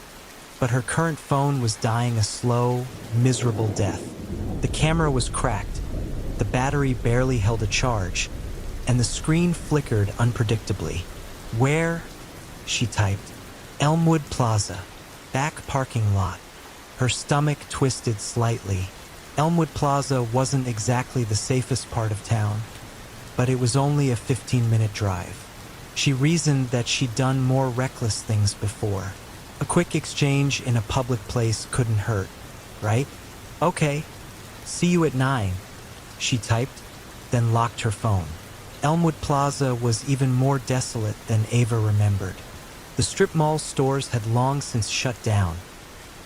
but her current phone was dying a slow, miserable death. The camera was cracked, the battery barely held a charge, and the screen flickered unpredictably. "Where?" she typed. "Elmwood Plaza. Back parking lot." Her stomach twisted slightly. Elmwood Plaza wasn't exactly the safest part of town, but it was only a 15-minute drive. She reasoned that she'd done more reckless things before. A quick exchange in a public place couldn't hurt, right? "Okay, see you at 9, she typed, then locked her phone. Elmwood Plaza was even more desolate than Ava remembered. The strip mall stores had long since shut down,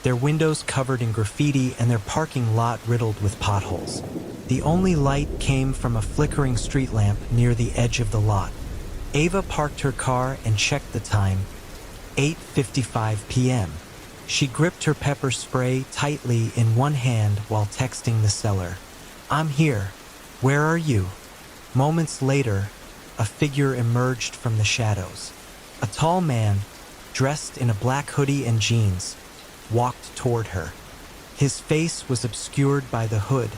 their windows covered in graffiti and their parking lot riddled with potholes. The only light came from a flickering street lamp near the edge of the lot. Ava parked her car and checked the time, 8:55 p.m. She gripped her pepper spray tightly in one hand while texting the seller. "I'm here. Where are you?" Moments later, a figure emerged from the shadows. A tall man, dressed in a black hoodie and jeans, walked toward her. His face was obscured by the hood,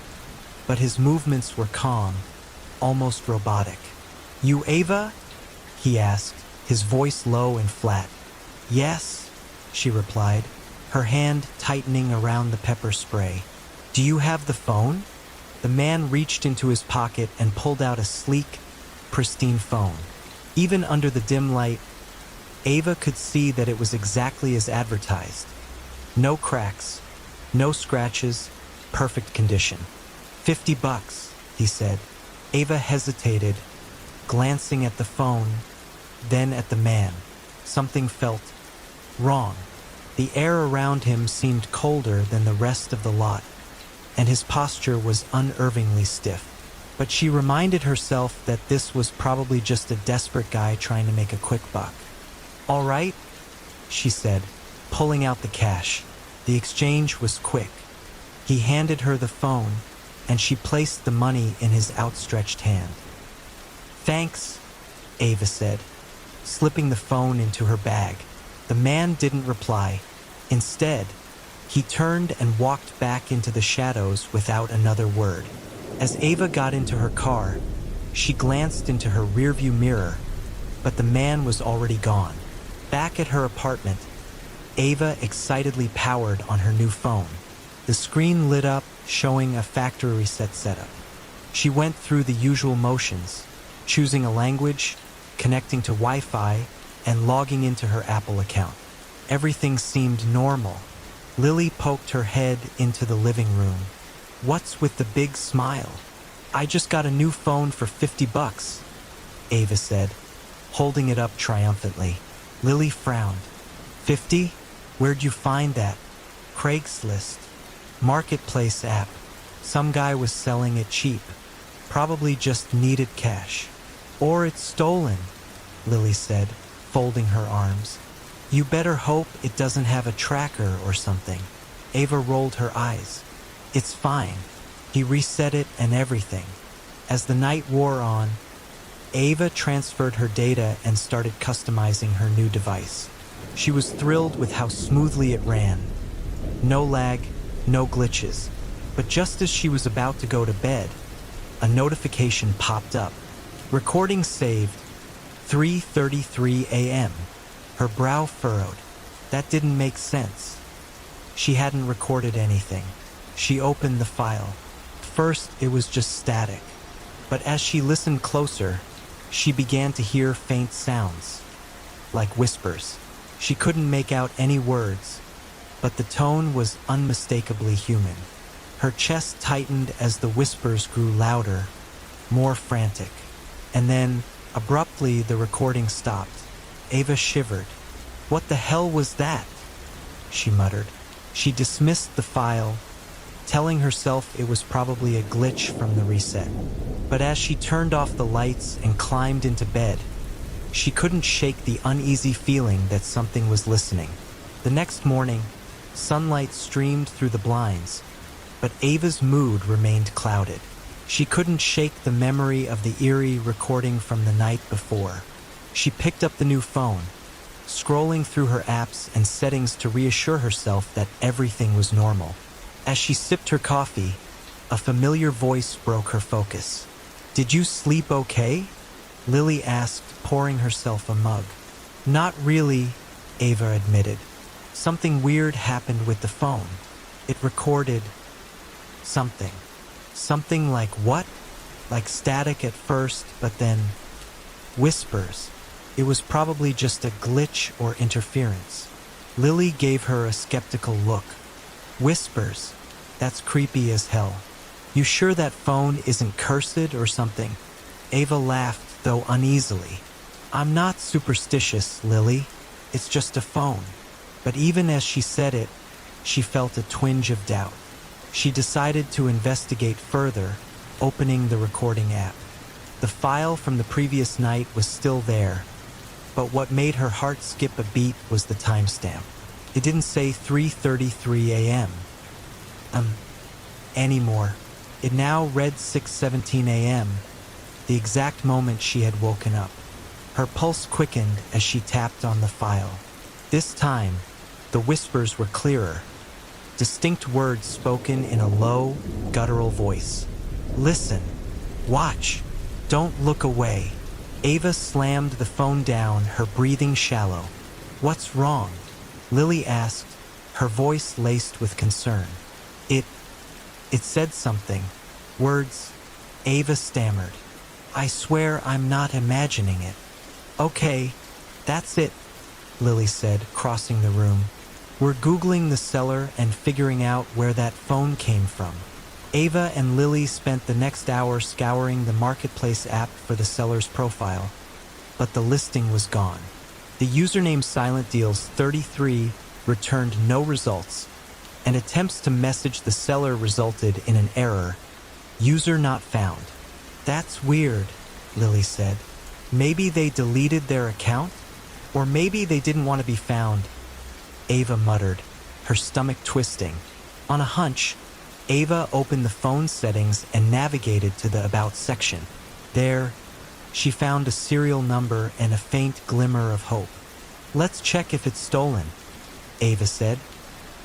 but his movements were calm, almost robotic. "You Ava?" he asked, his voice low and flat. "Yes," she replied, her hand tightening around the pepper spray. "Do you have the phone?" The man reached into his pocket and pulled out a sleek, pristine phone. Even under the dim light, Ava could see that it was exactly as advertised. No cracks, no scratches, perfect condition. $50, he said. Ava hesitated, glancing at the phone, then at the man. Something felt wrong. The air around him seemed colder than the rest of the lot, and his posture was unnervingly stiff. But she reminded herself that this was probably just a desperate guy trying to make a quick buck. "All right," she said, pulling out the cash. The exchange was quick. He handed her the phone, and she placed the money in his outstretched hand. "Thanks," Ava said, slipping the phone into her bag. The man didn't reply. Instead, he turned and walked back into the shadows without another word. As Ava got into her car, she glanced into her rearview mirror, but the man was already gone. Back at her apartment, Ava excitedly powered on her new phone. The screen lit up, showing a factory reset setup. She went through the usual motions, choosing a language, connecting to Wi-Fi, and logging into her Apple account. Everything seemed normal. Lily poked her head into the living room. "What's with the big smile?" "I just got a new phone for $50, Ava said, holding it up triumphantly. Lily frowned. "50? Where'd you find that?" "Craigslist. Marketplace app. Some guy was selling it cheap. Probably just needed cash." "Or it's stolen," Lily said, folding her arms. "You better hope it doesn't have a tracker or something." Ava rolled her eyes. "It's fine. He reset it and everything." As the night wore on, Ava transferred her data and started customizing her new device. She was thrilled with how smoothly it ran. No lag, no glitches. But just as she was about to go to bed, a notification popped up. "Recording saved, 3:33 a.m. Her brow furrowed. That didn't make sense. She hadn't recorded anything. She opened the file. First, it was just static. But as she listened closer, she began to hear faint sounds, like whispers. She couldn't make out any words, but the tone was unmistakably human. Her chest tightened as the whispers grew louder, more frantic. And then, abruptly, the recording stopped. Ava shivered. "What the hell was that?" she muttered. She dismissed the file, telling herself it was probably a glitch from the reset. But as she turned off the lights and climbed into bed, she couldn't shake the uneasy feeling that something was listening. The next morning, sunlight streamed through the blinds, but Ava's mood remained clouded. She couldn't shake the memory of the eerie recording from the night before. She picked up the new phone, scrolling through her apps and settings to reassure herself that everything was normal. As she sipped her coffee, a familiar voice broke her focus. "Did you sleep okay?" Lily asked, pouring herself a mug. "Not really," Ava admitted. "Something weird happened with the phone. It recorded something. Something like what? Like static at first, but then whispers. It was probably just a glitch or interference." Lily gave her a skeptical look. "Whispers? That's creepy as hell. You sure that phone isn't cursed or something?" Ava laughed, though uneasily. "I'm not superstitious, Lily. It's just a phone." But even as she said it, she felt a twinge of doubt. She decided to investigate further, opening the recording app. The file from the previous night was still there, but what made her heart skip a beat was the timestamp. It didn't say 3:33 a.m. Anymore. It now read 6:17 a.m., the exact moment she had woken up. Her pulse quickened as she tapped on the file. This time, the whispers were clearer, distinct words spoken in a low, guttural voice. Listen. Watch. Don't look away. Ava slammed the phone down, her breathing shallow. What's wrong? Lily asked, her voice laced with concern. It said something. Words. Ava stammered. I swear I'm not imagining it. Okay, that's it, Lily said, crossing the room. We're Googling the seller and figuring out where that phone came from. Ava and Lily spent the next hour scouring the marketplace app for the seller's profile, but the listing was gone. The username SilentDeals33 returned no results, and attempts to message the seller resulted in an error. User not found. That's weird, Lily said. Maybe they deleted their account? Or maybe they didn't want to be found. Ava muttered, her stomach twisting. On a hunch, Ava opened the phone settings and navigated to the About section. There, she found a serial number and a faint glimmer of hope. Let's check if it's stolen, Ava said,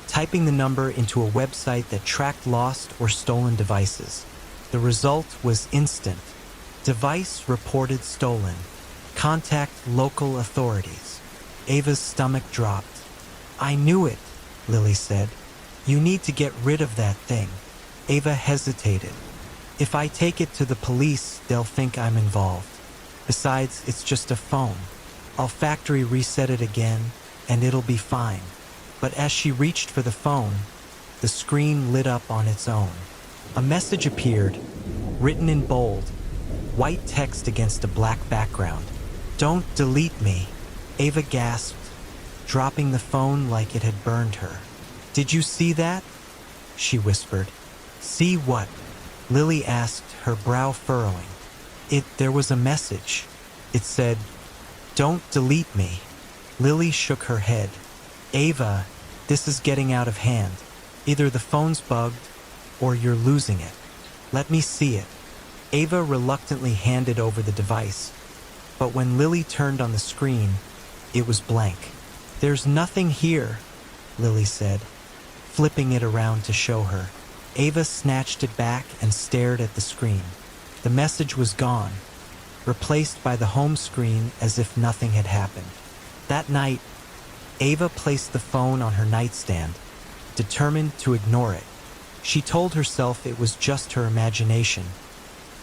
typing the number into a website that tracked lost or stolen devices. The result was instant. Device reported stolen. Contact local authorities. Ava's stomach dropped. I knew it, Lily said. You need to get rid of that thing. Ava hesitated. If I take it to the police, they'll think I'm involved. Besides, it's just a phone. I'll factory reset it again, and it'll be fine. But as she reached for the phone, the screen lit up on its own. A message appeared, written in bold, white text against a black background. Don't delete me, Ava gasped, dropping the phone like it had burned her. Did you see that? She whispered. See what? Lily asked, her brow furrowing. There was a message. It said, don't delete me. Lily shook her head. Ava, this is getting out of hand. Either the phone's bugged, or you're losing it. Let me see it. Ava reluctantly handed over the device, but when Lily turned on the screen, it was blank. There's nothing here, Lily said, flipping it around to show her. Ava snatched it back and stared at the screen. The message was gone, replaced by the home screen as if nothing had happened. That night, Ava placed the phone on her nightstand, determined to ignore it. She told herself it was just her imagination,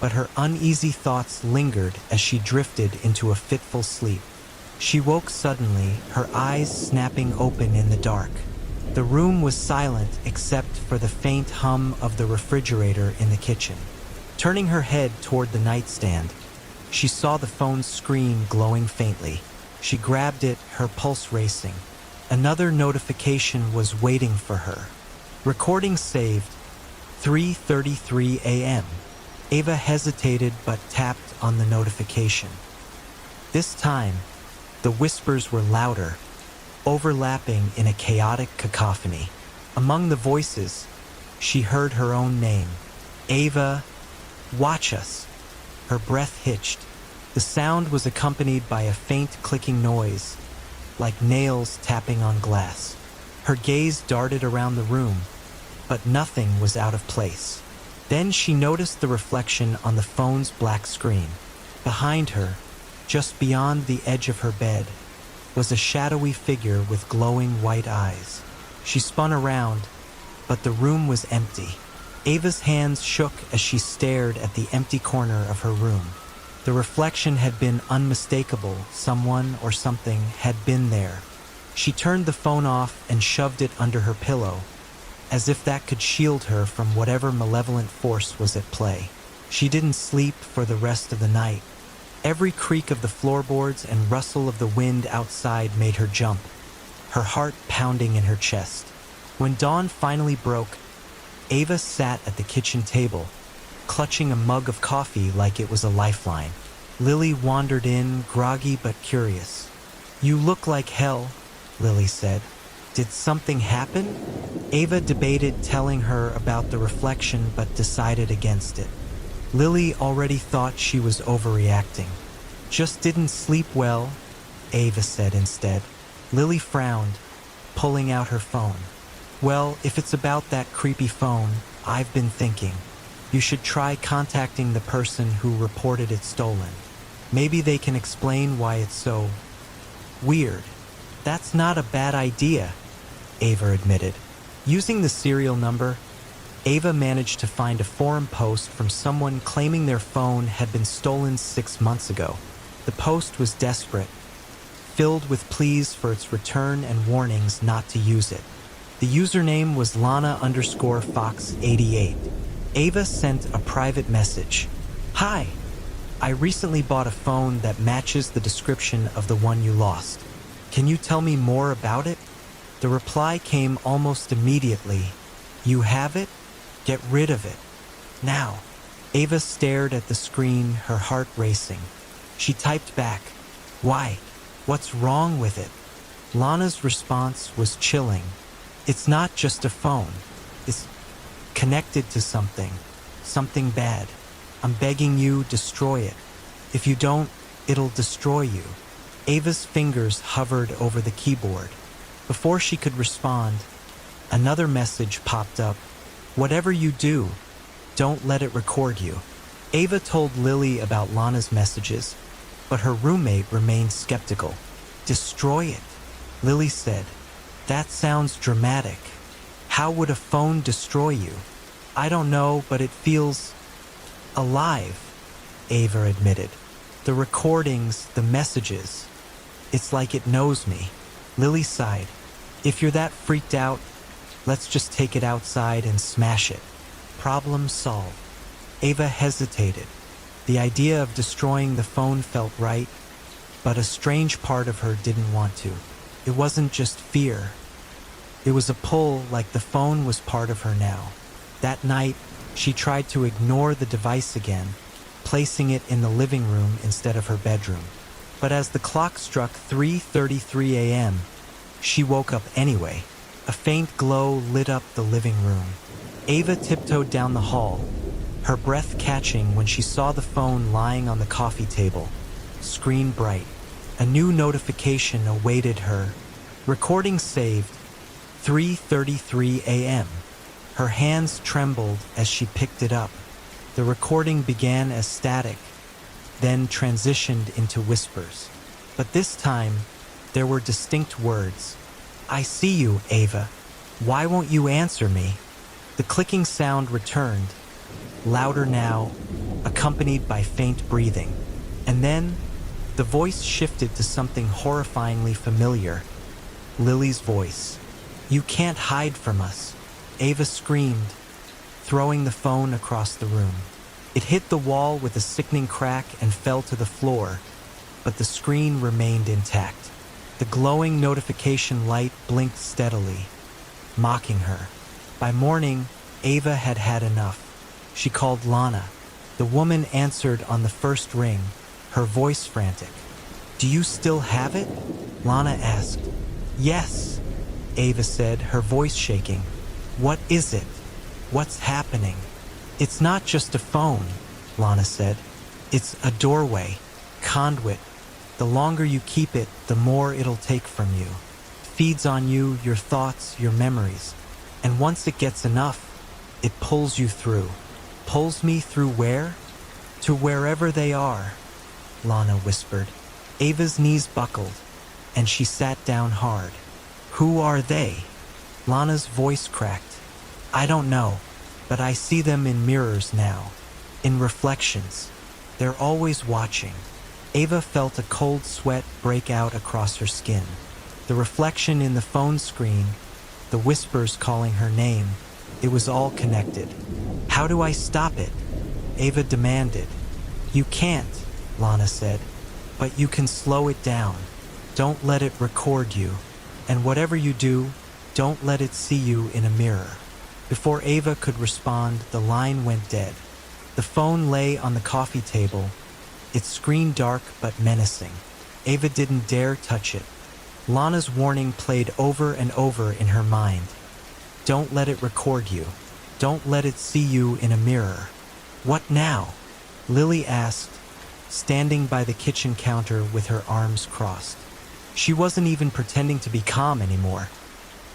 but her uneasy thoughts lingered as she drifted into a fitful sleep. She woke suddenly, her eyes snapping open in the dark. The room was silent except for the faint hum of the refrigerator in the kitchen. Turning her head toward the nightstand, she saw the phone's screen glowing faintly. She grabbed it, her pulse racing. Another notification was waiting for her. Recording saved, 3:33 a.m. Ava hesitated but tapped on the notification. This time, the whispers were louder, overlapping in a chaotic cacophony. Among the voices, she heard her own name. Ava, watch us. Her breath hitched. The sound was accompanied by a faint clicking noise, like nails tapping on glass. Her gaze darted around the room, but nothing was out of place. Then she noticed the reflection on the phone's black screen. Behind her, just beyond the edge of her bed, was a shadowy figure with glowing white eyes. She spun around, but the room was empty. Ava's hands shook as she stared at the empty corner of her room. The reflection had been unmistakable. Someone or something had been there. She turned the phone off and shoved it under her pillow, as if that could shield her from whatever malevolent force was at play. She didn't sleep for the rest of the night. Every creak of the floorboards and rustle of the wind outside made her jump, her heart pounding in her chest. When dawn finally broke, Ava sat at the kitchen table, clutching a mug of coffee like it was a lifeline. Lily wandered in, groggy but curious. You look like hell, Lily said. Did something happen? Ava debated telling her about the reflection but decided against it. Lily already thought she was overreacting. Just didn't sleep well, Ava said instead. Lily frowned, pulling out her phone. Well, if it's about that creepy phone, I've been thinking. You should try contacting the person who reported it stolen. Maybe they can explain why it's so weird. That's not a bad idea, Ava admitted. Using the serial number, Ava managed to find a forum post from someone claiming their phone had been stolen 6 months ago. The post was desperate, filled with pleas for its return and warnings not to use it. The username was Lana_Fox88. Ava sent a private message. Hi, I recently bought a phone that matches the description of the one you lost. Can you tell me more about it? The reply came almost immediately. You have it? Get rid of it. Now. Ava stared at the screen, her heart racing. She typed back, Why? What's wrong with it? Lana's response was chilling. It's not just a phone. It's connected to something bad. I'm begging you, destroy it. If you don't, it'll destroy you. Ava's fingers hovered over the keyboard. Before she could respond, another message popped up. Whatever you do, don't let it record you. Ava told Lily about Lana's messages, but her roommate remained skeptical. Destroy it, Lily said. That sounds dramatic. How would a phone destroy you? I don't know, but it feels alive, Ava admitted. The recordings, the messages, it's like it knows me. Lily sighed. If you're that freaked out, let's just take it outside and smash it. Problem solved. Ava hesitated. The idea of destroying the phone felt right, but a strange part of her didn't want to. It wasn't just fear. It was a pull, like the phone was part of her now. That night, she tried to ignore the device again, placing it in the living room instead of her bedroom. But as the clock struck 3:33 a.m., she woke up anyway. A faint glow lit up the living room. Ava tiptoed down the hall, her breath catching when she saw the phone lying on the coffee table, screen bright. A new notification awaited her. Recording saved, 3:33 a.m. Her hands trembled as she picked it up. The recording began as static, then transitioned into whispers. But this time, there were distinct words. I see you, Ava. Why won't you answer me? The clicking sound returned, louder now, accompanied by faint breathing. And then, the voice shifted to something horrifyingly familiar. Lily's voice. You can't hide from us, Ava screamed, throwing the phone across the room. It hit the wall with a sickening crack and fell to the floor, but the screen remained intact. The glowing notification light blinked steadily, mocking her. By morning, Ava had had enough. She called Lana. The woman answered on the first ring, her voice frantic. Do you still have it? Lana asked. Yes, Ava said, her voice shaking. What is it? What's happening? It's not just a phone, Lana said. It's a doorway, conduit. The longer you keep it, the more it'll take from you. Feeds on you, your thoughts, your memories. And once it gets enough, it pulls you through. Pulls me through where? To wherever they are, Lana whispered. Ava's knees buckled, and she sat down hard. Who are they? Lana's voice cracked. I don't know, but I see them in mirrors now, in reflections. They're always watching. Ava felt a cold sweat break out across her skin. The reflection in the phone screen, the whispers calling her name, it was all connected. How do I stop it? Ava demanded. You can't, Lana said, but you can slow it down. Don't let it record you. And whatever you do, don't let it see you in a mirror. Before Ava could respond, the line went dead. The phone lay on the coffee table, its screen dark but menacing. Ava didn't dare touch it. Lana's warning played over and over in her mind. Don't let it record you. Don't let it see you in a mirror. What now? Lily asked, standing by the kitchen counter with her arms crossed. She wasn't even pretending to be calm anymore.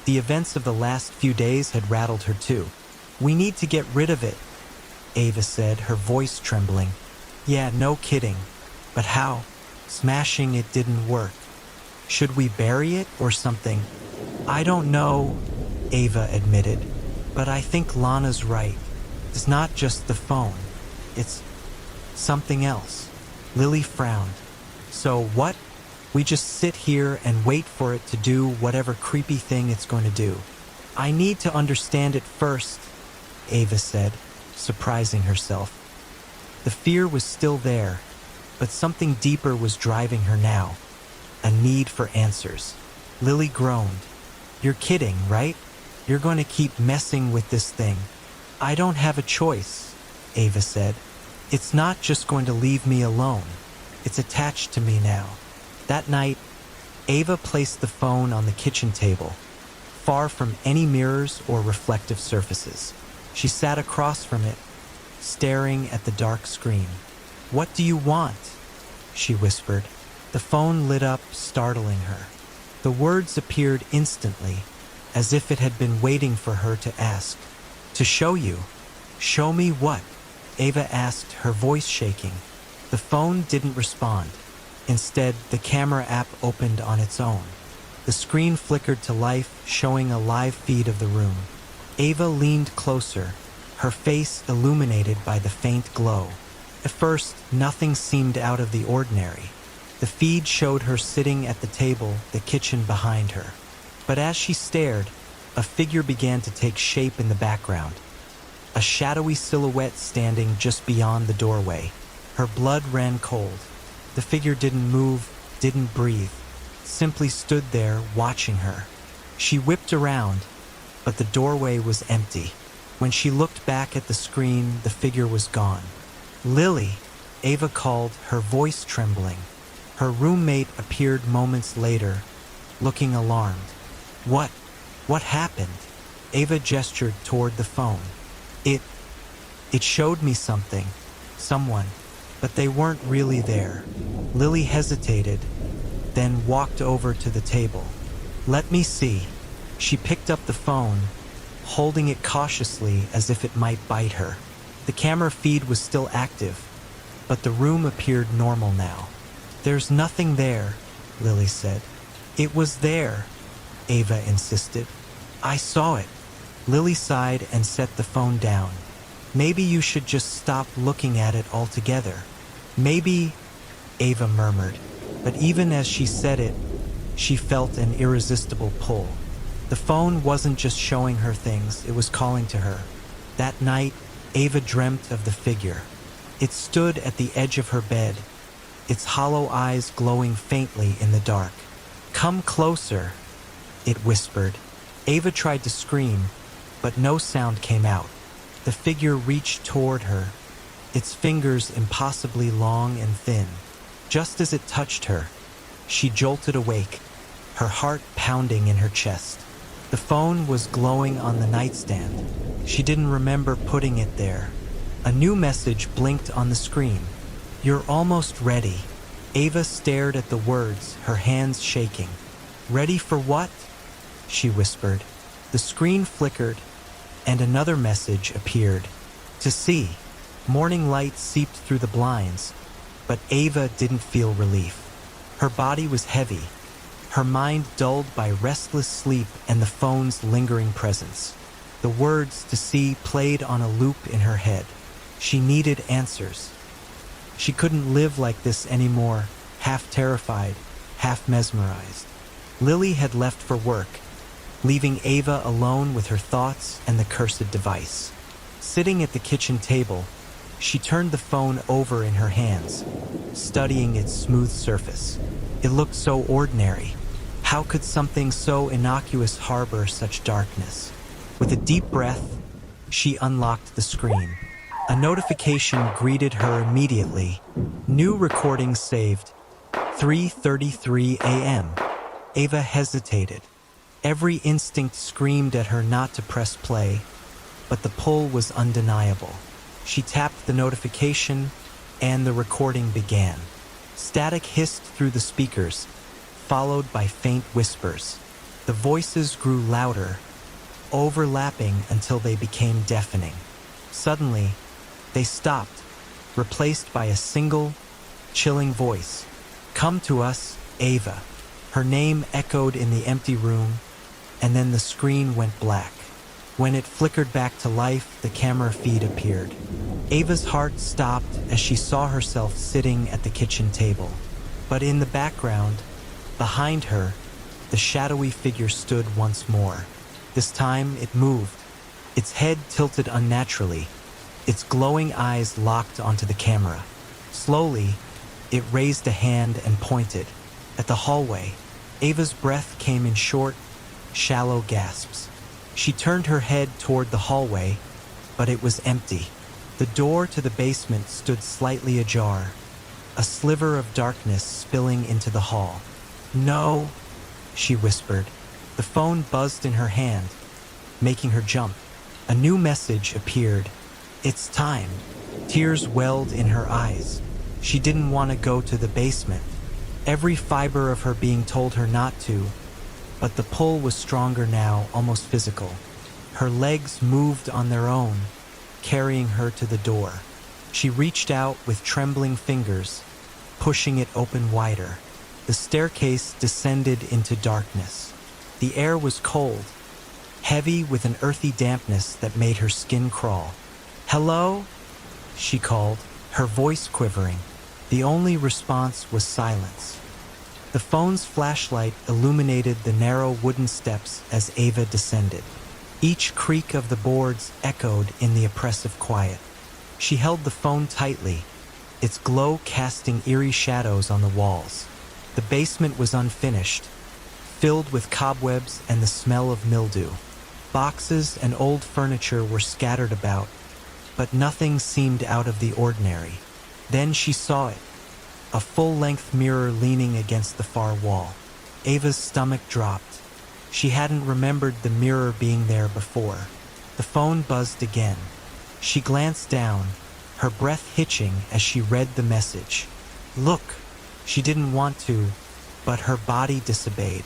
The events of the last few days had rattled her too. We need to get rid of it, Ava said, her voice trembling. Yeah, no kidding. But how? Smashing it didn't work. Should we bury it or something? I don't know, Ava admitted. But I think Lana's right. It's not just the phone. It's something else. Lily frowned. So what? We just sit here and wait for it to do whatever creepy thing it's going to do. I need to understand it first, Ava said, surprising herself. The fear was still there, but something deeper was driving her now. A need for answers. Lily groaned. You're kidding, right? You're going to keep messing with this thing. I don't have a choice, Ava said. It's not just going to leave me alone. It's attached to me now. That night, Ava placed the phone on the kitchen table, far from any mirrors or reflective surfaces. She sat across from it, staring at the dark screen. What do you want? She whispered. The phone lit up, startling her. The words appeared instantly, as if it had been waiting for her to ask. To show you. Show me what? Ava asked, her voice shaking. The phone didn't respond. Instead, the camera app opened on its own. The screen flickered to life, showing a live feed of the room. Ava leaned closer, her face illuminated by the faint glow. At first, nothing seemed out of the ordinary. The feed showed her sitting at the table, the kitchen behind her. But as she stared, a figure began to take shape in the background. A shadowy silhouette standing just beyond the doorway. Her blood ran cold. The figure didn't move, didn't breathe, simply stood there watching her. She whipped around, but the doorway was empty. When she looked back at the screen, the figure was gone. Lily, Ava called, her voice trembling. Her roommate appeared moments later, looking alarmed. What happened? Ava gestured toward the phone. It showed me something, someone, but they weren't really there. Lily hesitated, then walked over to the table. Let me see. She picked up the phone, holding it cautiously as if it might bite her. The camera feed was still active, but the room appeared normal now. There's nothing there, Lily said. It was there, Ava insisted. I saw it. Lily sighed and set the phone down. Maybe you should just stop looking at it altogether. Maybe, Ava murmured, but even as she said it, she felt an irresistible pull. The phone wasn't just showing her things, it was calling to her. That night, Ava dreamt of the figure. It stood at the edge of her bed, its hollow eyes glowing faintly in the dark. Come closer, it whispered. Ava tried to scream, but no sound came out. The figure reached toward her, its fingers impossibly long and thin. Just as it touched her, she jolted awake, her heart pounding in her chest. The phone was glowing on the nightstand. She didn't remember putting it there. A new message blinked on the screen. You're almost ready. Ava stared at the words, her hands shaking. Ready for what? She whispered. The screen flickered, and another message appeared. To see. Morning light seeped through the blinds, but Ava didn't feel relief. Her body was heavy, her mind dulled by restless sleep and the phone's lingering presence. The words to see played on a loop in her head. She needed answers. She couldn't live like this anymore, half terrified, half mesmerized. Lily had left for work, leaving Ava alone with her thoughts and the cursed device. Sitting at the kitchen table, she turned the phone over in her hands, studying its smooth surface. It looked so ordinary. How could something so innocuous harbor such darkness? With a deep breath, she unlocked the screen. A notification greeted her immediately. New recording saved. 3:33 a.m. Ava hesitated. Every instinct screamed at her not to press play, but the pull was undeniable. She tapped the notification, and the recording began. Static hissed through the speakers, followed by faint whispers. The voices grew louder, overlapping until they became deafening. Suddenly, they stopped, replaced by a single, chilling voice. "Come to us, Ava." Her name echoed in the empty room, and then the screen went black. When it flickered back to life, the camera feed appeared. Ava's heart stopped as she saw herself sitting at the kitchen table. But in the background, behind her, the shadowy figure stood once more. This time it moved, its head tilted unnaturally, its glowing eyes locked onto the camera. Slowly, it raised a hand and pointed. At the hallway, Ava's breath came in short, shallow gasps. She turned her head toward the hallway, but it was empty. The door to the basement stood slightly ajar, a sliver of darkness spilling into the hall. "No," she whispered. The phone buzzed in her hand, making her jump. A new message appeared. "It's time." Tears welled in her eyes. She didn't want to go to the basement. Every fiber of her being told her not to, but the pull was stronger now, almost physical. Her legs moved on their own, carrying her to the door. She reached out with trembling fingers, pushing it open wider. The staircase descended into darkness. The air was cold, heavy with an earthy dampness that made her skin crawl. "Hello?" she called, her voice quivering. The only response was silence. The phone's flashlight illuminated the narrow wooden steps as Ava descended. Each creak of the boards echoed in the oppressive quiet. She held the phone tightly, its glow casting eerie shadows on the walls. The basement was unfinished, filled with cobwebs and the smell of mildew. Boxes and old furniture were scattered about, but nothing seemed out of the ordinary. Then she saw it, a full-length mirror leaning against the far wall. Ava's stomach dropped. She hadn't remembered the mirror being there before. The phone buzzed again. She glanced down, her breath hitching as she read the message. "Look!" She didn't want to, but her body disobeyed.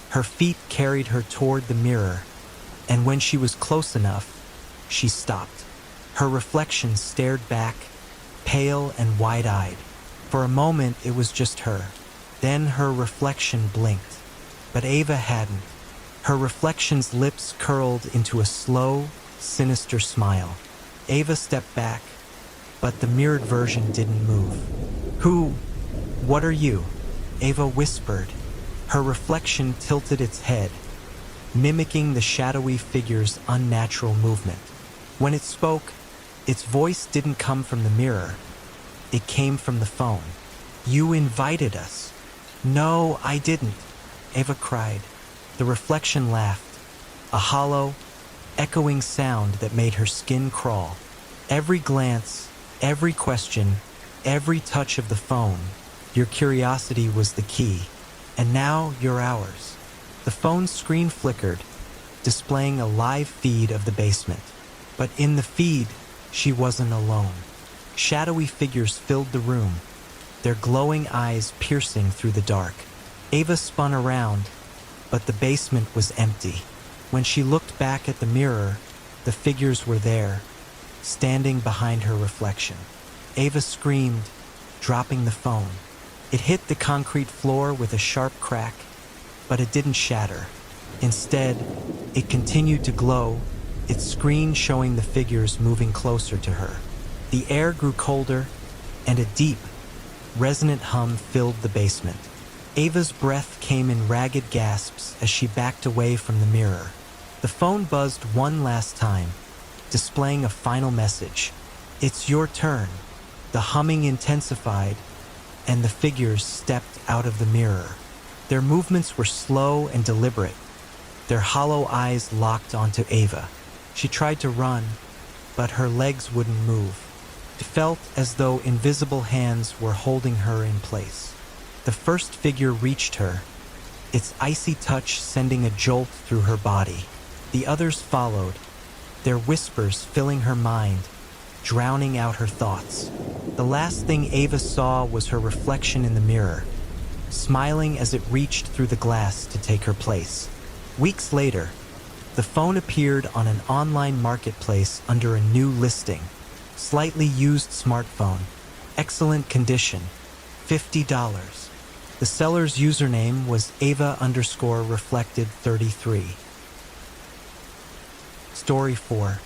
Her feet carried her toward the mirror, and when she was close enough, she stopped. Her reflection stared back, pale and wide-eyed. For a moment, it was just her. Then her reflection blinked. But Ava hadn't. Her reflection's lips curled into a slow, sinister smile. Ava stepped back, but the mirrored version didn't move. What are you?" Ava whispered. Her reflection tilted its head, mimicking the shadowy figure's unnatural movement. When it spoke, its voice didn't come from the mirror. It came from the phone. "You invited us." "No, I didn't," Ava cried. The reflection laughed, a hollow, echoing sound that made her skin crawl. Every glance, every question, every touch of the phone, your curiosity was the key. And now you're ours. The phone's screen flickered, displaying a live feed of the basement. But in the feed, she wasn't alone. Shadowy figures filled the room, their glowing eyes piercing through the dark. Ava spun around, but the basement was empty. When she looked back at the mirror, the figures were there, standing behind her reflection. Ava screamed, dropping the phone. It hit the concrete floor with a sharp crack, but it didn't shatter. Instead, it continued to glow, its screen showing the figures moving closer to her. The air grew colder, and a deep, resonant hum filled the basement. Ava's breath came in ragged gasps as she backed away from the mirror. The phone buzzed one last time, displaying a final message. "It's your turn." The humming intensified, and the figures stepped out of the mirror. Their movements were slow and deliberate, their hollow eyes locked onto Ava. She tried to run, but her legs wouldn't move. It felt as though invisible hands were holding her in place. The first figure reached her, its icy touch sending a jolt through her body. The others followed, their whispers filling her mind, drowning out her thoughts. The last thing Ava saw was her reflection in the mirror, smiling as it reached through the glass to take her place. Weeks later, the phone appeared on an online marketplace under a new listing. Slightly used smartphone, excellent condition, $50. The seller's username was Ava_reflected33. Story 4.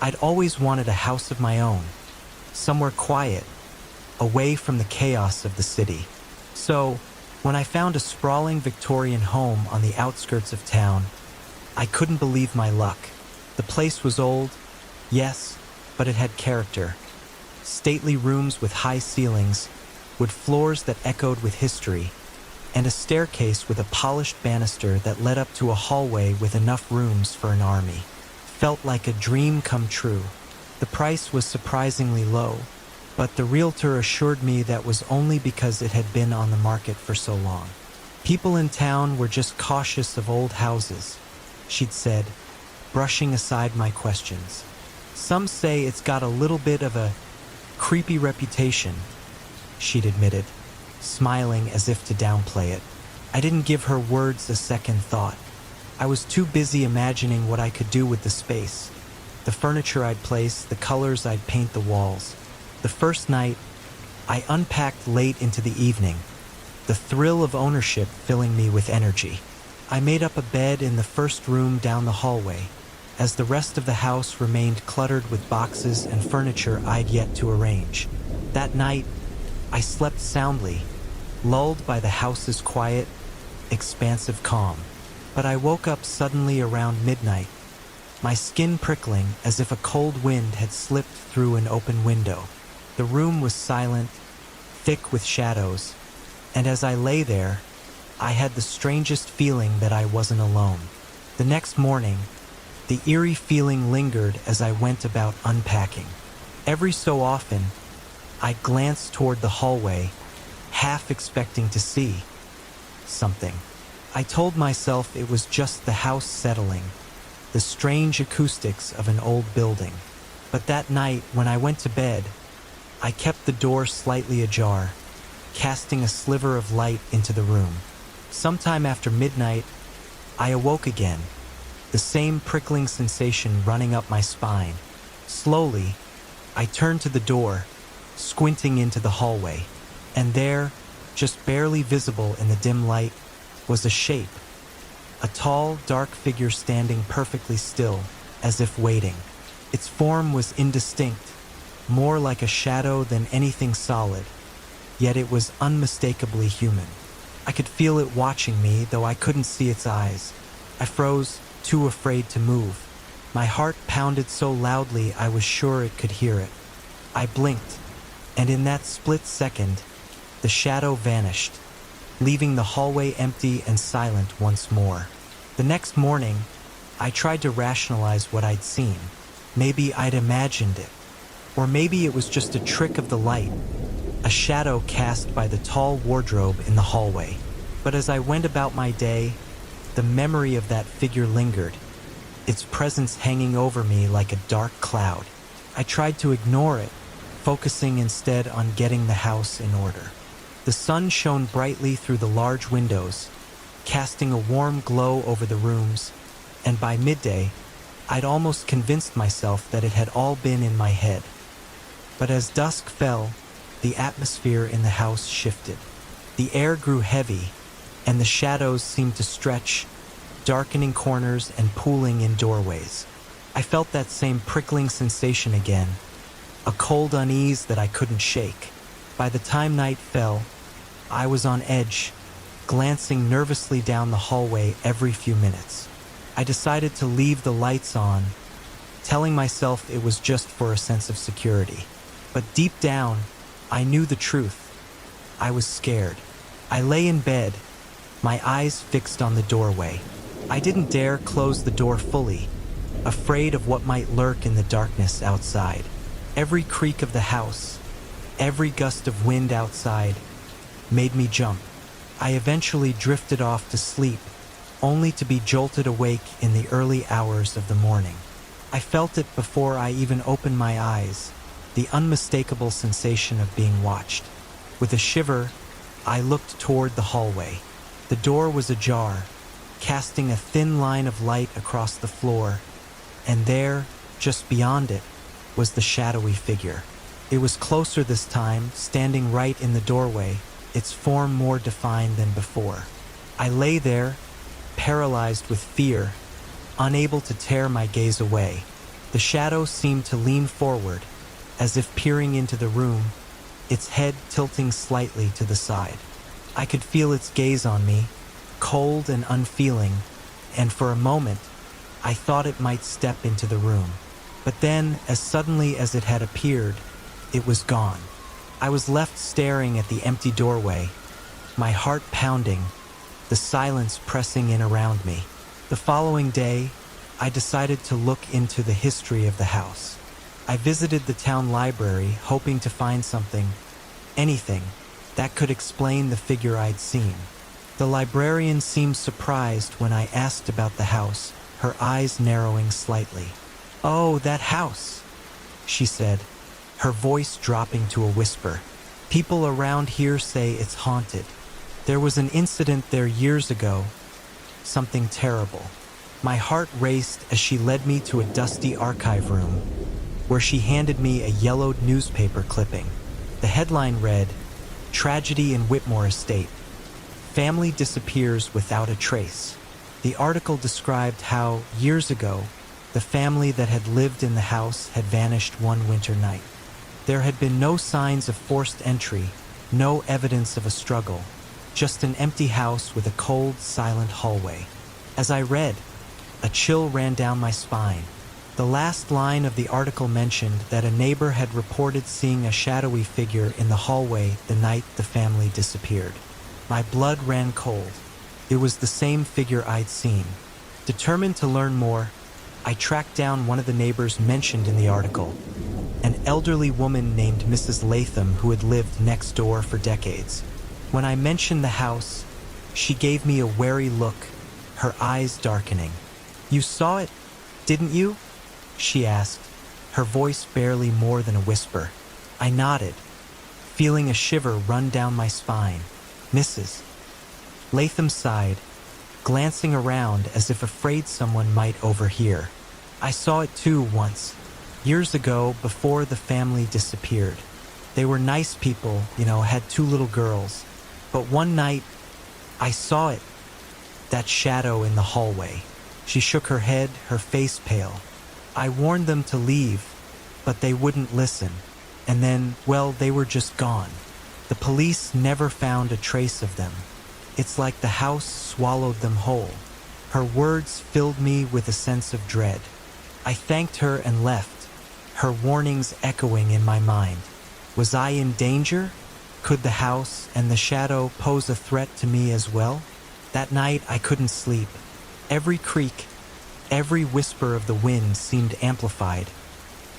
I'd always wanted a house of my own, somewhere quiet, away from the chaos of the city. So, when I found a sprawling Victorian home on the outskirts of town, I couldn't believe my luck. The place was old, yes, but it had character. Stately rooms with high ceilings, wood floors that echoed with history, and a staircase with a polished banister that led up to a hallway with enough rooms for an army. Felt like a dream come true. The price was surprisingly low, but the realtor assured me that was only because it had been on the market for so long. People in town were just cautious of old houses, she'd said, brushing aside my questions. Some say it's got a little bit of a creepy reputation, she'd admitted, smiling as if to downplay it. I didn't give her words a second thought. I was too busy imagining what I could do with the space, the furniture I'd place, the colors I'd paint the walls. The first night, I unpacked late into the evening, the thrill of ownership filling me with energy. I made up a bed in the first room down the hallway, as the rest of the house remained cluttered with boxes and furniture I'd yet to arrange. That night, I slept soundly, lulled by the house's quiet, expansive calm. But I woke up suddenly around midnight, my skin prickling as if a cold wind had slipped through an open window. The room was silent, thick with shadows, and as I lay there, I had the strangest feeling that I wasn't alone. The next morning, the eerie feeling lingered as I went about unpacking. Every so often, I glanced toward the hallway, half expecting to see something. I told myself it was just the house settling, the strange acoustics of an old building. But that night, when I went to bed, I kept the door slightly ajar, casting a sliver of light into the room. Sometime after midnight, I awoke again, the same prickling sensation running up my spine. Slowly, I turned to the door, squinting into the hallway, and there, just barely visible in the dim light, was a shape, a tall, dark figure standing perfectly still, as if waiting. Its form was indistinct, more like a shadow than anything solid, yet it was unmistakably human. I could feel it watching me, though I couldn't see its eyes. I froze, too afraid to move. My heart pounded so loudly I was sure it could hear it. I blinked, and in that split second, the shadow vanished, leaving the hallway empty and silent once more. The next morning, I tried to rationalize what I'd seen. Maybe I'd imagined it, or maybe it was just a trick of the light, a shadow cast by the tall wardrobe in the hallway. But as I went about my day, the memory of that figure lingered, its presence hanging over me like a dark cloud. I tried to ignore it, focusing instead on getting the house in order. The sun shone brightly through the large windows, casting a warm glow over the rooms, and by midday, I'd almost convinced myself that it had all been in my head. But as dusk fell, the atmosphere in the house shifted. The air grew heavy, and the shadows seemed to stretch, darkening corners and pooling in doorways. I felt that same prickling sensation again, a cold unease that I couldn't shake. By the time night fell, I was on edge, glancing nervously down the hallway every few minutes. I decided to leave the lights on, telling myself it was just for a sense of security. But deep down, I knew the truth. I was scared. I lay in bed, my eyes fixed on the doorway. I didn't dare close the door fully, afraid of what might lurk in the darkness outside. Every creak of the house, every gust of wind outside, made me jump. I eventually drifted off to sleep, only to be jolted awake in the early hours of the morning. I felt it before I even opened my eyes, the unmistakable sensation of being watched. With a shiver, I looked toward the hallway. The door was ajar, casting a thin line of light across the floor, and there, just beyond it, was the shadowy figure. It was closer this time, standing right in the doorway, its form more defined than before. I lay there, paralyzed with fear, unable to tear my gaze away. The shadow seemed to lean forward, as if peering into the room, its head tilting slightly to the side. I could feel its gaze on me, cold and unfeeling, and for a moment, I thought it might step into the room. But then, as suddenly as it had appeared, it was gone. I was left staring at the empty doorway, my heart pounding, the silence pressing in around me. The following day, I decided to look into the history of the house. I visited the town library, hoping to find something, anything, that could explain the figure I'd seen. The librarian seemed surprised when I asked about the house, her eyes narrowing slightly. "Oh, that house," she said, her voice dropping to a whisper. "People around here say it's haunted. There was an incident there years ago, something terrible." My heart raced as she led me to a dusty archive room, where she handed me a yellowed newspaper clipping. The headline read, "Tragedy in Whitmore Estate. Family disappears without a trace." The article described how, years ago, the family that had lived in the house had vanished one winter night. There had been no signs of forced entry, no evidence of a struggle, just an empty house with a cold, silent hallway. As I read, a chill ran down my spine. The last line of the article mentioned that a neighbor had reported seeing a shadowy figure in the hallway the night the family disappeared. My blood ran cold. It was the same figure I'd seen. Determined to learn more, I tracked down one of the neighbors mentioned in the article, an elderly woman named Mrs. Latham who had lived next door for decades. When I mentioned the house, she gave me a wary look, her eyes darkening. "You saw it, didn't you?" she asked, her voice barely more than a whisper. I nodded, feeling a shiver run down my spine. "Mrs. Latham sighed, glancing around as if afraid someone might overhear. "I saw it too once, years ago before the family disappeared. They were nice people, had 2 little girls. But one night, I saw it, that shadow in the hallway." She shook her head, her face pale. "I warned them to leave, but they wouldn't listen. And then, well, they were just gone. The police never found a trace of them. It's like the house swallowed them whole." Her words filled me with a sense of dread. I thanked her and left, her warnings echoing in my mind. Was I in danger? Could the house and the shadow pose a threat to me as well? That night I couldn't sleep. Every creak, every whisper of the wind seemed amplified,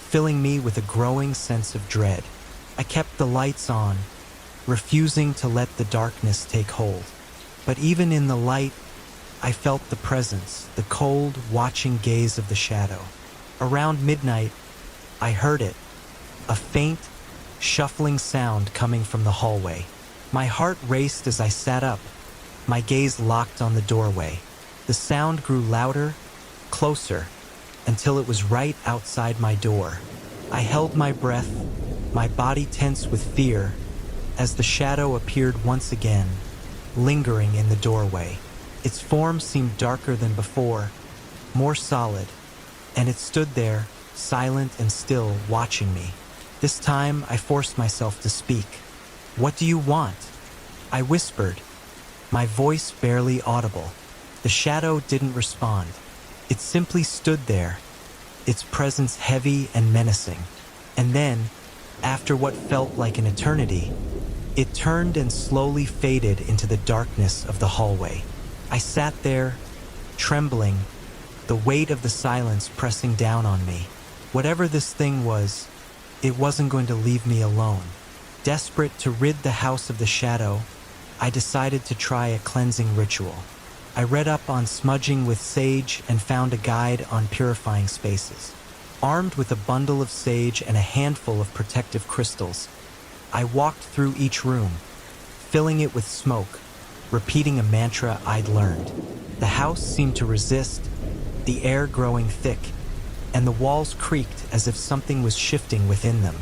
filling me with a growing sense of dread. I kept the lights on, refusing to let the darkness take hold. But even in the light, I felt the presence, the cold, watching gaze of the shadow. Around midnight, I heard it, a faint, shuffling sound coming from the hallway. My heart raced as I sat up, my gaze locked on the doorway. The sound grew louder, closer, until it was right outside my door. I held my breath, my body tense with fear, as the shadow appeared once again, lingering in the doorway. Its form seemed darker than before, more solid, and it stood there, silent and still, watching me. This time, I forced myself to speak. "What do you want?" I whispered, my voice barely audible. The shadow didn't respond. It simply stood there, its presence heavy and menacing. And then, after what felt like an eternity, it turned and slowly faded into the darkness of the hallway. I sat there, trembling, the weight of the silence pressing down on me. Whatever this thing was, it wasn't going to leave me alone. Desperate to rid the house of the shadow, I decided to try a cleansing ritual. I read up on smudging with sage and found a guide on purifying spaces. Armed with a bundle of sage and a handful of protective crystals, I walked through each room, filling it with smoke, repeating a mantra I'd learned. The house seemed to resist, the air growing thick, and the walls creaked as if something was shifting within them.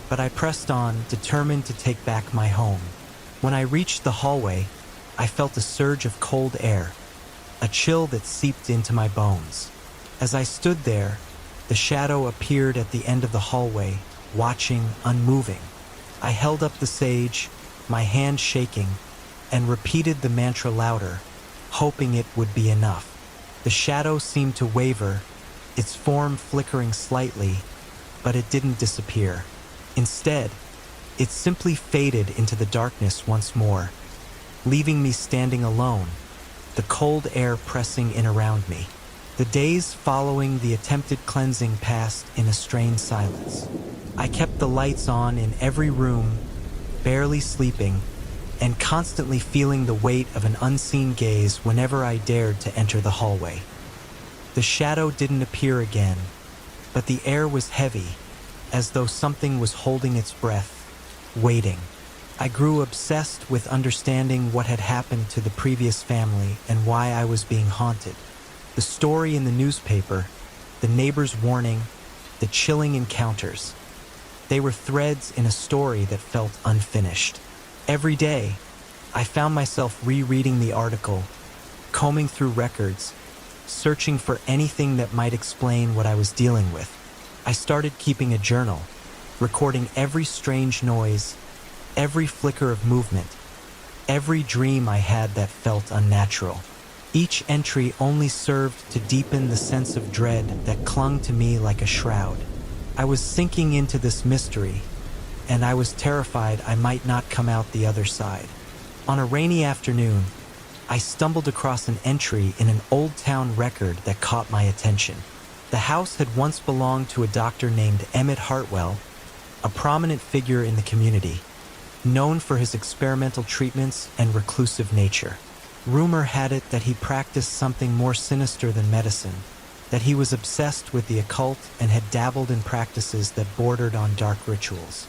But I pressed on, determined to take back my home. When I reached the hallway, I felt a surge of cold air, a chill that seeped into my bones. As I stood there, the shadow appeared at the end of the hallway, watching, unmoving. I held up the sage, my hand shaking, and repeated the mantra louder, hoping it would be enough. The shadow seemed to waver, its form flickering slightly, but it didn't disappear. Instead, it simply faded into the darkness once more, leaving me standing alone, the cold air pressing in around me. The days following the attempted cleansing passed in a strained silence. I kept the lights on in every room, barely sleeping, and constantly feeling the weight of an unseen gaze whenever I dared to enter the hallway. The shadow didn't appear again, but the air was heavy, as though something was holding its breath, waiting. I grew obsessed with understanding what had happened to the previous family and why I was being haunted. The story in the newspaper, the neighbor's warning, the chilling encounters. They were threads in a story that felt unfinished. Every day, I found myself rereading the article, combing through records, searching for anything that might explain what I was dealing with. I started keeping a journal, recording every strange noise, every flicker of movement, every dream I had that felt unnatural. Each entry only served to deepen the sense of dread that clung to me like a shroud. I was sinking into this mystery, and I was terrified I might not come out the other side. On a rainy afternoon, I stumbled across an entry in an old town record that caught my attention. The house had once belonged to a doctor named Emmett Hartwell, a prominent figure in the community, known for his experimental treatments and reclusive nature. Rumor had it that he practiced something more sinister than medicine, that he was obsessed with the occult and had dabbled in practices that bordered on dark rituals.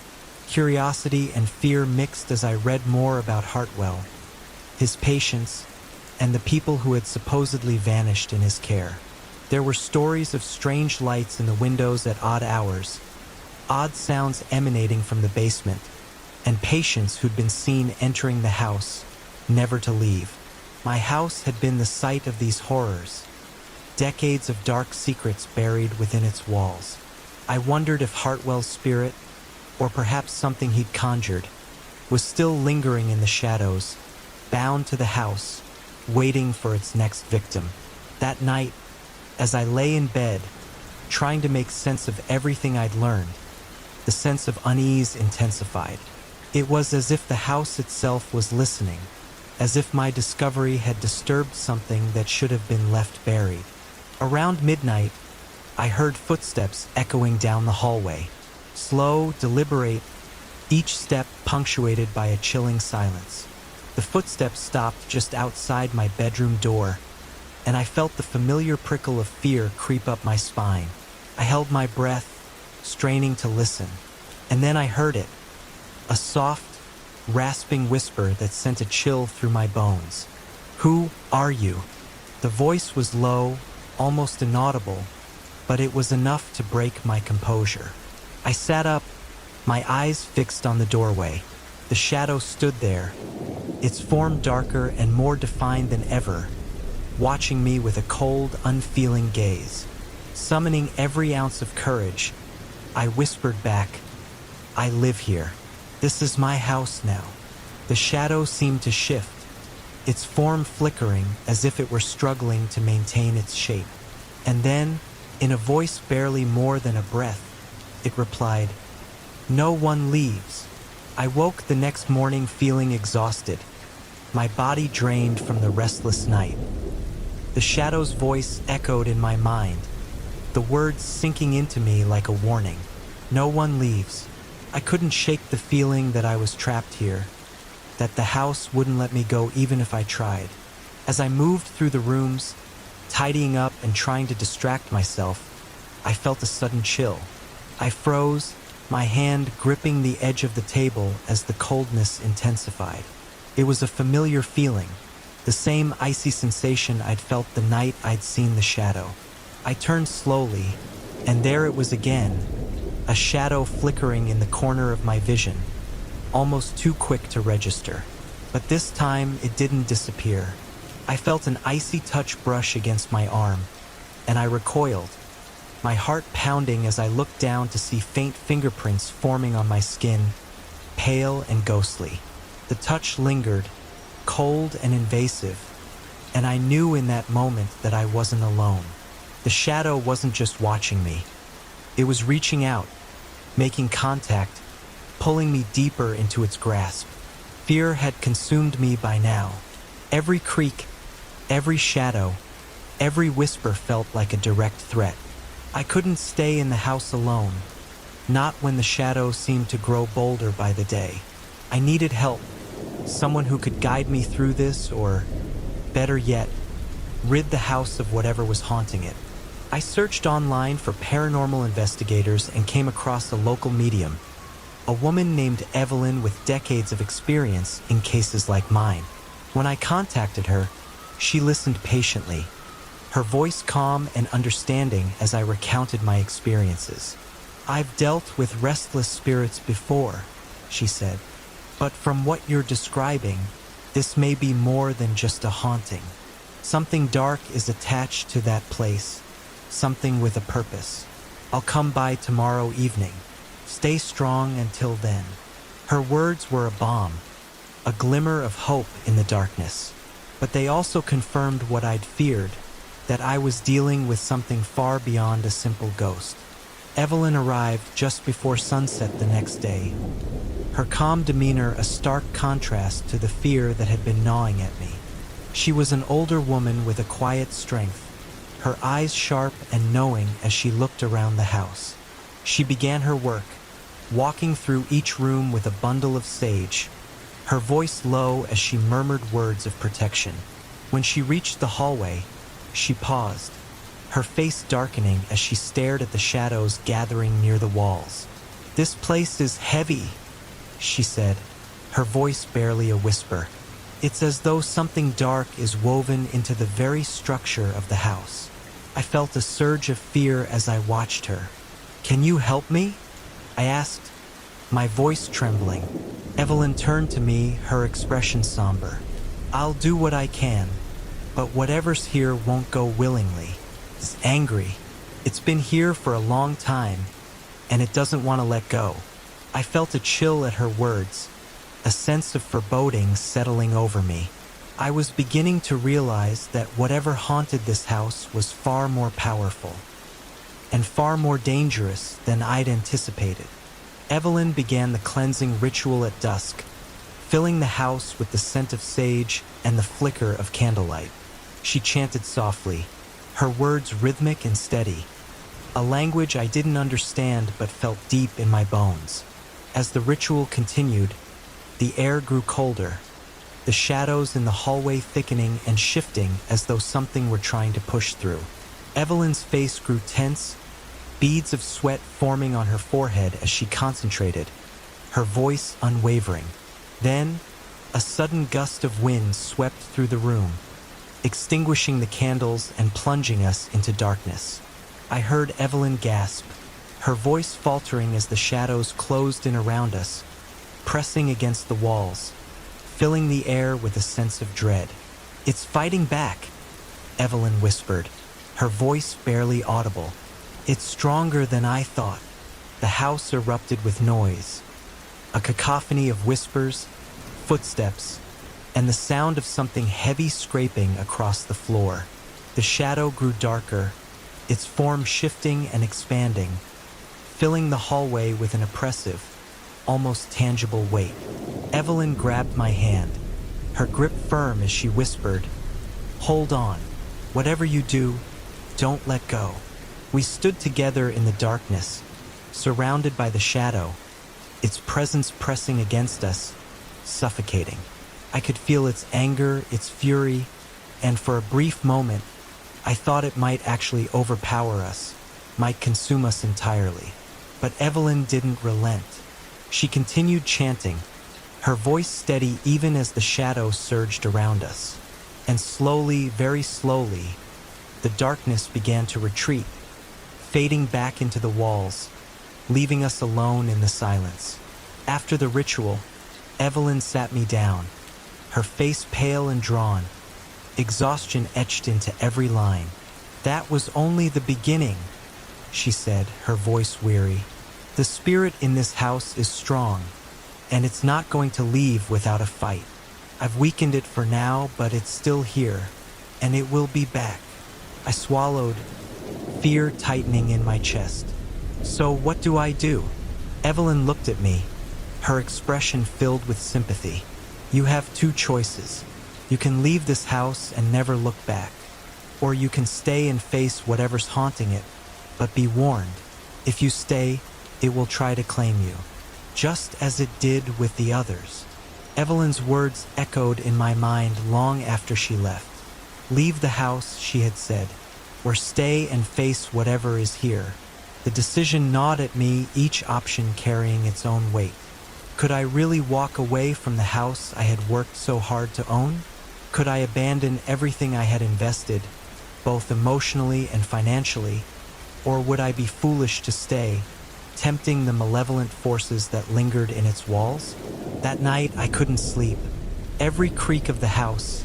Curiosity and fear mixed as I read more about Hartwell, his patients, and the people who had supposedly vanished in his care. There were stories of strange lights in the windows at odd hours, odd sounds emanating from the basement, and patients who'd been seen entering the house, never to leave. My house had been the site of these horrors, decades of dark secrets buried within its walls. I wondered if Hartwell's spirit, or perhaps something he'd conjured, was still lingering in the shadows, bound to the house, waiting for its next victim. That night, as I lay in bed, trying to make sense of everything I'd learned, the sense of unease intensified. It was as if the house itself was listening, as if my discovery had disturbed something that should have been left buried. Around midnight, I heard footsteps echoing down the hallway, slow, deliberate, each step punctuated by a chilling silence. The footsteps stopped just outside my bedroom door, and I felt the familiar prickle of fear creep up my spine. I held my breath, straining to listen, and then I heard it, a soft, rasping whisper that sent a chill through my bones. "Who are you?" The voice was low, almost inaudible, but it was enough to break my composure. I sat up, my eyes fixed on the doorway. The shadow stood there, its form darker and more defined than ever, watching me with a cold, unfeeling gaze. Summoning every ounce of courage, I whispered back, "I live here. This is my house now." The shadow seemed to shift, its form flickering as if it were struggling to maintain its shape. And then, in a voice barely more than a breath, it replied, "No one leaves." I woke the next morning feeling exhausted, my body drained from the restless night. The shadow's voice echoed in my mind, the words sinking into me like a warning. No one leaves. I couldn't shake the feeling that I was trapped here, that the house wouldn't let me go even if I tried. As I moved through the rooms, tidying up and trying to distract myself, I felt a sudden chill. I froze, my hand gripping the edge of the table as the coldness intensified. It was a familiar feeling, the same icy sensation I'd felt the night I'd seen the shadow. I turned slowly, and there it was again, a shadow flickering in the corner of my vision, almost too quick to register. But this time it didn't disappear. I felt an icy touch brush against my arm, and I recoiled, my heart pounding as I looked down to see faint fingerprints forming on my skin, pale and ghostly. The touch lingered, cold and invasive, and I knew in that moment that I wasn't alone. The shadow wasn't just watching me. It was reaching out, making contact, pulling me deeper into its grasp. Fear had consumed me by now. Every creak, every shadow, every whisper felt like a direct threat. I couldn't stay in the house alone, not when the shadow seemed to grow bolder by the day. I needed help, someone who could guide me through this, or, better yet, rid the house of whatever was haunting it. I searched online for paranormal investigators and came across a local medium, a woman named Evelyn with decades of experience in cases like mine. When I contacted her, she listened patiently, her voice calm and understanding as I recounted my experiences. "I've dealt with restless spirits before," she said, "but from what you're describing, this may be more than just a haunting. Something dark is attached to that place, something with a purpose. I'll come by tomorrow evening. Stay strong until then." Her words were a balm, a glimmer of hope in the darkness, but they also confirmed what I'd feared, that I was dealing with something far beyond a simple ghost. Evelyn arrived just before sunset the next day, her calm demeanor a stark contrast to the fear that had been gnawing at me. She was an older woman with a quiet strength, her eyes sharp and knowing as she looked around the house. She began her work, walking through each room with a bundle of sage, her voice low as she murmured words of protection. When she reached the hallway, she paused, her face darkening as she stared at the shadows gathering near the walls. "This place is heavy," she said, her voice barely a whisper. "It's as though something dark is woven into the very structure of the house." I felt a surge of fear as I watched her. "Can you help me?" I asked, my voice trembling. Evelyn turned to me, her expression somber. "I'll do what I can, but whatever's here won't go willingly. It's angry. It's been here for a long time, and it doesn't want to let go." I felt a chill at her words, a sense of foreboding settling over me. I was beginning to realize that whatever haunted this house was far more powerful, and far more dangerous than I'd anticipated. Evelyn began the cleansing ritual at dusk, filling the house with the scent of sage and the flicker of candlelight. She chanted softly, her words rhythmic and steady, a language I didn't understand but felt deep in my bones. As the ritual continued, the air grew colder, the shadows in the hallway thickening and shifting as though something were trying to push through. Evelyn's face grew tense, beads of sweat forming on her forehead as she concentrated, her voice unwavering. Then, a sudden gust of wind swept through the room, extinguishing the candles and plunging us into darkness. I heard Evelyn gasp, her voice faltering as the shadows closed in around us, pressing against the walls, filling the air with a sense of dread. "It's fighting back," Evelyn whispered, her voice barely audible. "It's stronger than I thought." The house erupted with noise, a cacophony of whispers, footsteps, and the sound of something heavy scraping across the floor. The shadow grew darker, its form shifting and expanding, filling the hallway with an oppressive, almost tangible weight. Evelyn grabbed my hand, her grip firm as she whispered, "Hold on. Whatever you do, don't let go." We stood together in the darkness, surrounded by the shadow, its presence pressing against us, suffocating. I could feel its anger, its fury, and for a brief moment, I thought it might actually overpower us, might consume us entirely. But Evelyn didn't relent. She continued chanting, her voice steady even as the shadow surged around us. And slowly, very slowly, the darkness began to retreat, fading back into the walls, leaving us alone in the silence. After the ritual, Evelyn sat me down, her face pale and drawn, exhaustion etched into every line. "That was only the beginning," she said, her voice weary. "The spirit in this house is strong, and it's not going to leave without a fight. I've weakened it for now, but it's still here, and it will be back." I swallowed, fear tightening in my chest. "So what do I do?" Evelyn looked at me, her expression filled with sympathy. "You have two choices. You can leave this house and never look back, or you can stay and face whatever's haunting it, but be warned, if you stay, it will try to claim you, just as it did with the others." Evelyn's words echoed in my mind long after she left. "Leave the house," she had said, "or stay and face whatever is here." The decision gnawed at me, each option carrying its own weight. Could I really walk away from the house I had worked so hard to own? Could I abandon everything I had invested, both emotionally and financially, or would I be foolish to stay, tempting the malevolent forces that lingered in its walls? That night I couldn't sleep. Every creak of the house,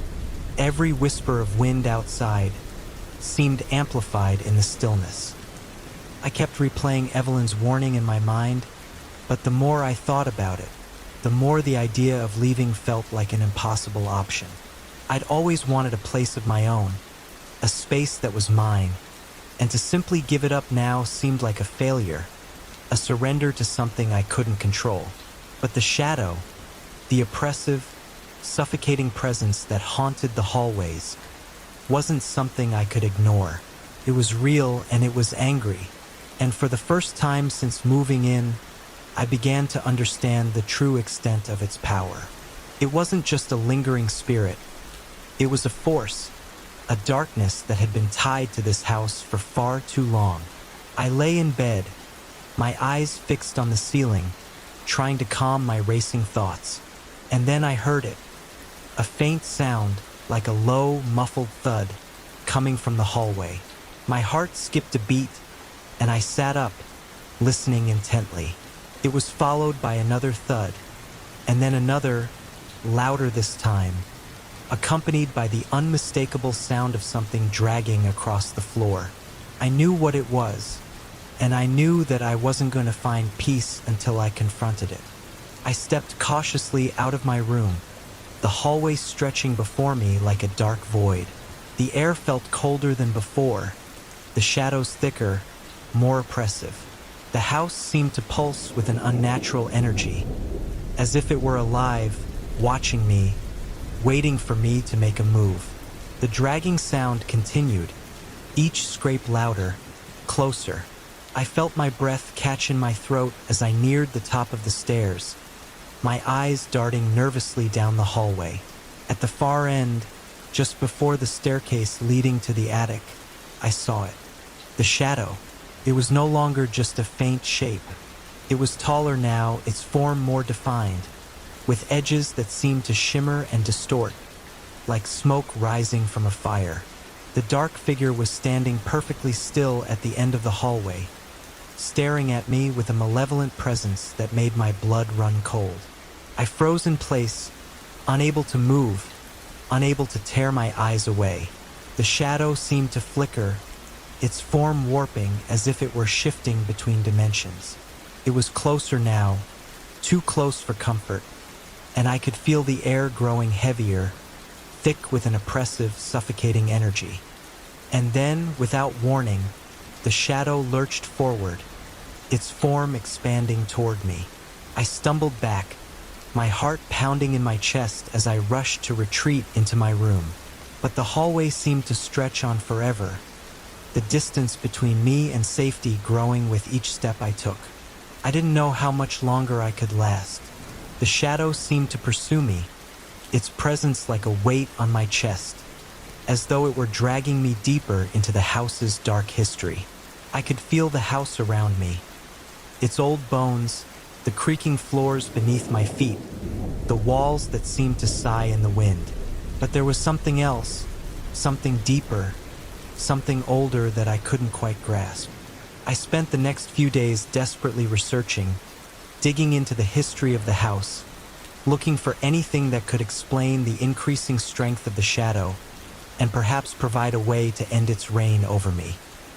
every whisper of wind outside, seemed amplified in the stillness. I kept replaying Evelyn's warning in my mind, but the more I thought about it, the more the idea of leaving felt like an impossible option. I'd always wanted a place of my own, a space that was mine, and to simply give it up now seemed like a failure, a surrender to something I couldn't control. But the shadow, the oppressive, suffocating presence that haunted the hallways, wasn't something I could ignore. It was real and it was angry, and for the first time since moving in, I began to understand the true extent of its power. It wasn't just a lingering spirit. It was a force, a darkness that had been tied to this house for far too long. I lay in bed, my eyes fixed on the ceiling, trying to calm my racing thoughts. And then I heard it, a faint sound like a low, muffled thud coming from the hallway. My heart skipped a beat, and I sat up, listening intently. It was followed by another thud, and then another, louder this time, accompanied by the unmistakable sound of something dragging across the floor. I knew what it was, and I knew that I wasn't going to find peace until I confronted it. I stepped cautiously out of my room, the hallway stretching before me like a dark void. The air felt colder than before, the shadows thicker, more oppressive. The house seemed to pulse with an unnatural energy, as if it were alive, watching me, waiting for me to make a move. The dragging sound continued, each scrape louder, closer. I felt my breath catch in my throat as I neared the top of the stairs, my eyes darting nervously down the hallway. At the far end, just before the staircase leading to the attic, I saw it. The shadow. It was no longer just a faint shape. It was taller now, its form more defined, with edges that seemed to shimmer and distort, like smoke rising from a fire. The dark figure was standing perfectly still at the end of the hallway, staring at me with a malevolent presence that made my blood run cold. I froze in place, unable to move, unable to tear my eyes away. The shadow seemed to flicker, its form warping as if it were shifting between dimensions. It was closer now, too close for comfort, and I could feel the air growing heavier, thick with an oppressive, suffocating energy. And then, without warning, the shadow lurched forward, its form expanding toward me. I stumbled back, my heart pounding in my chest as I rushed to retreat into my room. But the hallway seemed to stretch on forever, the distance between me and safety growing with each step I took. I didn't know how much longer I could last, The shadow seemed to pursue me, its presence like a weight on my chest, as though it were dragging me deeper into the house's dark history. I could feel the house around me, its old bones, the creaking floors beneath my feet, the walls that seemed to sigh in the wind. But there was something else, something deeper, something older that I couldn't quite grasp. I spent the next few days desperately researching, digging into the history of the house, looking for anything that could explain the increasing strength of the shadow and perhaps provide a way to end its reign over me.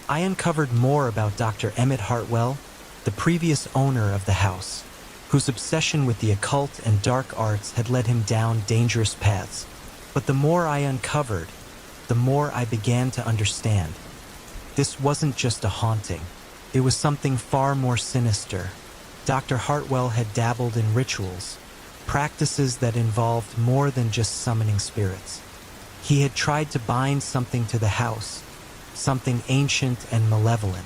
I uncovered more about Dr. Emmett Hartwell, the previous owner of the house, whose obsession with the occult and dark arts had led him down dangerous paths. But the more I uncovered, the more I began to understand. This wasn't just a haunting. It was something far more sinister. Dr. Hartwell had dabbled in rituals, practices that involved more than just summoning spirits. He had tried to bind something to the house, something ancient and malevolent.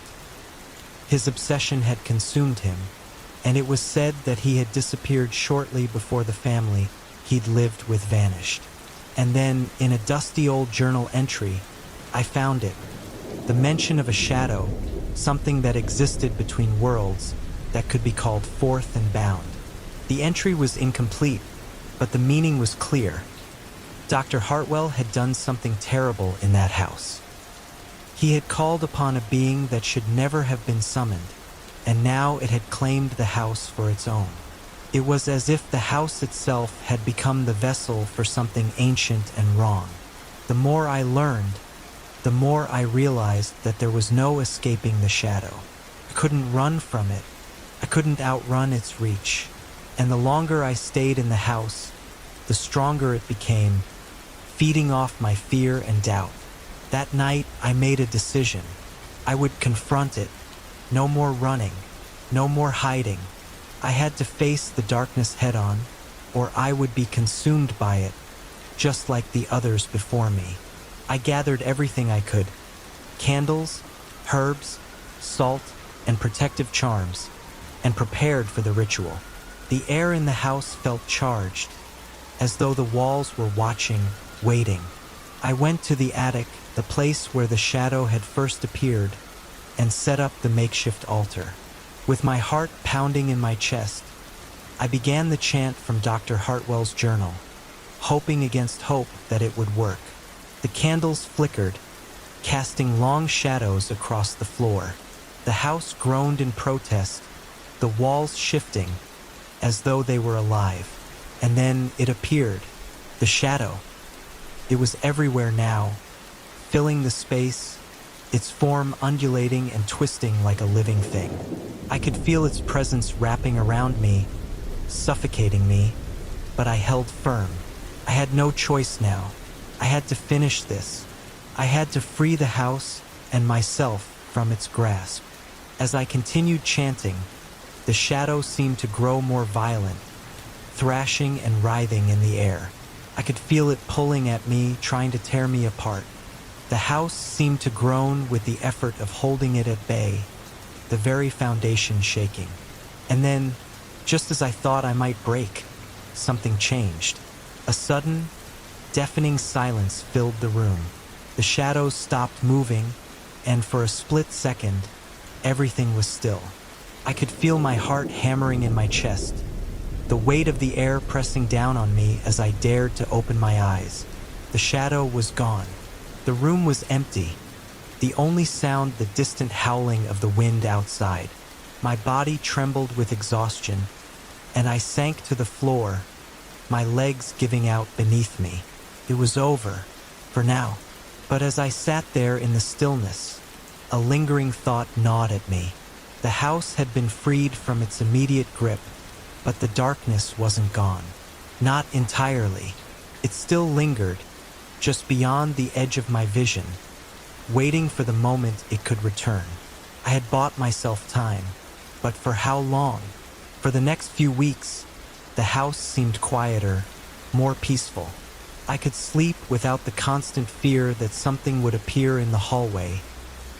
His obsession had consumed him, and it was said that he had disappeared shortly before the family he'd lived with vanished. And then, in a dusty old journal entry, I found it. The mention of a shadow, something that existed between worlds, that could be called forth and bound. The entry was incomplete, but the meaning was clear. Dr. Hartwell had done something terrible in that house. He had called upon a being that should never have been summoned, and now it had claimed the house for its own. It was as if the house itself had become the vessel for something ancient and wrong. The more I learned, the more I realized that there was no escaping the shadow. I couldn't run from it. I couldn't outrun its reach. And the longer I stayed in the house, the stronger it became, feeding off my fear and doubt. That night, I made a decision. I would confront it. No more running. No more hiding. I had to face the darkness head-on, or I would be consumed by it, just like the others before me. I gathered everything I could: candles, herbs, salt, and protective charms, and prepared for the ritual. The air in the house felt charged, as though the walls were watching, waiting. I went to the attic, the place where the shadow had first appeared, and set up the makeshift altar. With my heart pounding in my chest, I began the chant from Dr. Hartwell's journal, hoping against hope that it would work. The candles flickered, casting long shadows across the floor. The house groaned in protest, the walls shifting, as though they were alive. And then it appeared, the shadow. It was everywhere now, filling the space, its form undulating and twisting like a living thing. I could feel its presence wrapping around me, suffocating me, but I held firm. I had no choice now. I had to finish this. I had to free the house and myself from its grasp. As I continued chanting, the shadow seemed to grow more violent, thrashing and writhing in the air. I could feel it pulling at me, trying to tear me apart. The house seemed to groan with the effort of holding it at bay, the very foundation shaking. And then, just as I thought I might break, something changed. A sudden, deafening silence filled the room. The shadows stopped moving, and for a split second, everything was still. I could feel my heart hammering in my chest, the weight of the air pressing down on me as I dared to open my eyes. The shadow was gone. The room was empty, the only sound the distant howling of the wind outside. My body trembled with exhaustion, and I sank to the floor, my legs giving out beneath me. It was over, for now. But as I sat there in the stillness, a lingering thought gnawed at me. The house had been freed from its immediate grip, but the darkness wasn't gone. Not entirely. It still lingered, just beyond the edge of my vision, waiting for the moment it could return. I had bought myself time, but for how long? For the next few weeks, the house seemed quieter, more peaceful. I could sleep without the constant fear that something would appear in the hallway,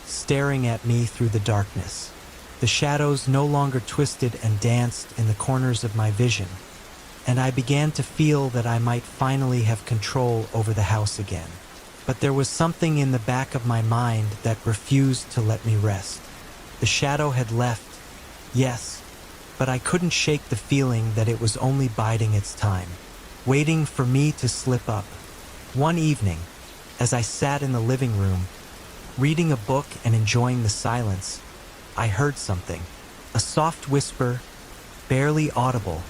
staring at me through the darkness. The shadows no longer twisted and danced in the corners of my vision. and I began to feel that I might finally have control over the house again. But there was something in the back of my mind that refused to let me rest. The shadow had left, yes, but I couldn't shake the feeling that it was only biding its time, waiting for me to slip up. One evening, as I sat in the living room, reading a book and enjoying the silence, I heard something, a soft whisper, barely audible,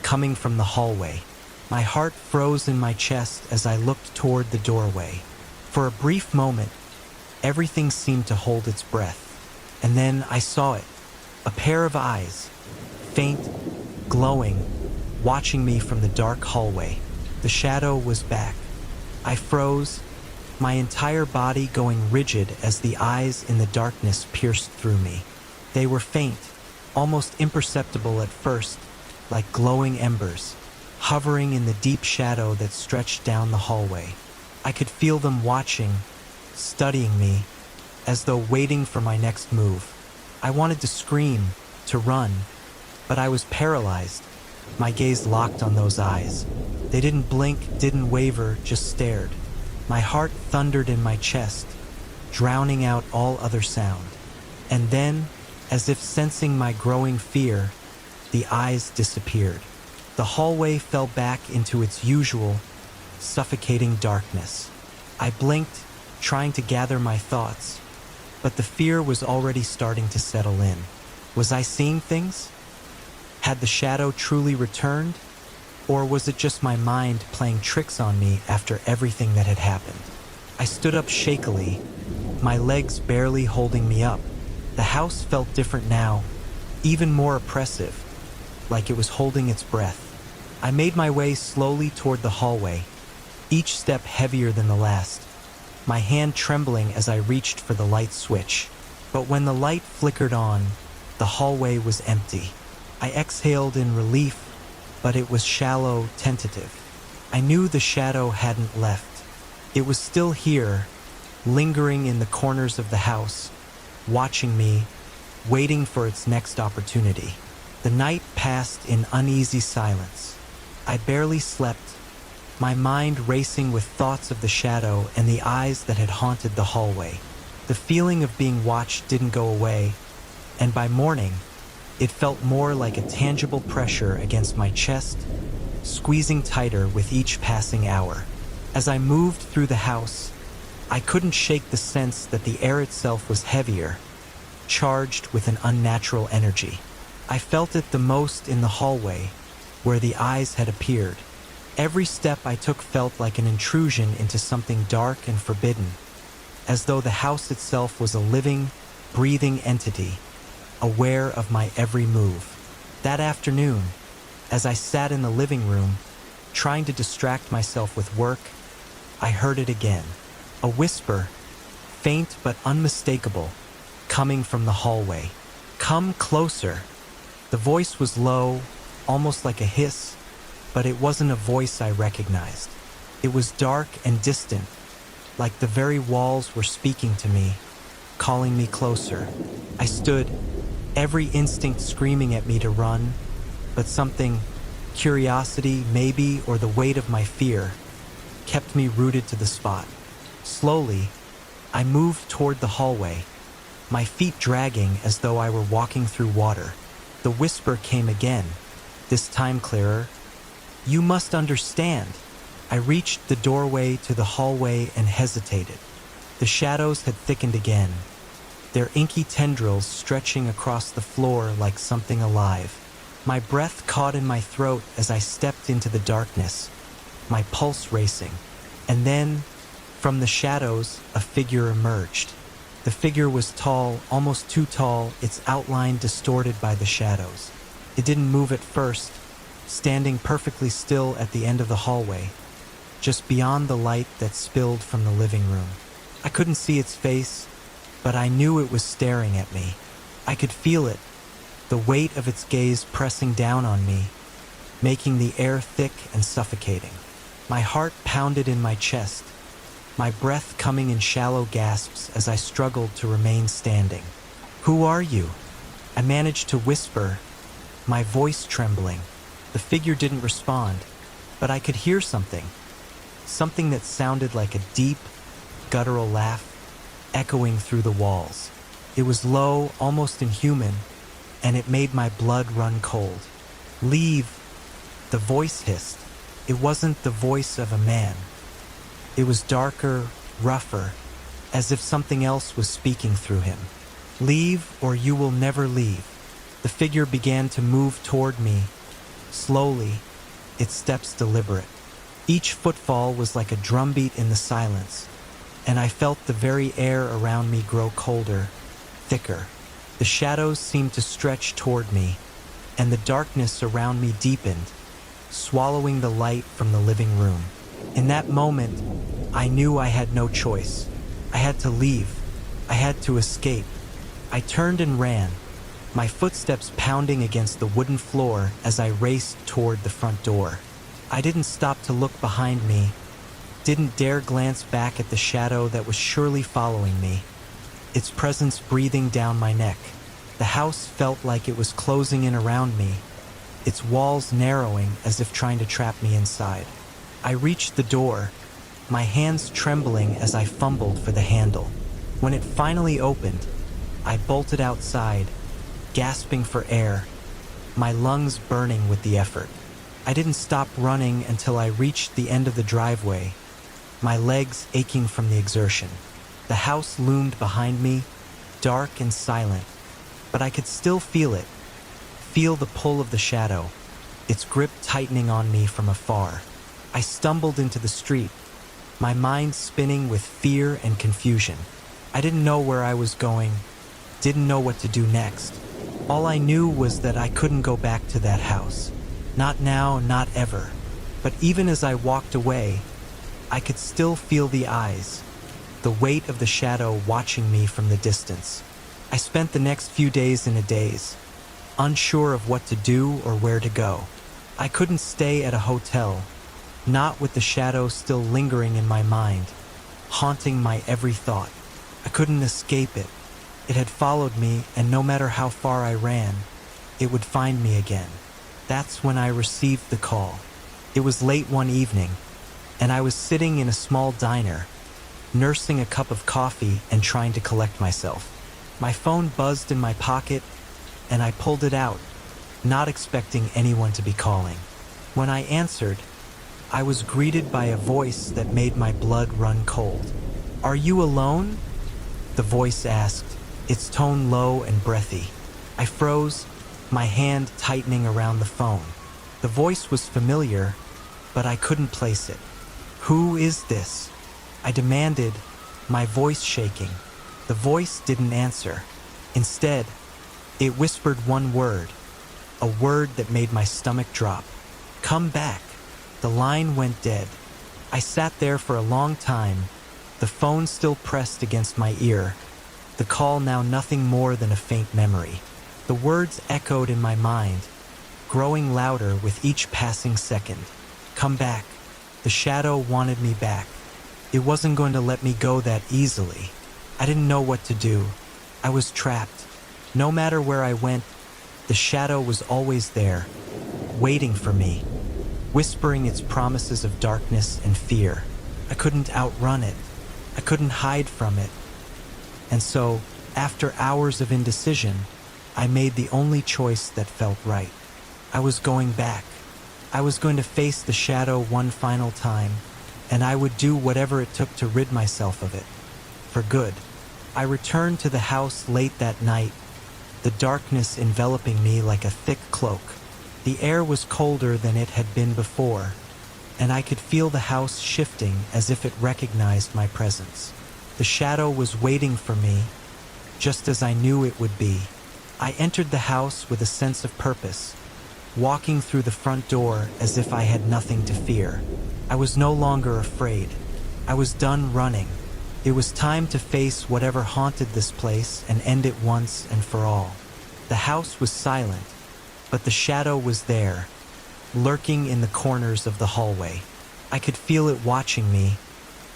coming from the hallway. My heart froze in my chest as I looked toward the doorway. For a brief moment, everything seemed to hold its breath. And then I saw it, a pair of eyes, faint, glowing, watching me from the dark hallway. The shadow was back. I froze, my entire body going rigid as the eyes in the darkness pierced through me. They were faint, almost imperceptible at first, like glowing embers, hovering in the deep shadow that stretched down the hallway. I could feel them watching, studying me, as though waiting for my next move. I wanted to scream, to run, but I was paralyzed, my gaze locked on those eyes. They didn't blink, didn't waver, just stared. My heart thundered in my chest, drowning out all other sound. And then, as if sensing my growing fear, the eyes disappeared. The hallway fell back into its usual, suffocating darkness. I blinked, trying to gather my thoughts, but the fear was already starting to settle in. Was I seeing things? Had the shadow truly returned? Or was it just my mind playing tricks on me after everything that had happened? I stood up shakily, my legs barely holding me up. The house felt different now, even more oppressive, like it was holding its breath. I made my way slowly toward the hallway, each step heavier than the last, my hand trembling as I reached for the light switch. But when the light flickered on, the hallway was empty. I exhaled in relief, but it was shallow, tentative. I knew the shadow hadn't left. It was still here, lingering in the corners of the house, watching me, waiting for its next opportunity. The night passed in uneasy silence. I barely slept, my mind racing with thoughts of the shadow and the eyes that had haunted the hallway. The feeling of being watched didn't go away, and by morning, it felt more like a tangible pressure against my chest, squeezing tighter with each passing hour. As I moved through the house, I couldn't shake the sense that the air itself was heavier, charged with an unnatural energy. I felt it the most in the hallway, where the eyes had appeared. Every step I took felt like an intrusion into something dark and forbidden, as though the house itself was a living, breathing entity, aware of my every move. That afternoon, as I sat in the living room, trying to distract myself with work, I heard it again. A whisper, faint but unmistakable, coming from the hallway. "Come closer." The voice was low, almost like a hiss, but it wasn't a voice I recognized. It was dark and distant, like the very walls were speaking to me, calling me closer. I stood, every instinct screaming at me to run, but something, curiosity maybe, or the weight of my fear, kept me rooted to the spot. Slowly, I moved toward the hallway, my feet dragging as though I were walking through water. The whisper came again, this time clearer. "You must understand." I reached the doorway to the hallway and hesitated. The shadows had thickened again, their inky tendrils stretching across the floor like something alive. My breath caught in my throat as I stepped into the darkness, my pulse racing. And then, from the shadows, a figure emerged. The figure was tall, almost too tall, its outline distorted by the shadows. It didn't move at first, standing perfectly still at the end of the hallway, just beyond the light that spilled from the living room. I couldn't see its face, but I knew it was staring at me. I could feel it, the weight of its gaze pressing down on me, making the air thick and suffocating. My heart pounded in my chest, my breath coming in shallow gasps as I struggled to remain standing. "Who are you?" I managed to whisper, my voice trembling. The figure didn't respond, but I could hear something. Something that sounded like a deep, guttural laugh echoing through the walls. It was low, almost inhuman, and it made my blood run cold. "Leave," the voice hissed. It wasn't the voice of a man. It was darker, rougher, as if something else was speaking through him. "Leave, or you will never leave." The figure began to move toward me, slowly, its steps deliberate. Each footfall was like a drumbeat in the silence, and I felt the very air around me grow colder, thicker. The shadows seemed to stretch toward me, and the darkness around me deepened, swallowing the light from the living room. In that moment, I knew I had no choice. I had to leave. I had to escape. I turned and ran, my footsteps pounding against the wooden floor as I raced toward the front door. I didn't stop to look behind me, didn't dare glance back at the shadow that was surely following me, its presence breathing down my neck. The house felt like it was closing in around me, its walls narrowing as if trying to trap me inside. I reached the door, my hands trembling as I fumbled for the handle. When it finally opened, I bolted outside, gasping for air, my lungs burning with the effort. I didn't stop running until I reached the end of the driveway, my legs aching from the exertion. The house loomed behind me, dark and silent, but I could still feel it, feel the pull of the shadow, its grip tightening on me from afar. I stumbled into the street, my mind spinning with fear and confusion. I didn't know where I was going, didn't know what to do next. All I knew was that I couldn't go back to that house. Not now, not ever. But even as I walked away, I could still feel the eyes, the weight of the shadow watching me from the distance. I spent the next few days in a daze, unsure of what to do or where to go. I couldn't stay at a hotel, not with the shadow still lingering in my mind, haunting my every thought. I couldn't escape it. It had followed me, and no matter how far I ran, it would find me again. That's when I received the call. It was late one evening, and I was sitting in a small diner, nursing a cup of coffee and trying to collect myself. My phone buzzed in my pocket, and I pulled it out, not expecting anyone to be calling. When I answered, I was greeted by a voice that made my blood run cold. "Are you alone?" the voice asked, its tone low and breathy. I froze, my hand tightening around the phone. The voice was familiar, but I couldn't place it. "Who is this?" I demanded, my voice shaking. The voice didn't answer. Instead, it whispered one word, a word that made my stomach drop. "Come back." The line went dead. I sat there for a long time, the phone still pressed against my ear, the call now nothing more than a faint memory. The words echoed in my mind, growing louder with each passing second. Come back. The shadow wanted me back. It wasn't going to let me go that easily. I didn't know what to do. I was trapped. No matter where I went, the shadow was always there, waiting for me, whispering its promises of darkness and fear. I couldn't outrun it. I couldn't hide from it. And so, after hours of indecision, I made the only choice that felt right. I was going back. I was going to face the shadow one final time, and I would do whatever it took to rid myself of it. For good. I returned to the house late that night, the darkness enveloping me like a thick cloak. The air was colder than it had been before, and I could feel the house shifting as if it recognized my presence. The shadow was waiting for me, just as I knew it would be. I entered the house with a sense of purpose, walking through the front door as if I had nothing to fear. I was no longer afraid. I was done running. It was time to face whatever haunted this place and end it once and for all. The house was silent, but the shadow was there, lurking in the corners of the hallway. I could feel it watching me,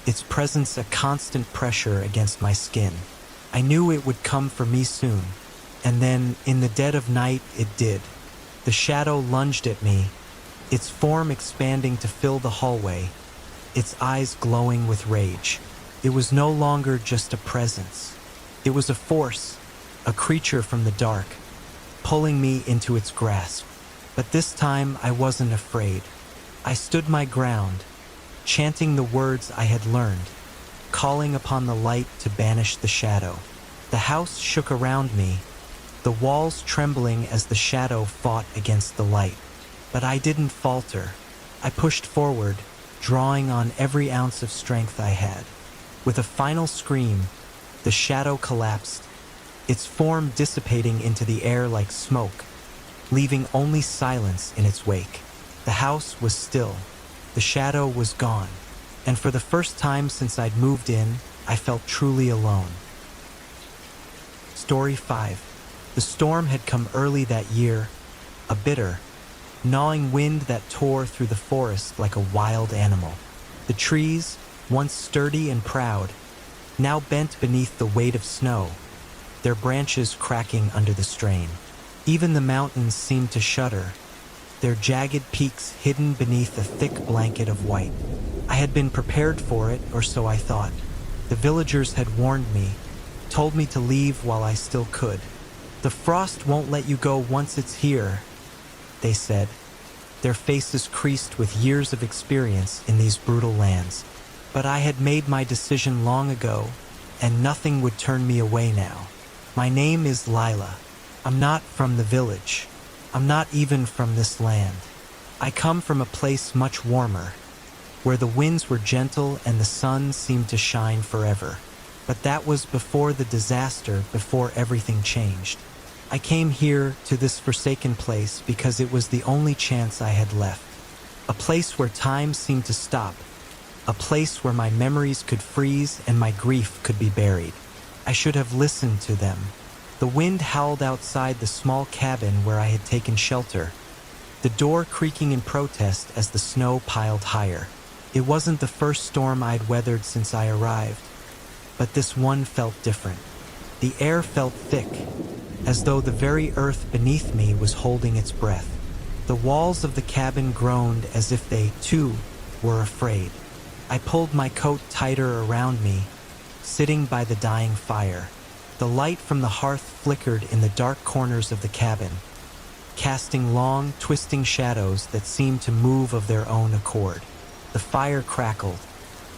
its presence a constant pressure against my skin. I knew it would come for me soon, and then, in the dead of night, it did. The shadow lunged at me, its form expanding to fill the hallway, its eyes glowing with rage. It was no longer just a presence. It was a force, a creature from the dark, pulling me into its grasp. But this time I wasn't afraid. I stood my ground, chanting the words I had learned, calling upon the light to banish the shadow. The house shook around me, the walls trembling as the shadow fought against the light. But I didn't falter. I pushed forward, drawing on every ounce of strength I had. With a final scream, the shadow collapsed, its form dissipating into the air like smoke, leaving only silence in its wake. The house was still. The shadow was gone. And for the first time since I'd moved in, I felt truly alone. Story 5. The storm had come early that year, a bitter, gnawing wind that tore through the forest like a wild animal. The trees, once sturdy and proud, now bent beneath the weight of snow, their branches cracking under the strain. Even the mountains seemed to shudder, their jagged peaks hidden beneath a thick blanket of white. I had been prepared for it, or so I thought. The villagers had warned me, told me to leave while I still could. "The frost won't let you go once it's here," they said, their faces creased with years of experience in these brutal lands. But I had made my decision long ago, and nothing would turn me away now. My name is Lila. I'm not from the village. I'm not even from this land. I come from a place much warmer, where the winds were gentle and the sun seemed to shine forever. But that was before the disaster, before everything changed. I came here to this forsaken place because it was the only chance I had left. A place where time seemed to stop. A place where my memories could freeze and my grief could be buried. I should have listened to them. The wind howled outside the small cabin where I had taken shelter, the door creaking in protest as the snow piled higher. It wasn't the first storm I'd weathered since I arrived, but this one felt different. The air felt thick, as though the very earth beneath me was holding its breath. The walls of the cabin groaned as if they, too, were afraid. I pulled my coat tighter around me, sitting by the dying fire. The light from the hearth flickered in the dark corners of the cabin, casting long, twisting shadows that seemed to move of their own accord. The fire crackled,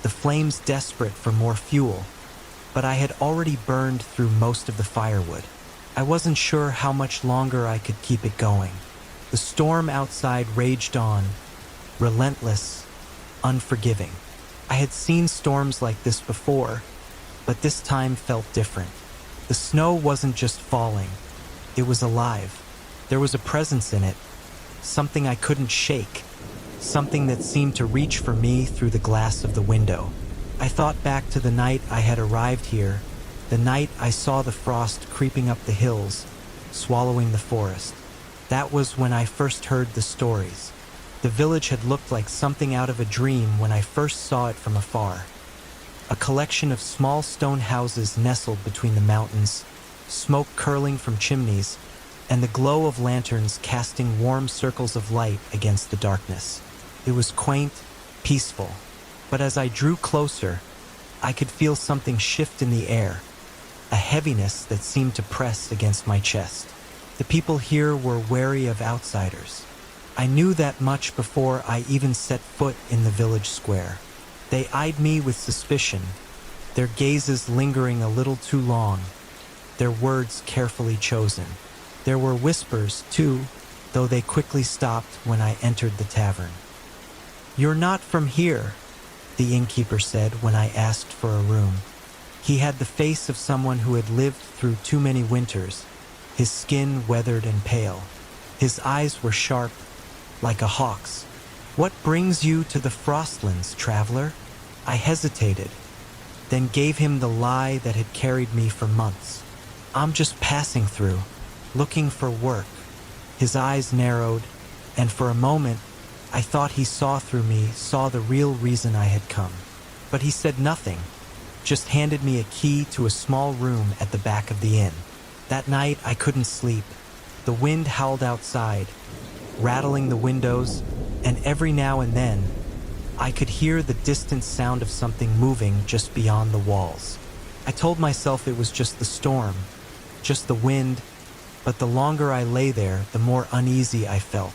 the flames desperate for more fuel, but I had already burned through most of the firewood. I wasn't sure how much longer I could keep it going. The storm outside raged on, relentless, unforgiving. I had seen storms like this before, but this time felt different. The snow wasn't just falling, it was alive. There was a presence in it, something I couldn't shake, something that seemed to reach for me through the glass of the window. I thought back to the night I had arrived here, the night I saw the frost creeping up the hills, swallowing the forest. That was when I first heard the stories. The village had looked like something out of a dream when I first saw it from afar. A collection of small stone houses nestled between the mountains, smoke curling from chimneys, and the glow of lanterns casting warm circles of light against the darkness. It was quaint, peaceful, but as I drew closer, I could feel something shift in the air, a heaviness that seemed to press against my chest. The people here were wary of outsiders. I knew that much before I even set foot in the village square. They eyed me with suspicion, their gazes lingering a little too long, their words carefully chosen. There were whispers, too, though they quickly stopped when I entered the tavern. "You're not from here," the innkeeper said when I asked for a room. He had the face of someone who had lived through too many winters, his skin weathered and pale. His eyes were sharp, like a hawk's. "What brings you to the Frostlands, traveler?" I hesitated, then gave him the lie that had carried me for months. "I'm just passing through, looking for work." His eyes narrowed, and for a moment, I thought he saw through me, saw the real reason I had come. But he said nothing, just handed me a key to a small room at the back of the inn. That night, I couldn't sleep. The wind howled outside, rattling the windows and every now and then, I could hear the distant sound of something moving just beyond the walls. I told myself it was just the storm, just the wind, but the longer I lay there, the more uneasy I felt.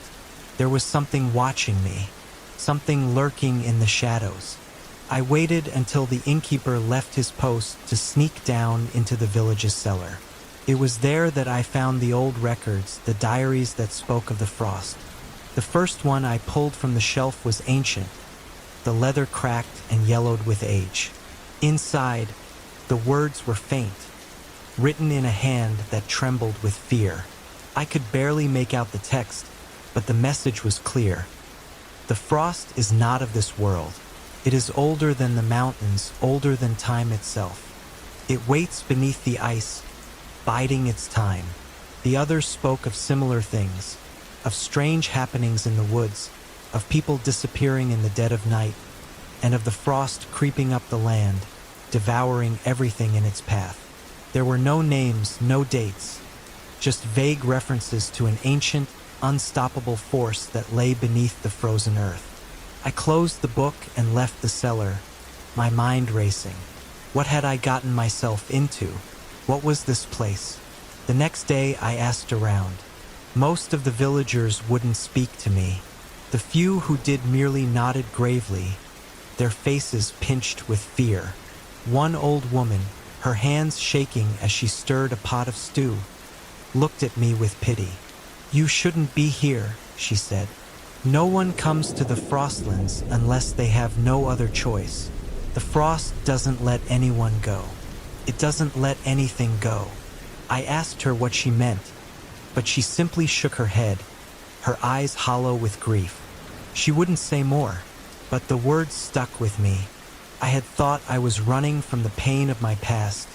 There was something watching me, something lurking in the shadows. I waited until the innkeeper left his post to sneak down into the village's cellar. It was there that I found the old records, the diaries that spoke of the frost. The first one I pulled from the shelf was ancient, the leather cracked and yellowed with age. Inside, the words were faint, written in a hand that trembled with fear. I could barely make out the text, but the message was clear. The frost is not of this world. It is older than the mountains, older than time itself. It waits beneath the ice, biding its time. The others spoke of similar things, of strange happenings in the woods, of people disappearing in the dead of night, and of the frost creeping up the land, devouring everything in its path. There were no names, no dates, just vague references to an ancient, unstoppable force that lay beneath the frozen earth. I closed the book and left the cellar, my mind racing. What had I gotten myself into? What was this place? The next day I asked around. Most of the villagers wouldn't speak to me. The few who did merely nodded gravely, their faces pinched with fear. One old woman, her hands shaking as she stirred a pot of stew, looked at me with pity. "You shouldn't be here," she said. "No one comes to the Frostlands unless they have no other choice. The frost doesn't let anyone go. It doesn't let anything go." I asked her what she meant, but she simply shook her head, her eyes hollow with grief. She wouldn't say more, but the words stuck with me. I had thought I was running from the pain of my past,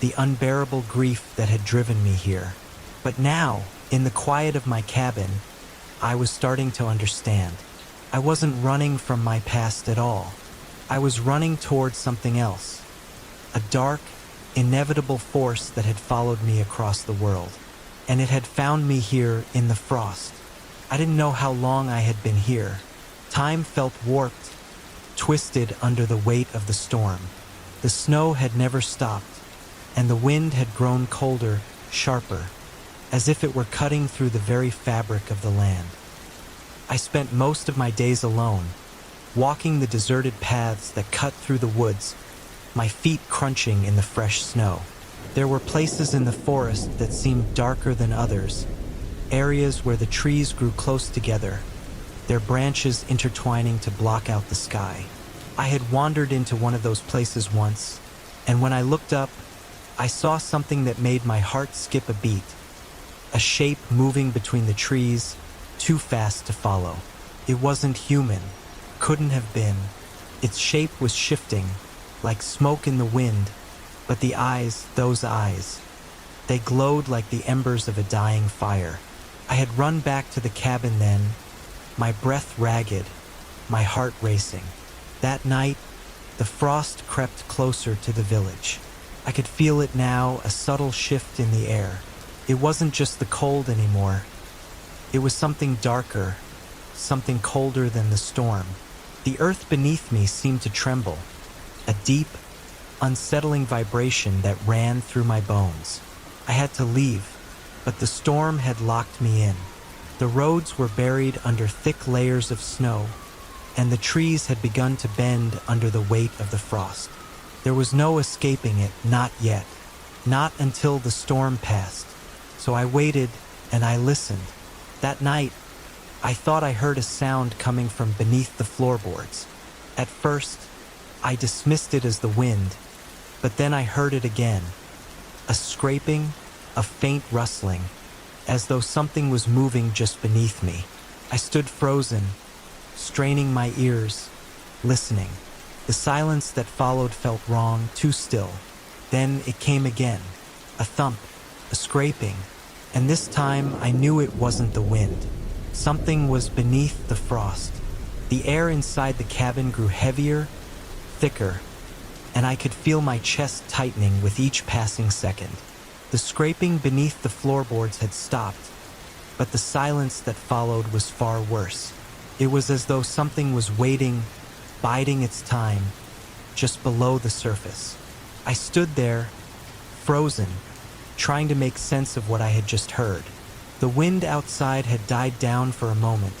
the unbearable grief that had driven me here. But now, in the quiet of my cabin, I was starting to understand. I wasn't running from my past at all. I was running towards something else. A dark, inevitable force that had followed me across the world. And it had found me here in the frost. I didn't know how long I had been here. Time felt warped, twisted under the weight of the storm. The snow had never stopped, and the wind had grown colder, sharper, as if it were cutting through the very fabric of the land. I spent most of my days alone, walking the deserted paths that cut through the woods, my feet crunching in the fresh snow. There were places in the forest that seemed darker than others, areas where the trees grew close together, their branches intertwining to block out the sky. I had wandered into one of those places once, and when I looked up, I saw something that made my heart skip a beat. A shape moving between the trees, too fast to follow. It wasn't human, couldn't have been. Its shape was shifting, like smoke in the wind, but the eyes, those eyes, they glowed like the embers of a dying fire. I had run back to the cabin then, my breath ragged, my heart racing. That night, the frost crept closer to the village. I could feel it now, a subtle shift in the air. It wasn't just the cold anymore. It was something darker, something colder than the storm. The earth beneath me seemed to tremble, a deep, unsettling vibration that ran through my bones. I had to leave, but the storm had locked me in. The roads were buried under thick layers of snow, and the trees had begun to bend under the weight of the frost. There was no escaping it, not yet, not until the storm passed. So I waited and I listened. That night, I thought I heard a sound coming from beneath the floorboards. At first, I dismissed it as the wind, but then I heard it again. A scraping, a faint rustling, as though something was moving just beneath me. I stood frozen, straining my ears, listening. The silence that followed felt wrong, too still. Then it came again, a thump, a scraping, and this time I knew it wasn't the wind. Something was beneath the frost. The air inside the cabin grew heavier, thicker, and I could feel my chest tightening with each passing second. The scraping beneath the floorboards had stopped, but the silence that followed was far worse. It was as though something was waiting, biding its time, just below the surface. I stood there, frozen, trying to make sense of what I had just heard. The wind outside had died down for a moment,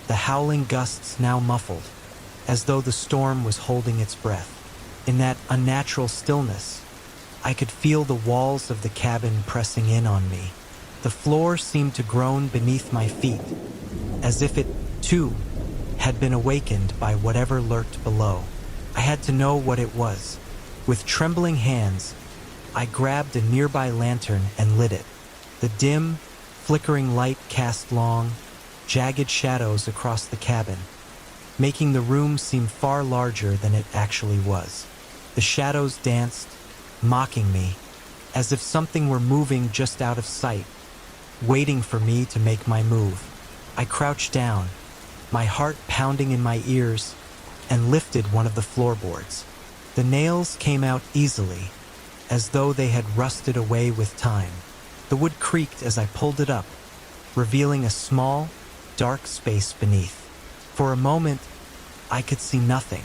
the howling gusts now muffled, as though the storm was holding its breath. In that unnatural stillness, I could feel the walls of the cabin pressing in on me. The floor seemed to groan beneath my feet, as if it, too, had been awakened by whatever lurked below. I had to know what it was. With trembling hands, I grabbed a nearby lantern and lit it. The dim, flickering light cast long, jagged shadows across the cabin, making the room seem far larger than it actually was. The shadows danced, mocking me, as if something were moving just out of sight, waiting for me to make my move. I crouched down, my heart pounding in my ears, and lifted one of the floorboards. The nails came out easily, as though they had rusted away with time. The wood creaked as I pulled it up, revealing a small, dark space beneath. For a moment, I could see nothing.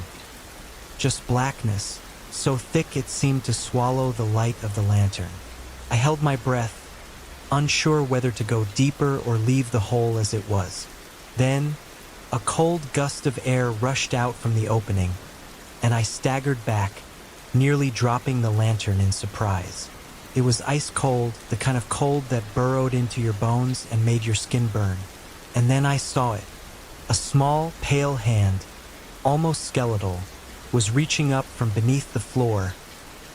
Just blackness, so thick it seemed to swallow the light of the lantern. I held my breath, unsure whether to go deeper or leave the hole as it was. Then, a cold gust of air rushed out from the opening, and I staggered back, nearly dropping the lantern in surprise. It was ice cold, the kind of cold that burrowed into your bones and made your skin burn. And then I saw it. A small, pale hand, almost skeletal, was reaching up from beneath the floor,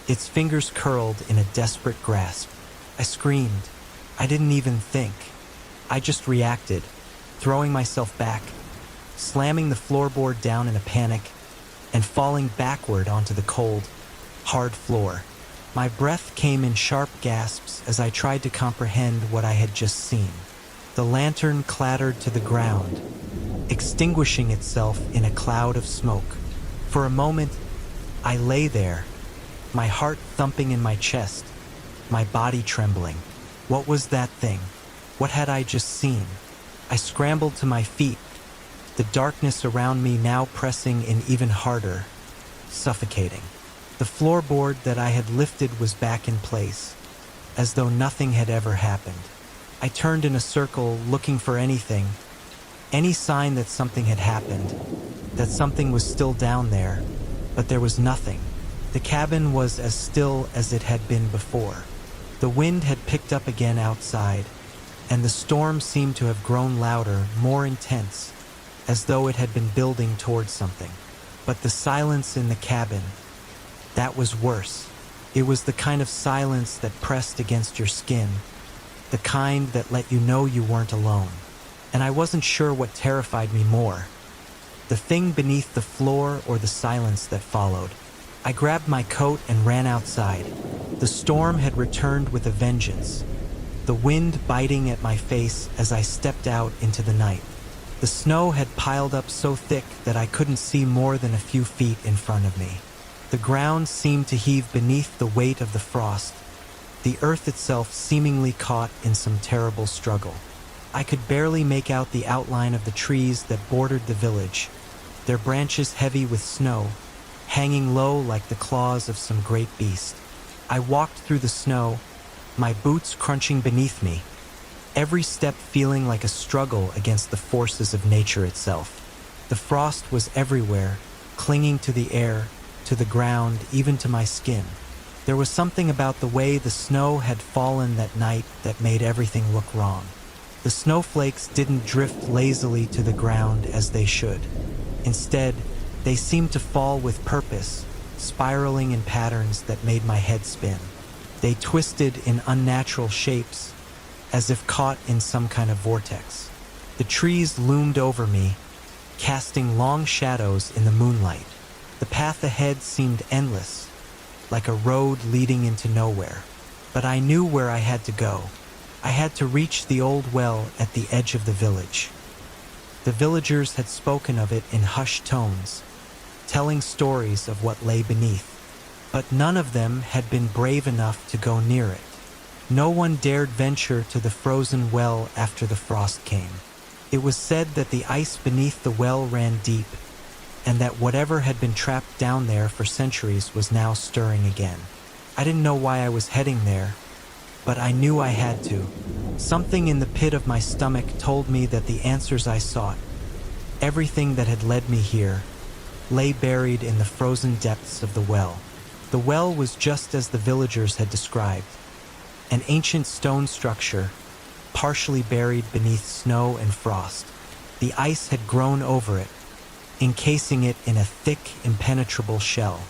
its fingers curled in a desperate grasp. I screamed. I didn't even think. I just reacted, throwing myself back, slamming the floorboard down in a panic, and falling backward onto the cold, hard floor. My breath came in sharp gasps as I tried to comprehend what I had just seen. The lantern clattered to the ground, extinguishing itself in a cloud of smoke. For a moment, I lay there, my heart thumping in my chest, my body trembling. What was that thing? What had I just seen? I scrambled to my feet, the darkness around me now pressing in even harder, suffocating. The floorboard that I had lifted was back in place, as though nothing had ever happened. I turned in a circle looking for anything, any sign that something had happened, that something was still down there, but there was nothing. The cabin was as still as it had been before. The wind had picked up again outside, and the storm seemed to have grown louder, more intense, as though it had been building towards something. But the silence in the cabin, that was worse. It was the kind of silence that pressed against your skin, the kind that let you know you weren't alone. And I wasn't sure what terrified me more, the thing beneath the floor or the silence that followed. I grabbed my coat and ran outside. The storm had returned with a vengeance, the wind biting at my face as I stepped out into the night. The snow had piled up so thick that I couldn't see more than a few feet in front of me. The ground seemed to heave beneath the weight of the frost, the earth itself seemingly caught in some terrible struggle. I could barely make out the outline of the trees that bordered the village, their branches heavy with snow, hanging low like the claws of some great beast. I walked through the snow, my boots crunching beneath me, every step feeling like a struggle against the forces of nature itself. The frost was everywhere, clinging to the air, to the ground, even to my skin. There was something about the way the snow had fallen that night that made everything look wrong. The snowflakes didn't drift lazily to the ground as they should. Instead, they seemed to fall with purpose, spiraling in patterns that made my head spin. They twisted in unnatural shapes, as if caught in some kind of vortex. The trees loomed over me, casting long shadows in the moonlight. The path ahead seemed endless, like a road leading into nowhere. But I knew where I had to go. I had to reach the old well at the edge of the village. The villagers had spoken of it in hushed tones, telling stories of what lay beneath. But none of them had been brave enough to go near it. No one dared venture to the frozen well after the frost came. It was said that the ice beneath the well ran deep, and that whatever had been trapped down there for centuries was now stirring again. I didn't know why I was heading there, but I knew I had to. Something in the pit of my stomach told me that the answers I sought, everything that had led me here, lay buried in the frozen depths of the well. The well was just as the villagers had described, an ancient stone structure, partially buried beneath snow and frost. The ice had grown over it, encasing it in a thick, impenetrable shell.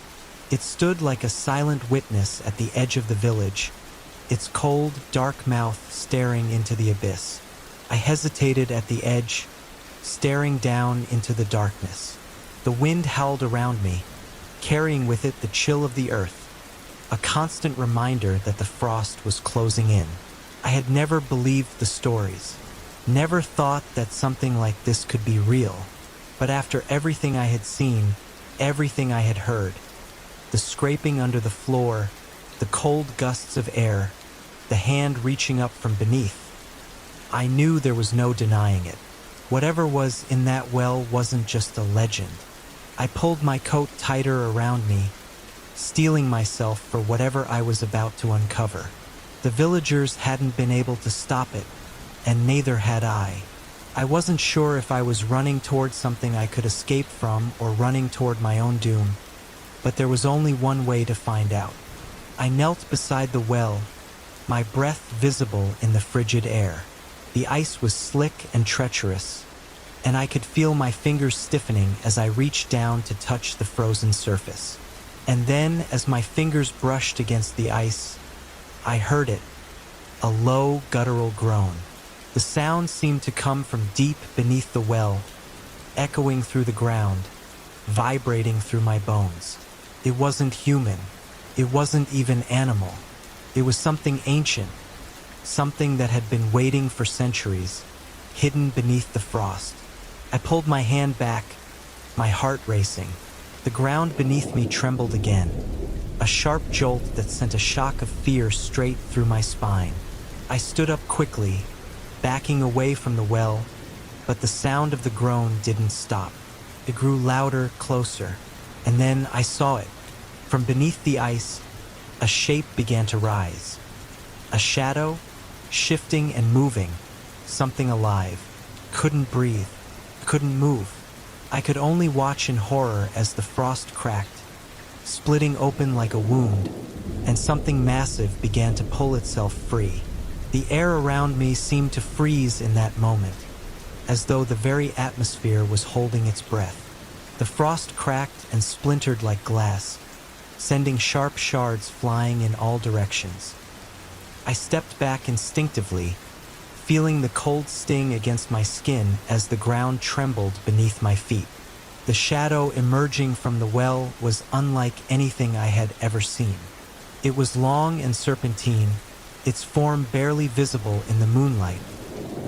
It stood like a silent witness at the edge of the village, its cold, dark mouth staring into the abyss. I hesitated at the edge, staring down into the darkness. The wind howled around me, carrying with it the chill of the earth, a constant reminder that the frost was closing in. I had never believed the stories, never thought that something like this could be real. But after everything I had seen, everything I had heard, the scraping under the floor, the cold gusts of air, the hand reaching up from beneath, I knew there was no denying it. Whatever was in that well wasn't just a legend. I pulled my coat tighter around me, steeling myself for whatever I was about to uncover. The villagers hadn't been able to stop it, and neither had I. I wasn't sure if I was running toward something I could escape from or running toward my own doom, but there was only one way to find out. I knelt beside the well, my breath visible in the frigid air. The ice was slick and treacherous, and I could feel my fingers stiffening as I reached down to touch the frozen surface. And then, as my fingers brushed against the ice, I heard it, a low, guttural groan. The sound seemed to come from deep beneath the well, echoing through the ground, vibrating through my bones. It wasn't human. It wasn't even animal. It was something ancient, something that had been waiting for centuries, hidden beneath the frost. I pulled my hand back, my heart racing. The ground beneath me trembled again, a sharp jolt that sent a shock of fear straight through my spine. I stood up quickly, backing away from the well, but the sound of the groan didn't stop. It grew louder, closer, and then I saw it. From beneath the ice, a shape began to rise. A shadow, shifting and moving, something alive. Couldn't breathe, couldn't move. I could only watch in horror as the frost cracked, splitting open like a wound, and something massive began to pull itself free. The air around me seemed to freeze in that moment, as though the very atmosphere was holding its breath. The frost cracked and splintered like glass, sending sharp shards flying in all directions. I stepped back instinctively, feeling the cold sting against my skin as the ground trembled beneath my feet. The shadow emerging from the well was unlike anything I had ever seen. It was long and serpentine, its form barely visible in the moonlight,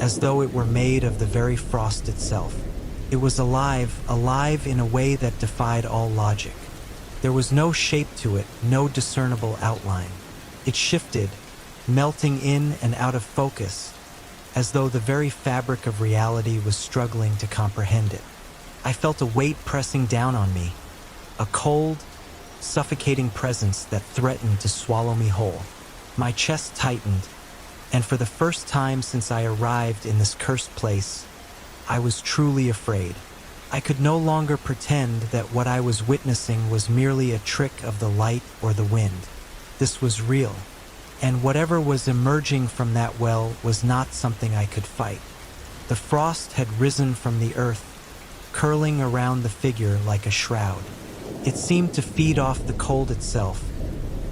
as though it were made of the very frost itself. It was alive in a way that defied all logic. There was no shape to it, no discernible outline. It shifted, melting in and out of focus, as though the very fabric of reality was struggling to comprehend it. I felt a weight pressing down on me, a cold, suffocating presence that threatened to swallow me whole. My chest tightened, and for the first time since I arrived in this cursed place, I was truly afraid. I could no longer pretend that what I was witnessing was merely a trick of the light or the wind. This was real, and whatever was emerging from that well was not something I could fight. The frost had risen from the earth, curling around the figure like a shroud. It seemed to feed off the cold itself,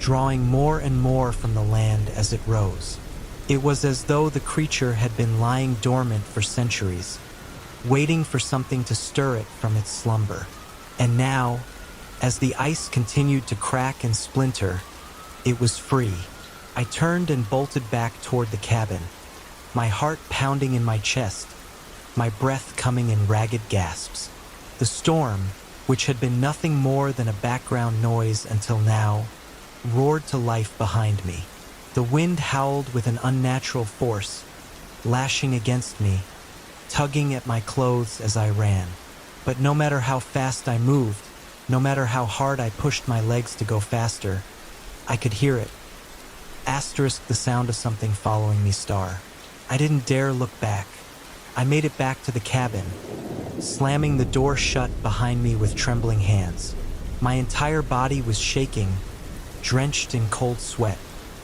drawing more and more from the land as it rose. It was as though the creature had been lying dormant for centuries, waiting for something to stir it from its slumber. And now, as the ice continued to crack and splinter, it was free. I turned and bolted back toward the cabin, my heart pounding in my chest, my breath coming in ragged gasps. The storm, which had been nothing more than a background noise until now, roared to life behind me. The wind howled with an unnatural force, lashing against me, tugging at my clothes as I ran. But no matter how fast I moved, no matter how hard I pushed my legs to go faster, I could hear it. Asterisk the sound of something following me star. I didn't dare look back. I made it back to the cabin, slamming the door shut behind me with trembling hands. My entire body was shaking, drenched in cold sweat.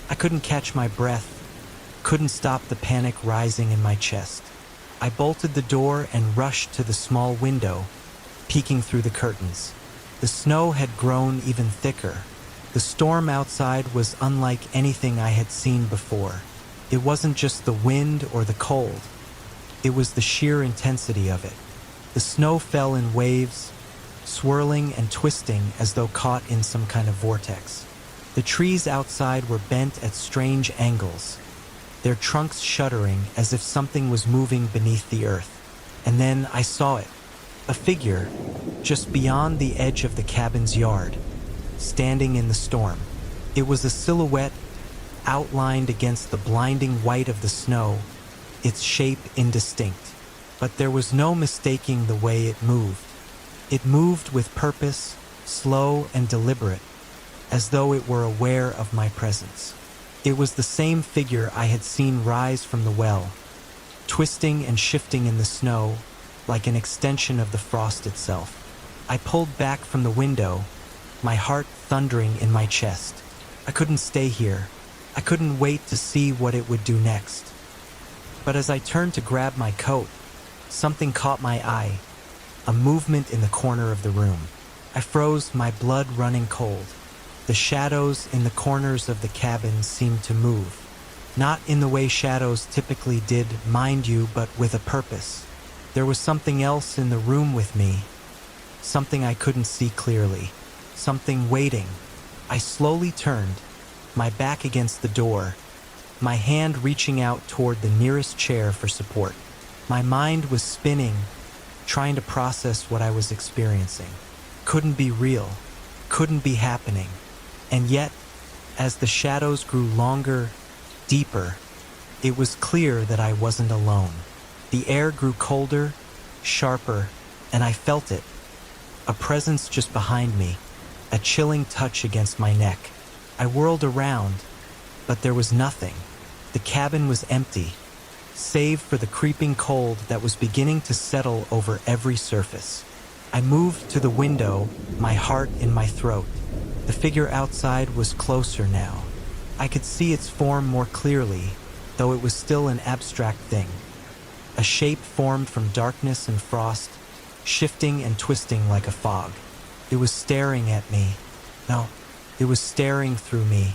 I couldn't catch my breath, couldn't stop the panic rising in my chest. I bolted the door and rushed to the small window, peeking through the curtains. The snow had grown even thicker. The storm outside was unlike anything I had seen before. It wasn't just the wind or the cold. It was the sheer intensity of it. The snow fell in waves, swirling and twisting as though caught in some kind of vortex. The trees outside were bent at strange angles, their trunks shuddering as if something was moving beneath the earth. And then I saw it, a figure, just beyond the edge of the cabin's yard, standing in the storm. It was a silhouette outlined against the blinding white of the snow, its shape indistinct. But there was no mistaking the way it moved. It moved with purpose, slow and deliberate, as though it were aware of my presence. It was the same figure I had seen rise from the well, twisting and shifting in the snow like an extension of the frost itself. I pulled back from the window, my heart thundering in my chest. I couldn't stay here. I couldn't wait to see what it would do next. But as I turned to grab my coat, something caught my eye, a movement in the corner of the room. I froze, my blood running cold. The shadows in the corners of the cabin seemed to move. Not in the way shadows typically did, mind you, but with a purpose. There was something else in the room with me, something I couldn't see clearly, something waiting. I slowly turned, my back against the door, my hand reaching out toward the nearest chair for support. My mind was spinning, trying to process what I was experiencing. Couldn't be real, couldn't be happening. And yet, as the shadows grew longer, deeper, it was clear that I wasn't alone. The air grew colder, sharper, and I felt it. A presence just behind me, a chilling touch against my neck. I whirled around, but there was nothing. The cabin was empty, save for the creeping cold that was beginning to settle over every surface. I moved to the window, my heart in my throat. The figure outside was closer now. I could see its form more clearly, though it was still an abstract thing. A shape formed from darkness and frost, shifting and twisting like a fog. It was staring at me. No, it was staring through me.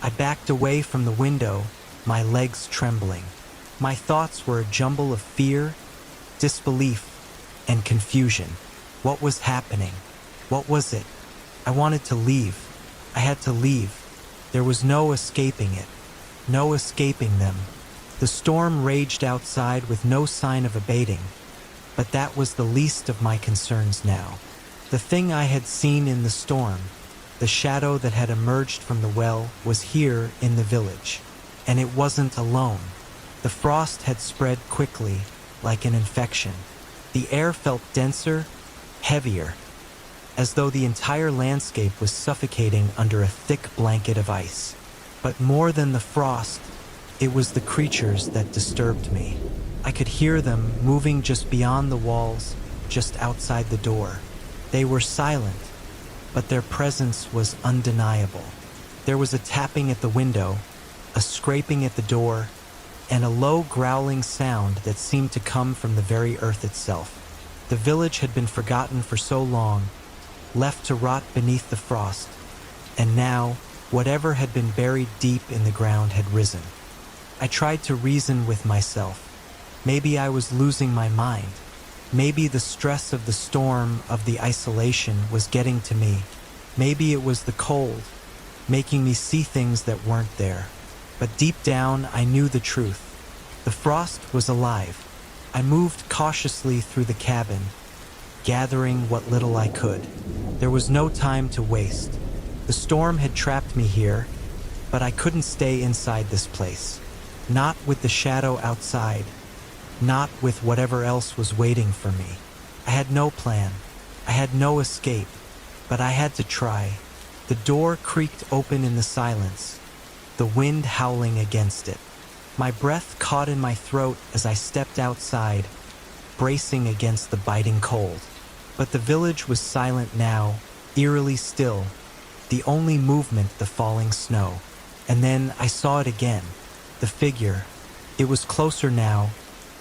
I backed away from the window, my legs trembling. My thoughts were a jumble of fear, disbelief, and confusion. What was happening? What was it? I wanted to leave. I had to leave. There was no escaping it. No escaping them. The storm raged outside with no sign of abating, but that was the least of my concerns now. The thing I had seen in the storm, the shadow that had emerged from the well, was here in the village. And it wasn't alone. The frost had spread quickly, like an infection. The air felt denser, heavier, as though the entire landscape was suffocating under a thick blanket of ice. But more than the frost, it was the creatures that disturbed me. I could hear them moving just beyond the walls, just outside the door. They were silent, but their presence was undeniable. There was a tapping at the window, a scraping at the door, and a low growling sound that seemed to come from the very earth itself. The village had been forgotten for so long, left to rot beneath the frost, and now, whatever had been buried deep in the ground had risen. I tried to reason with myself. Maybe I was losing my mind. Maybe the stress of the storm, of the isolation, was getting to me. Maybe it was the cold, making me see things that weren't there. But deep down, I knew the truth. The frost was alive. I moved cautiously through the cabin, gathering what little I could. There was no time to waste. The storm had trapped me here, but I couldn't stay inside this place. Not with the shadow outside, not with whatever else was waiting for me. I had no plan. I had no escape, but I had to try. The door creaked open in the silence, the wind howling against it. My breath caught in my throat as I stepped outside, bracing against the biting cold. But the village was silent now, eerily still, the only movement the falling snow. And then I saw it again, the figure. It was closer now,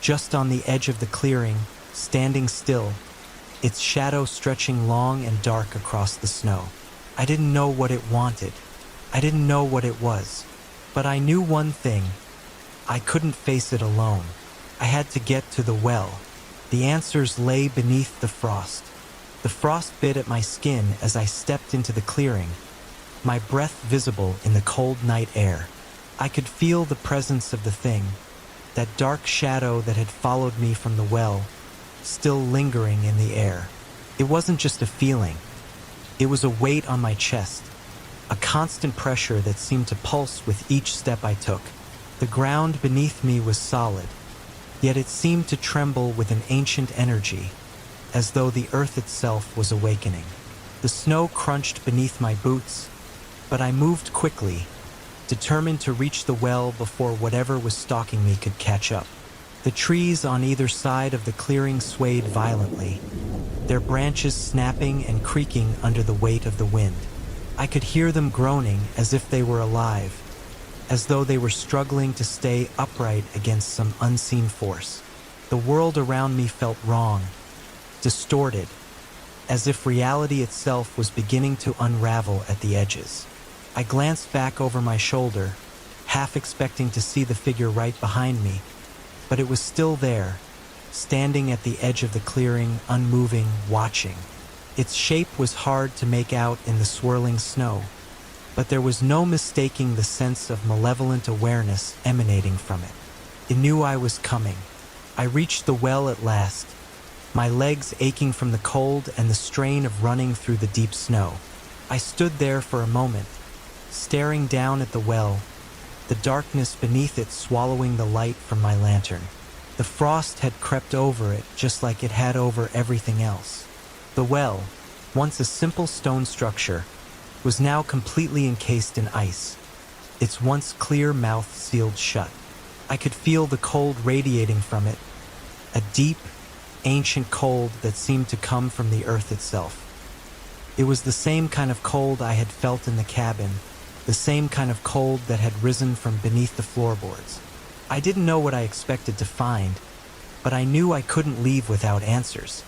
just on the edge of the clearing, standing still, its shadow stretching long and dark across the snow. I didn't know what it wanted. I didn't know what it was. But I knew one thing. I couldn't face it alone. I had to get to the well. The answers lay beneath the frost. The frost bit at my skin as I stepped into the clearing, my breath visible in the cold night air. I could feel the presence of the thing, that dark shadow that had followed me from the well, still lingering in the air. It wasn't just a feeling. It was a weight on my chest, a constant pressure that seemed to pulse with each step I took. The ground beneath me was solid, yet it seemed to tremble with an ancient energy, as though the earth itself was awakening. The snow crunched beneath my boots, but I moved quickly, determined to reach the well before whatever was stalking me could catch up. The trees on either side of the clearing swayed violently, their branches snapping and creaking under the weight of the wind. I could hear them groaning as if they were alive, as though they were struggling to stay upright against some unseen force. The world around me felt wrong, distorted, as if reality itself was beginning to unravel at the edges. I glanced back over my shoulder, half expecting to see the figure right behind me, but it was still there, standing at the edge of the clearing, unmoving, watching. Its shape was hard to make out in the swirling snow, but there was no mistaking the sense of malevolent awareness emanating from it. It knew I was coming. I reached the well at last, my legs aching from the cold and the strain of running through the deep snow. I stood there for a moment, staring down at the well, the darkness beneath it swallowing the light from my lantern. The frost had crept over it just like it had over everything else. The well, once a simple stone structure, was now completely encased in ice, its once clear mouth sealed shut. I could feel the cold radiating from it, a deep, ancient cold that seemed to come from the earth itself. It was the same kind of cold I had felt in the cabin, the same kind of cold that had risen from beneath the floorboards. I didn't know what I expected to find, but I knew I couldn't leave without answers,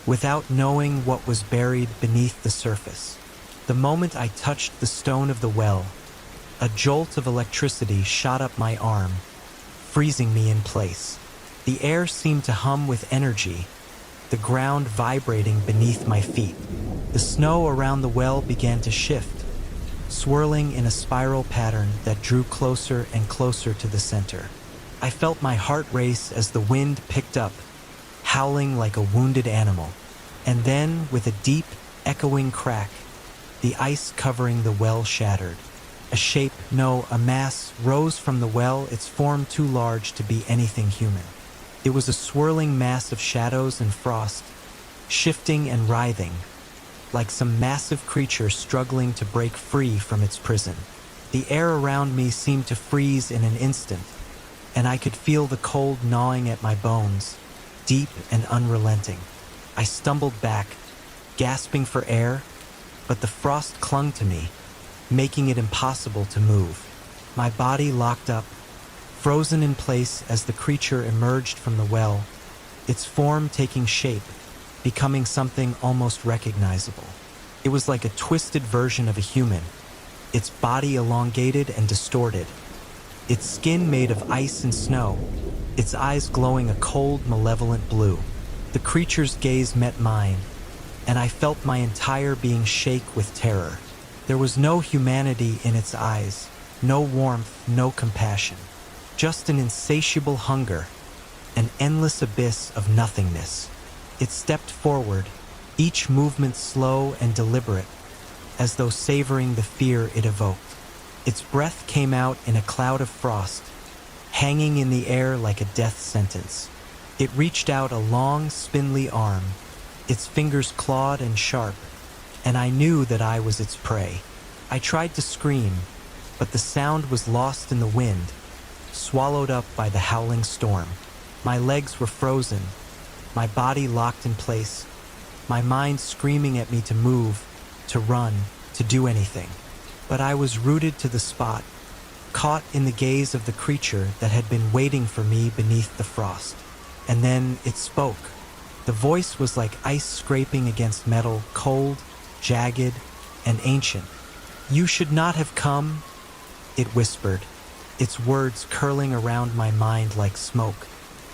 without knowing what was buried beneath the surface. The moment I touched the stone of the well, a jolt of electricity shot up my arm, freezing me in place. The air seemed to hum with energy, the ground vibrating beneath my feet. The snow around the well began to shift, swirling in a spiral pattern that drew closer and closer to the center. I felt my heart race as the wind picked up, howling like a wounded animal. And then, with a deep, echoing crack, the ice covering the well shattered. A shape, no, a mass, rose from the well, its form too large to be anything human. It was a swirling mass of shadows and frost, shifting and writhing, like some massive creature struggling to break free from its prison. The air around me seemed to freeze in an instant, and I could feel the cold gnawing at my bones, deep and unrelenting. I stumbled back, gasping for air, but the frost clung to me, making it impossible to move. My body locked up, frozen in place as the creature emerged from the well, its form taking shape, becoming something almost recognizable. It was like a twisted version of a human, its body elongated and distorted, its skin made of ice and snow, its eyes glowing a cold, malevolent blue. The creature's gaze met mine, and I felt my entire being shake with terror. There was no humanity in its eyes, no warmth, no compassion, just an insatiable hunger, an endless abyss of nothingness. It stepped forward, each movement slow and deliberate, as though savoring the fear it evoked. Its breath came out in a cloud of frost, hanging in the air like a death sentence. It reached out a long, spindly arm, its fingers clawed and sharp, and I knew that I was its prey. I tried to scream, but the sound was lost in the wind, swallowed up by the howling storm. My legs were frozen, my body locked in place, my mind screaming at me to move, to run, to do anything. But I was rooted to the spot, caught in the gaze of the creature that had been waiting for me beneath the frost. And then it spoke. The voice was like ice scraping against metal, cold, jagged, and ancient. "You should not have come," it whispered, its words curling around my mind like smoke.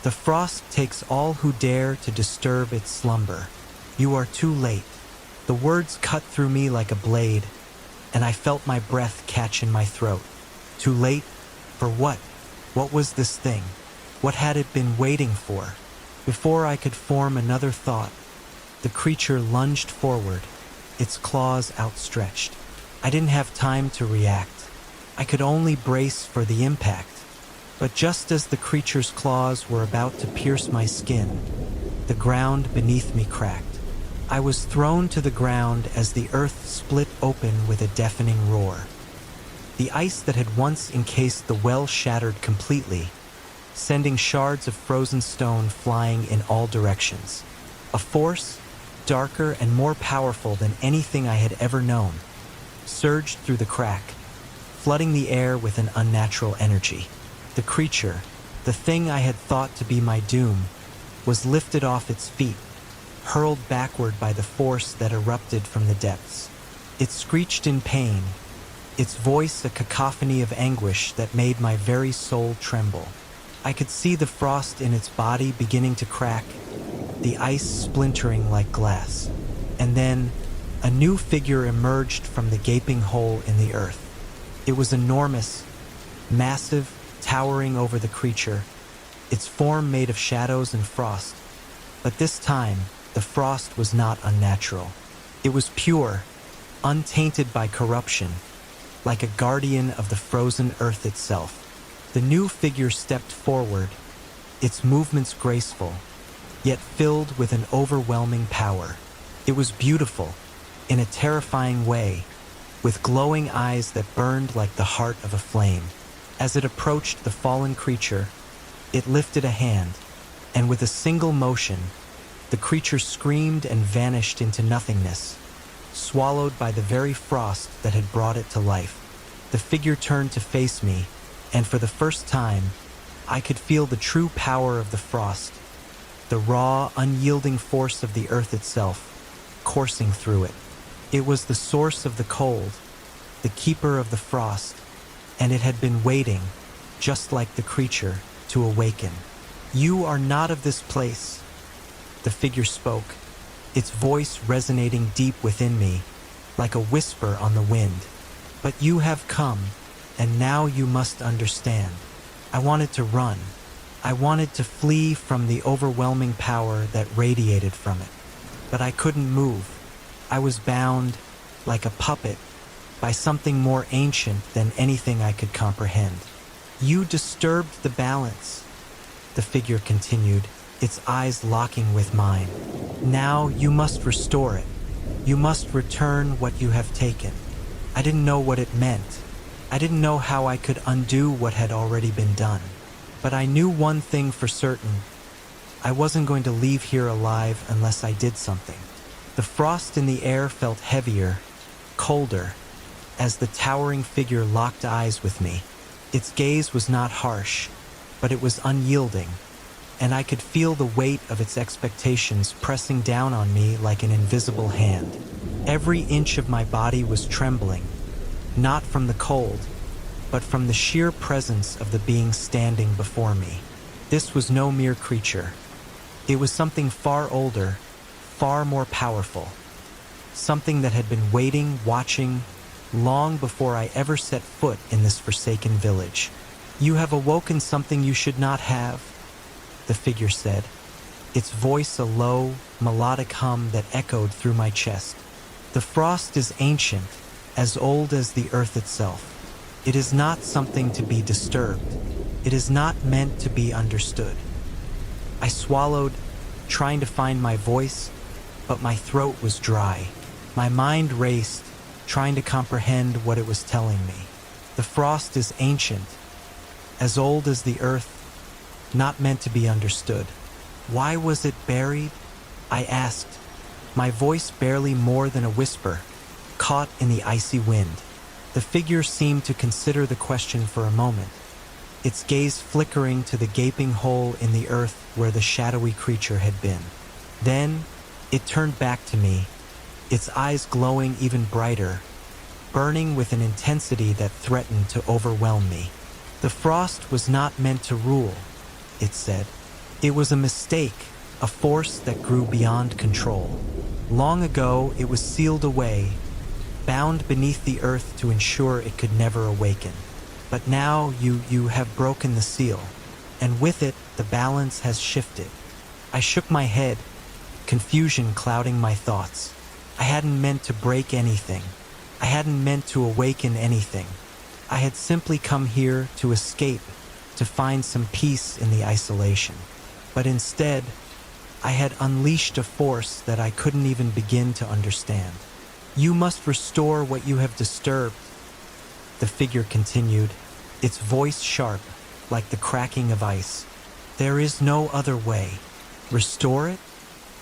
"The frost takes all who dare to disturb its slumber. You are too late." The words cut through me like a blade, and I felt my breath catch in my throat. Too late? For what? What was this thing? What had it been waiting for? Before I could form another thought, the creature lunged forward, its claws outstretched. I didn't have time to react. I could only brace for the impact. But just as the creature's claws were about to pierce my skin, the ground beneath me cracked. I was thrown to the ground as the earth split open with a deafening roar. The ice that had once encased the well shattered completely, sending shards of frozen stone flying in all directions. A force, darker and more powerful than anything I had ever known, surged through the crack, flooding the air with an unnatural energy. The creature, the thing I had thought to be my doom, was lifted off its feet, hurled backward by the force that erupted from the depths. It screeched in pain, its voice a cacophony of anguish that made my very soul tremble. I could see the frost in its body beginning to crack, the ice splintering like glass. And then, a new figure emerged from the gaping hole in the earth. It was enormous, massive, towering over the creature, its form made of shadows and frost. But this time, the frost was not unnatural. It was pure, untainted by corruption, like a guardian of the frozen earth itself. The new figure stepped forward, its movements graceful, yet filled with an overwhelming power. It was beautiful, in a terrifying way, with glowing eyes that burned like the heart of a flame. As it approached the fallen creature, it lifted a hand, and with a single motion, the creature screamed and vanished into nothingness, swallowed by the very frost that had brought it to life. The figure turned to face me, and for the first time, I could feel the true power of the frost, the raw, unyielding force of the earth itself, coursing through it. It was the source of the cold, the keeper of the frost, and it had been waiting, just like the creature, to awaken. "You are not of this place," the figure spoke, its voice resonating deep within me, like a whisper on the wind. "But you have come, and now you must understand." I wanted to run. I wanted to flee from the overwhelming power that radiated from it. But I couldn't move. I was bound, like a puppet, by something more ancient than anything I could comprehend. "You disturbed the balance," the figure continued, its eyes locking with mine. "Now you must restore it. You must return what you have taken." I didn't know what it meant. I didn't know how I could undo what had already been done. But I knew one thing for certain. I wasn't going to leave here alive unless I did something. The frost in the air felt heavier, colder, as the towering figure locked eyes with me. Its gaze was not harsh, but it was unyielding, and I could feel the weight of its expectations pressing down on me like an invisible hand. Every inch of my body was trembling, not from the cold, but from the sheer presence of the being standing before me. This was no mere creature. It was something far older, far more powerful. Something that had been waiting, watching, long before I ever set foot in this forsaken village. "You have awoken something you should not have," the figure said, its voice a low, melodic hum that echoed through my chest. "The frost is ancient, as old as the earth itself. It is not something to be disturbed. It is not meant to be understood." I swallowed, trying to find my voice, but my throat was dry. My mind raced, trying to comprehend what it was telling me. The frost is ancient, as old as the earth, not meant to be understood. Why was it buried? I asked, my voice barely more than a whisper, caught in the icy wind. The figure seemed to consider the question for a moment, its gaze flickering to the gaping hole in the earth where the shadowy creature had been. Then, it turned back to me, its eyes glowing even brighter, burning with an intensity that threatened to overwhelm me. The frost was not meant to rule, it said. It was a mistake, a force that grew beyond control. Long ago, it was sealed away, bound beneath the earth to ensure it could never awaken. But now you have broken the seal, and with it, the balance has shifted. I shook my head, confusion clouding my thoughts. I hadn't meant to break anything. I hadn't meant to awaken anything. I had simply come here to escape, to find some peace in the isolation. But instead, I had unleashed a force that I couldn't even begin to understand. You must restore what you have disturbed, the figure continued, its voice sharp, like the cracking of ice. There is no other way. Restore it?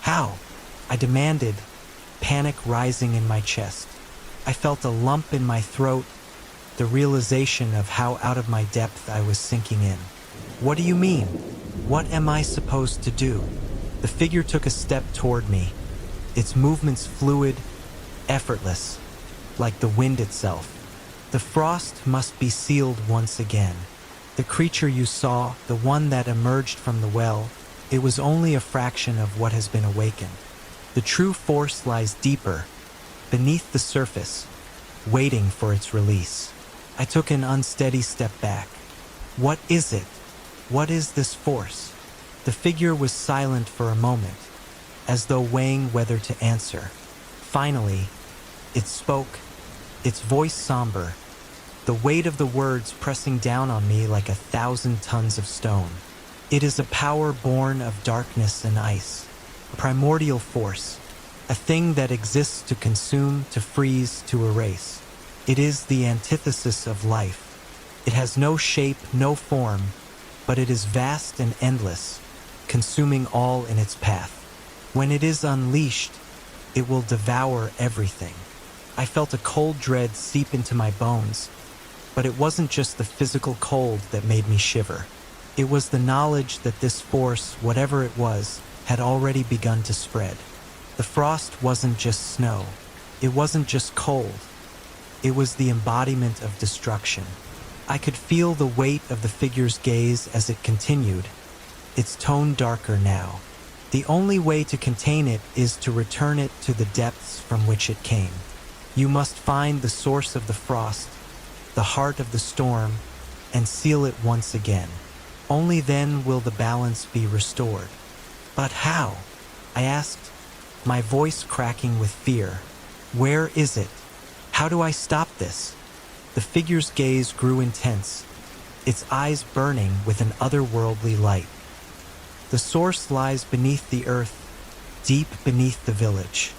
How? I demanded, panic rising in my chest. I felt a lump in my throat, the realization of how out of my depth I was sinking in. What do you mean? What am I supposed to do? The figure took a step toward me, its movements fluid, effortless, like the wind itself. The frost must be sealed once again. The creature you saw, the one that emerged from the well, it was only a fraction of what has been awakened. The true force lies deeper, beneath the surface, waiting for its release. I took an unsteady step back. What is it? What is this force? The figure was silent for a moment, as though weighing whether to answer. Finally, it spoke, its voice somber, the weight of the words pressing down on me like 1,000 tons of stone. It is a power born of darkness and ice, a primordial force, a thing that exists to consume, to freeze, to erase. It is the antithesis of life. It has no shape, no form, but it is vast and endless, consuming all in its path. When it is unleashed, it will devour everything. I felt a cold dread seep into my bones, but it wasn't just the physical cold that made me shiver. It was the knowledge that this force, whatever it was, had already begun to spread. The frost wasn't just snow. It wasn't just cold. It was the embodiment of destruction. I could feel the weight of the figure's gaze as it continued, its tone darker now. The only way to contain it is to return it to the depths from which it came. You must find the source of the frost, the heart of the storm, and seal it once again. Only then will the balance be restored. But how? I asked, my voice cracking with fear. Where is it? How do I stop this? The figure's gaze grew intense, its eyes burning with an otherworldly light. The source lies beneath the earth, deep beneath the village.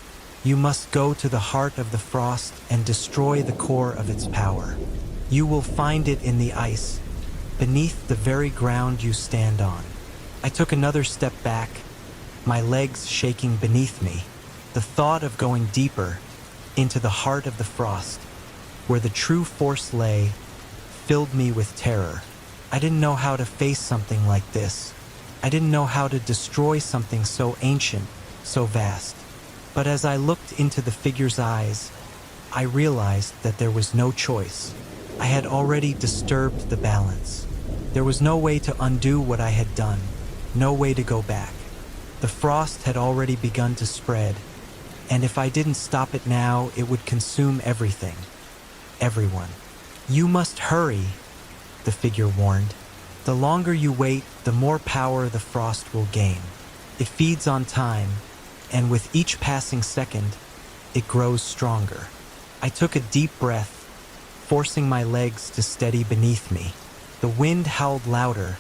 You must go to the heart of the frost and destroy the core of its power. You will find it in the ice, beneath the very ground you stand on. I took another step back, my legs shaking beneath me. The thought of going deeper, into the heart of the frost, where the true force lay, filled me with terror. I didn't know how to face something like this. I didn't know how to destroy something so ancient, so vast. But as I looked into the figure's eyes, I realized that there was no choice. I had already disturbed the balance. There was no way to undo what I had done, no way to go back. The frost had already begun to spread, and if I didn't stop it now, it would consume everything, everyone. You must hurry, the figure warned. The longer you wait, the more power the frost will gain. It feeds on time, and with each passing second, it grows stronger. I took a deep breath, forcing my legs to steady beneath me. The wind howled louder,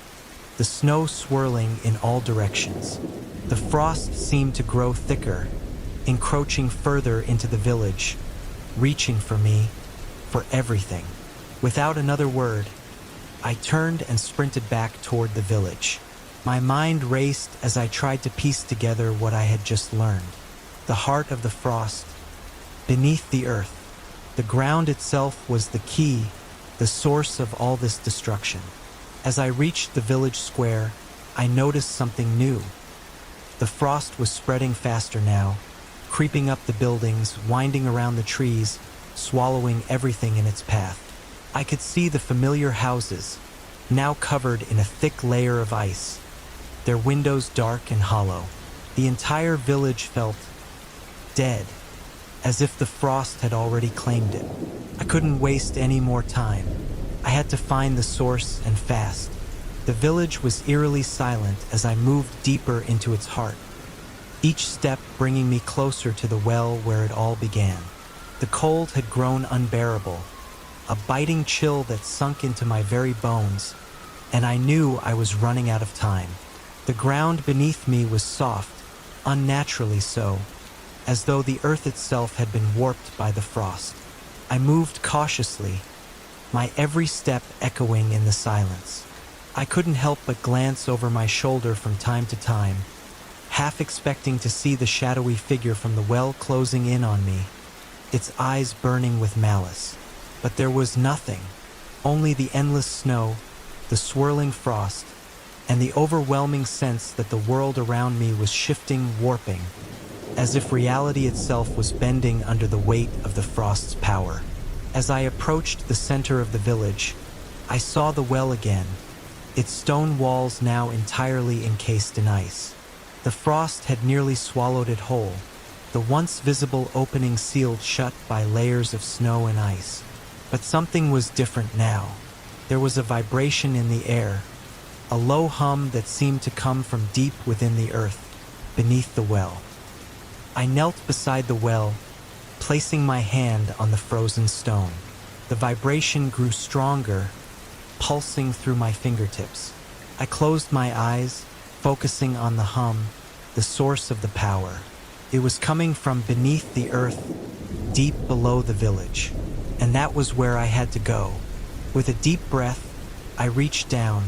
the snow swirling in all directions. The frost seemed to grow thicker, encroaching further into the village, reaching for me, for everything. Without another word, I turned and sprinted back toward the village. My mind raced as I tried to piece together what I had just learned. The heart of the frost, beneath the earth. The ground itself was the key, the source of all this destruction. As I reached the village square, I noticed something new. The frost was spreading faster now, creeping up the buildings, winding around the trees, swallowing everything in its path. I could see the familiar houses, now covered in a thick layer of ice, their windows dark and hollow. The entire village felt dead, as if the frost had already claimed it. I couldn't waste any more time. I had to find the source, and fast. The village was eerily silent as I moved deeper into its heart, each step bringing me closer to the well where it all began. The cold had grown unbearable, a biting chill that sunk into my very bones, and I knew I was running out of time. The ground beneath me was soft, unnaturally so, as though the earth itself had been warped by the frost. I moved cautiously, my every step echoing in the silence. I couldn't help but glance over my shoulder from time to time, half expecting to see the shadowy figure from the well closing in on me, its eyes burning with malice. But there was nothing, only the endless snow, the swirling frost, and the overwhelming sense that the world around me was shifting, warping, as if reality itself was bending under the weight of the frost's power. As I approached the center of the village, I saw the well again, its stone walls now entirely encased in ice. The frost had nearly swallowed it whole, the once visible opening sealed shut by layers of snow and ice. But something was different now. There was a vibration in the air, a low hum that seemed to come from deep within the earth, beneath the well. I knelt beside the well, placing my hand on the frozen stone. The vibration grew stronger, pulsing through my fingertips. I closed my eyes, focusing on the hum, the source of the power. It was coming from beneath the earth, deep below the village. And that was where I had to go. With a deep breath, I reached down,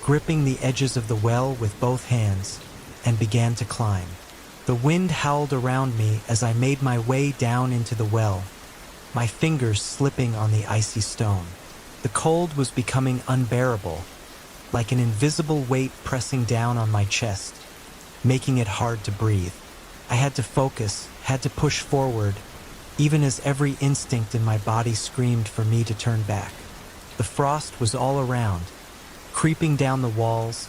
gripping the edges of the well with both hands, and began to climb. The wind howled around me as I made my way down into the well, my fingers slipping on the icy stone. The cold was becoming unbearable, like an invisible weight pressing down on my chest, making it hard to breathe. I had to focus, had to push forward, even as every instinct in my body screamed for me to turn back. The frost was all around, creeping down the walls,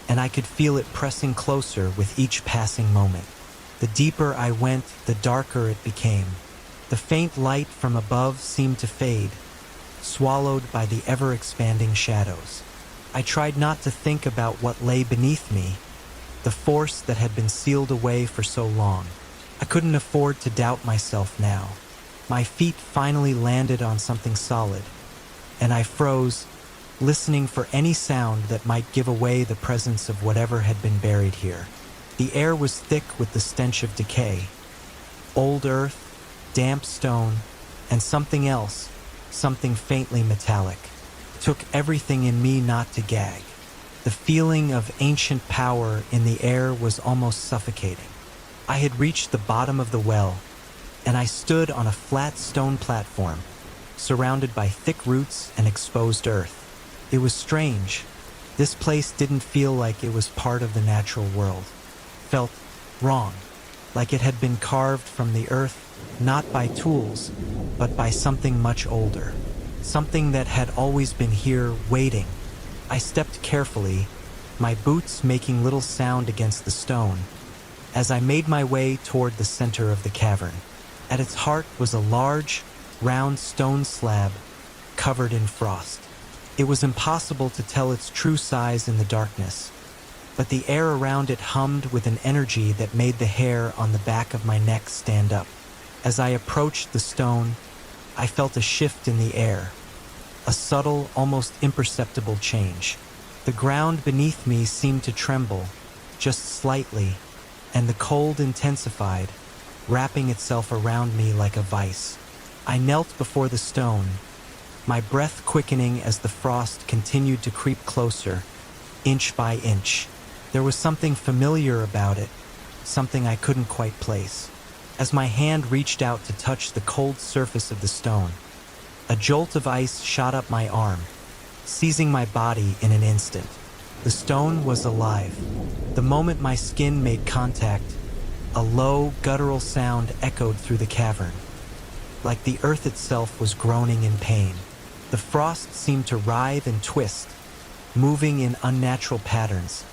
and I could feel it pressing closer with each passing moment. The deeper I went, the darker it became. The faint light from above seemed to fade, swallowed by the ever-expanding shadows. I tried not to think about what lay beneath me, the force that had been sealed away for so long. I couldn't afford to doubt myself now. My feet finally landed on something solid, and I froze, listening for any sound that might give away the presence of whatever had been buried here. The air was thick with the stench of decay, old earth, damp stone, and something else, something faintly metallic. It took everything in me not to gag. The feeling of ancient power in the air was almost suffocating. I had reached the bottom of the well, and I stood on a flat stone platform, surrounded by thick roots and exposed earth. It was strange. This place didn't feel like it was part of the natural world. It felt wrong, like it had been carved from the earth, not by tools, but by something much older. Something that had always been here, waiting. I stepped carefully, my boots making little sound against the stone, as I made my way toward the center of the cavern. At its heart was a large, round stone slab covered in frost. It was impossible to tell its true size in the darkness, but the air around it hummed with an energy that made the hair on the back of my neck stand up. As I approached the stone, I felt a shift in the air, a subtle, almost imperceptible change. The ground beneath me seemed to tremble, just slightly, and the cold intensified, wrapping itself around me like a vice. I knelt before the stone, my breath quickening as the frost continued to creep closer, inch by inch. There was something familiar about it, something I couldn't quite place. As my hand reached out to touch the cold surface of the stone, a jolt of ice shot up my arm, seizing my body in an instant. The stone was alive. The moment my skin made contact, a low, guttural sound echoed through the cavern, like the earth itself was groaning in pain. The frost seemed to writhe and twist, moving in unnatural patterns,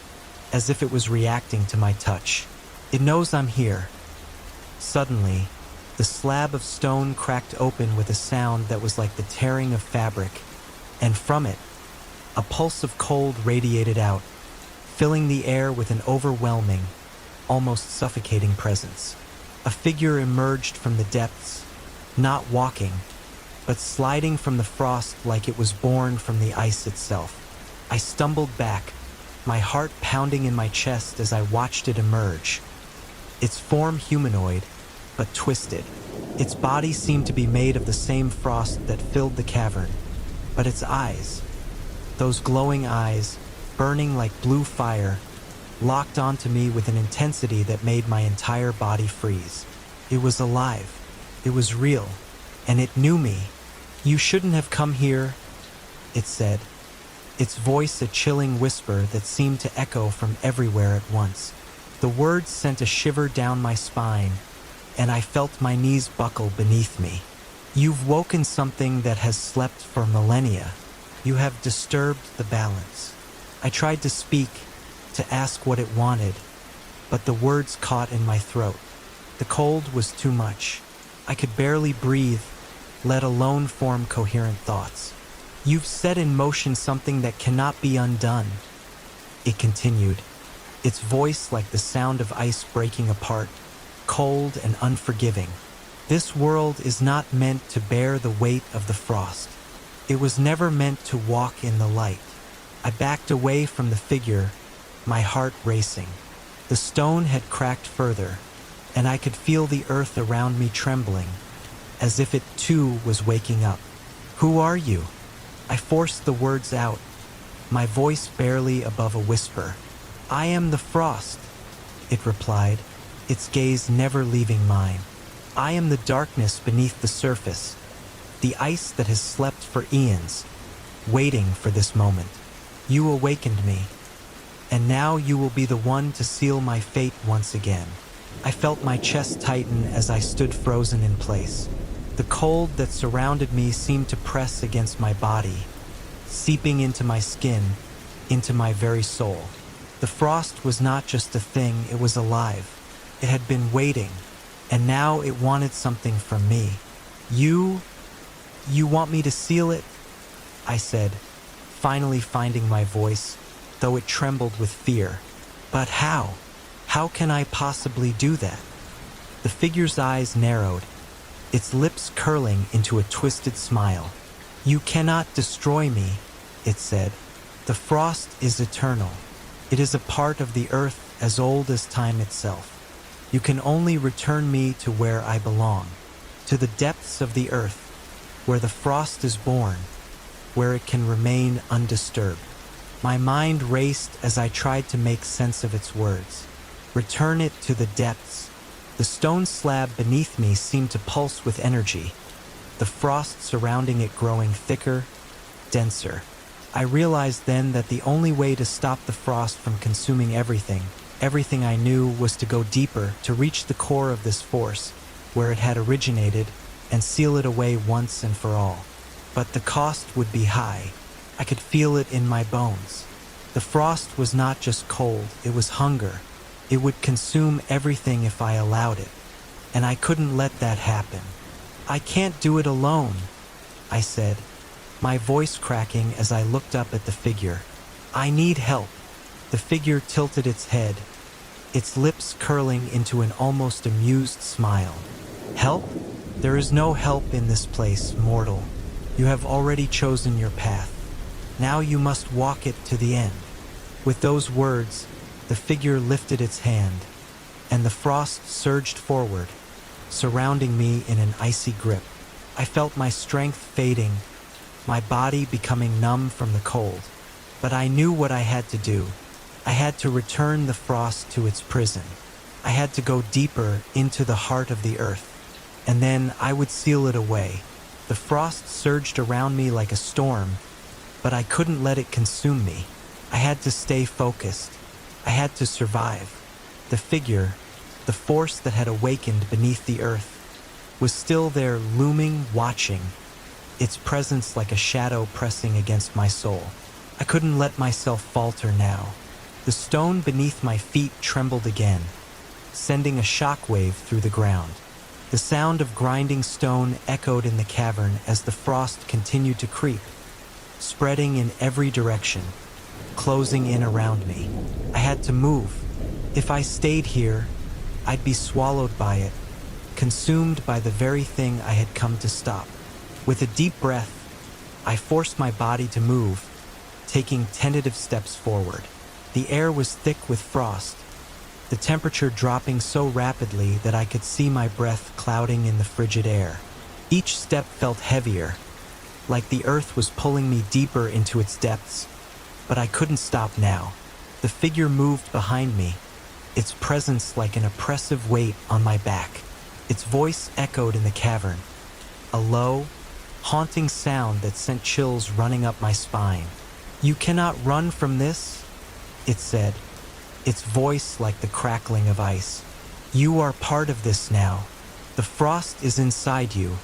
as if it was reacting to my touch. It knows I'm here. Suddenly, the slab of stone cracked open with a sound that was like the tearing of fabric, and from it, a pulse of cold radiated out, filling the air with an overwhelming, almost suffocating presence. A figure emerged from the depths, not walking, but sliding from the frost like it was born from the ice itself. I stumbled back, my heart pounding in my chest as I watched it emerge. Its form humanoid, but twisted. Its body seemed to be made of the same frost that filled the cavern, but its eyes, those glowing eyes, burning like blue fire, locked onto me with an intensity that made my entire body freeze. It was alive. It was real. And it knew me. "You shouldn't have come here," it said, its voice a chilling whisper that seemed to echo from everywhere at once. The words sent a shiver down my spine, and I felt my knees buckle beneath me. "You've woken something that has slept for millennia. You have disturbed the balance." I tried to speak, to ask what it wanted, but the words caught in my throat. The cold was too much. I could barely breathe, let alone form coherent thoughts. "You've set in motion something that cannot be undone," it continued, its voice like the sound of ice breaking apart, cold and unforgiving. "This world is not meant to bear the weight of the frost. It was never meant to walk in the light." I backed away from the figure, my heart racing. The stone had cracked further, and I could feel the earth around me trembling, as if it too was waking up. "Who are you?" I forced the words out, my voice barely above a whisper. "I am the frost," it replied, its gaze never leaving mine. "I am the darkness beneath the surface, the ice that has slept for eons, waiting for this moment. You awakened me, and now you will be the one to seal my fate once again." I felt my chest tighten as I stood frozen in place. The cold that surrounded me seemed to press against my body, seeping into my skin, into my very soul. The frost was not just a thing, it was alive. It had been waiting, and now it wanted something from me. You want me to seal it?" I said, finally finding my voice, though it trembled with fear. "But how? How can I possibly do that?" The figure's eyes narrowed, its lips curling into a twisted smile. "You cannot destroy me," it said. "The frost is eternal. It is a part of the earth as old as time itself. You can only return me to where I belong, to the depths of the earth, where the frost is born, where it can remain undisturbed." My mind raced as I tried to make sense of its words. Return it to the depths. The stone slab beneath me seemed to pulse with energy, the frost surrounding it growing thicker, denser. I realized then that the only way to stop the frost from consuming everything I knew, was to go deeper, to reach the core of this force, where it had originated, and seal it away once and for all. But the cost would be high. I could feel it in my bones. The frost was not just cold, it was hunger. It would consume everything if I allowed it, and I couldn't let that happen. "I can't do it alone," I said, my voice cracking as I looked up at the figure. "I need help." The figure tilted its head, its lips curling into an almost amused smile. "Help? There is no help in this place, mortal. You have already chosen your path. Now you must walk it to the end." With those words, the figure lifted its hand, and the frost surged forward, surrounding me in an icy grip. I felt my strength fading, my body becoming numb from the cold. But I knew what I had to do. I had to return the frost to its prison. I had to go deeper into the heart of the earth, and then I would seal it away. The frost surged around me like a storm, but I couldn't let it consume me. I had to stay focused. I had to survive. The figure, the force that had awakened beneath the earth, was still there, looming, watching, its presence like a shadow pressing against my soul. I couldn't let myself falter now. The stone beneath my feet trembled again, sending a shockwave through the ground. The sound of grinding stone echoed in the cavern as the frost continued to creep, spreading in every direction, closing in around me. I had to move. If I stayed here, I'd be swallowed by it, consumed by the very thing I had come to stop. With a deep breath, I forced my body to move, taking tentative steps forward. The air was thick with frost, the temperature dropping so rapidly that I could see my breath clouding in the frigid air. Each step felt heavier, like the earth was pulling me deeper into its depths, but I couldn't stop now. The figure moved behind me, its presence like an oppressive weight on my back. Its voice echoed in the cavern, a low, haunting sound that sent chills running up my spine. "You cannot run from this," it said, its voice like the crackling of ice. "You are part of this now. The frost is inside you,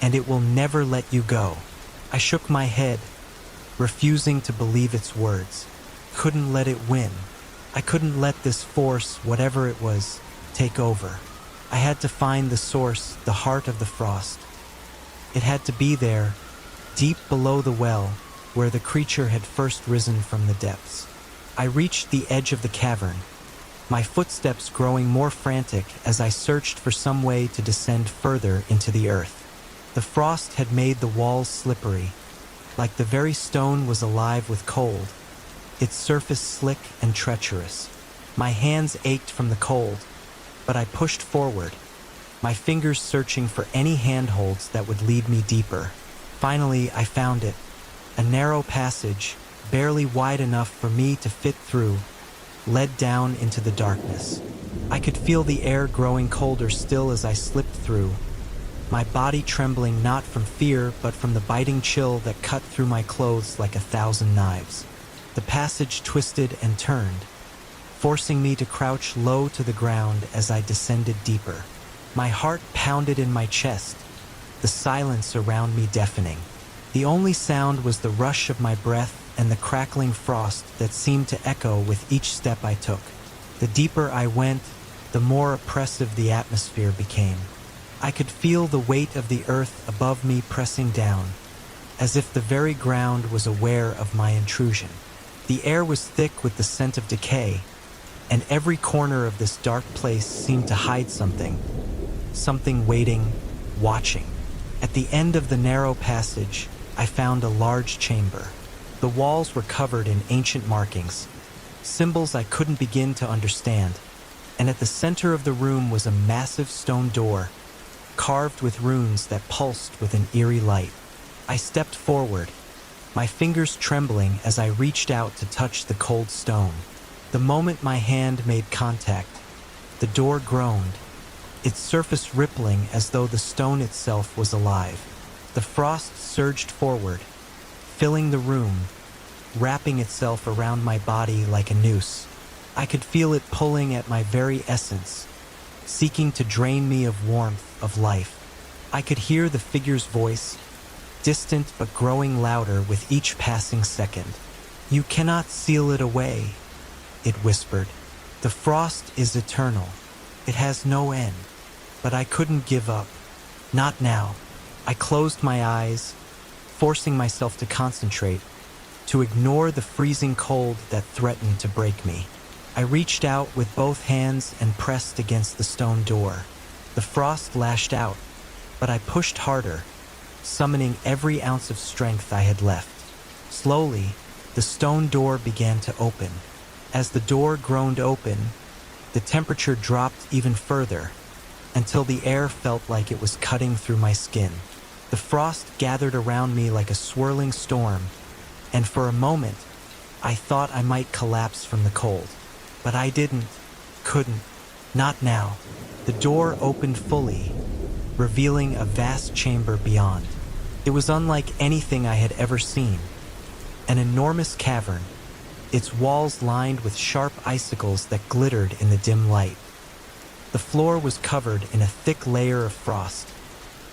and it will never let you go." I shook my head, refusing to believe its words. Couldn't let it win. I couldn't let this force, whatever it was, take over. I had to find the source, the heart of the frost. It had to be there, deep below the well, where the creature had first risen from the depths. I reached the edge of the cavern, my footsteps growing more frantic as I searched for some way to descend further into the earth. The frost had made the walls slippery, like the very stone was alive with cold, its surface slick and treacherous. My hands ached from the cold, but I pushed forward, my fingers searching for any handholds that would lead me deeper. Finally, I found it, a narrow passage, barely wide enough for me to fit through, led down into the darkness. I could feel the air growing colder still as I slipped through, my body trembling not from fear but from the biting chill that cut through my clothes like 1,000 knives. The passage twisted and turned, forcing me to crouch low to the ground as I descended deeper. My heart pounded in my chest, the silence around me deafening. The only sound was the rush of my breath and the crackling frost that seemed to echo with each step I took. The deeper I went, the more oppressive the atmosphere became. I could feel the weight of the earth above me pressing down, as if the very ground was aware of my intrusion. The air was thick with the scent of decay, and every corner of this dark place seemed to hide something waiting, watching. At the end of the narrow passage, I found a large chamber. The walls were covered in ancient markings, symbols I couldn't begin to understand, and at the center of the room was a massive stone door, carved with runes that pulsed with an eerie light. I stepped forward, my fingers trembling as I reached out to touch the cold stone. The moment my hand made contact, the door groaned, its surface rippling as though the stone itself was alive. The frost surged forward, filling the room, wrapping itself around my body like a noose. I could feel it pulling at my very essence, seeking to drain me of warmth, of life. I could hear the figure's voice, distant but growing louder with each passing second. "You cannot seal it away," it whispered. "The frost is eternal. It has no end." But I couldn't give up. Not now. I closed my eyes, forcing myself to concentrate, to ignore the freezing cold that threatened to break me. I reached out with both hands and pressed against the stone door. The frost lashed out, but I pushed harder, summoning every ounce of strength I had left. Slowly, the stone door began to open, As the door groaned open, the temperature dropped even further, until the air felt like it was cutting through my skin. The frost gathered around me like a swirling storm, and for a moment, I thought I might collapse from the cold. But I couldn't, not now. The door opened fully, revealing a vast chamber beyond. It was unlike anything I had ever seen. An enormous cavern, its walls lined with sharp icicles that glittered in the dim light. The floor was covered in a thick layer of frost,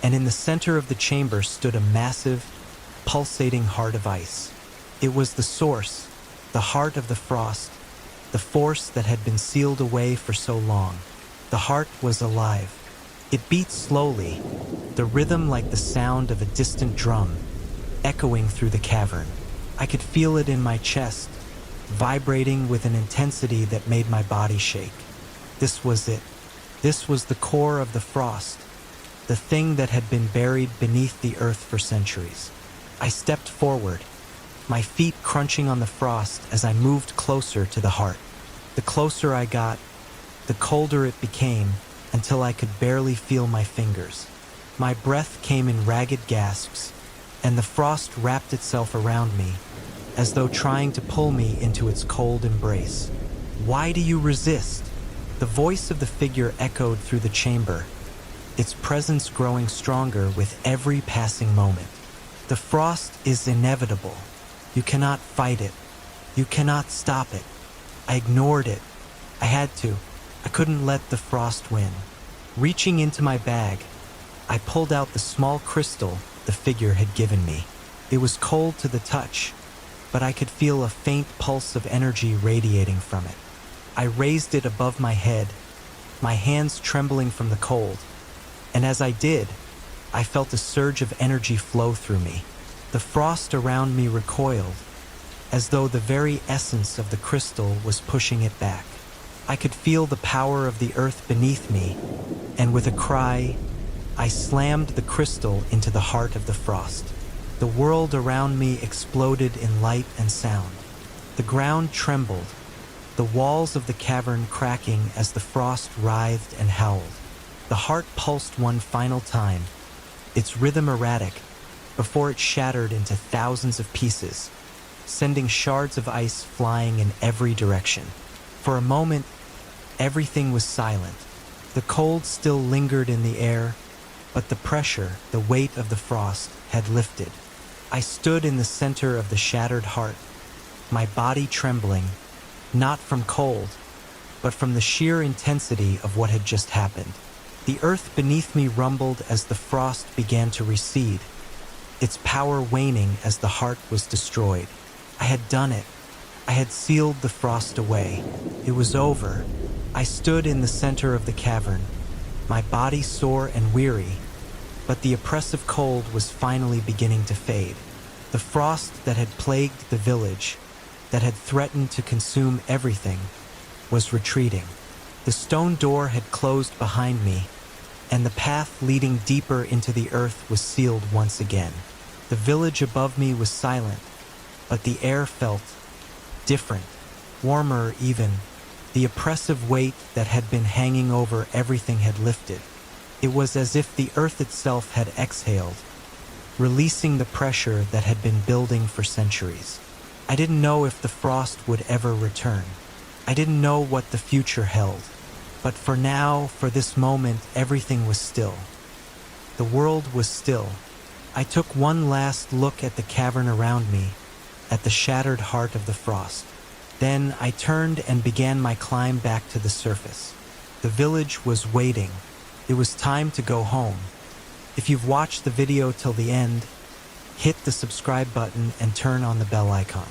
and in the center of the chamber stood a massive, pulsating heart of ice. It was the source, the heart of the frost, the force that had been sealed away for so long. The heart was alive. It beat slowly, the rhythm like the sound of a distant drum, echoing through the cavern. I could feel it in my chest, vibrating with an intensity that made my body shake. This was it. This was the core of the frost, the thing that had been buried beneath the earth for centuries. I stepped forward, my feet crunching on the frost as I moved closer to the heart. The closer I got, the colder it became, until I could barely feel my fingers. My breath came in ragged gasps, and the frost wrapped itself around me, as though trying to pull me into its cold embrace. "Why do you resist?" The voice of the figure echoed through the chamber, its presence growing stronger with every passing moment. "The frost is inevitable. You cannot fight it. You cannot stop it." I ignored it. I had to. I couldn't let the frost win. Reaching into my bag, I pulled out the small crystal the figure had given me. It was cold to the touch, but I could feel a faint pulse of energy radiating from it. I raised it above my head, my hands trembling from the cold, and as I did, I felt a surge of energy flow through me. The frost around me recoiled, as though the very essence of the crystal was pushing it back. I could feel the power of the earth beneath me, and with a cry, I slammed the crystal into the heart of the frost. The world around me exploded in light and sound. The ground trembled, the walls of the cavern cracking as the frost writhed and howled. The heart pulsed one final time, its rhythm erratic, before it shattered into thousands of pieces, sending shards of ice flying in every direction. For a moment, everything was silent. The cold still lingered in the air, but the pressure, the weight of the frost, had lifted. I stood in the center of the shattered heart, my body trembling, not from cold, but from the sheer intensity of what had just happened. The earth beneath me rumbled as the frost began to recede, its power waning as the heart was destroyed. I had done it. I had sealed the frost away. It was over. I stood in the center of the cavern, my body sore and weary, but the oppressive cold was finally beginning to fade. The frost that had plagued the village, that had threatened to consume everything, was retreating. The stone door had closed behind me, and the path leading deeper into the earth was sealed once again. The village above me was silent, but the air felt different, warmer even. The oppressive weight that had been hanging over everything had lifted. It was as if the earth itself had exhaled, releasing the pressure that had been building for centuries. I didn't know if the frost would ever return. I didn't know what the future held. But for now, for this moment, everything was still. The world was still. I took one last look at the cavern around me, at the shattered heart of the frost. Then I turned and began my climb back to the surface. The village was waiting. It was time to go home. If you've watched the video till the end, hit the subscribe button and turn on the bell icon.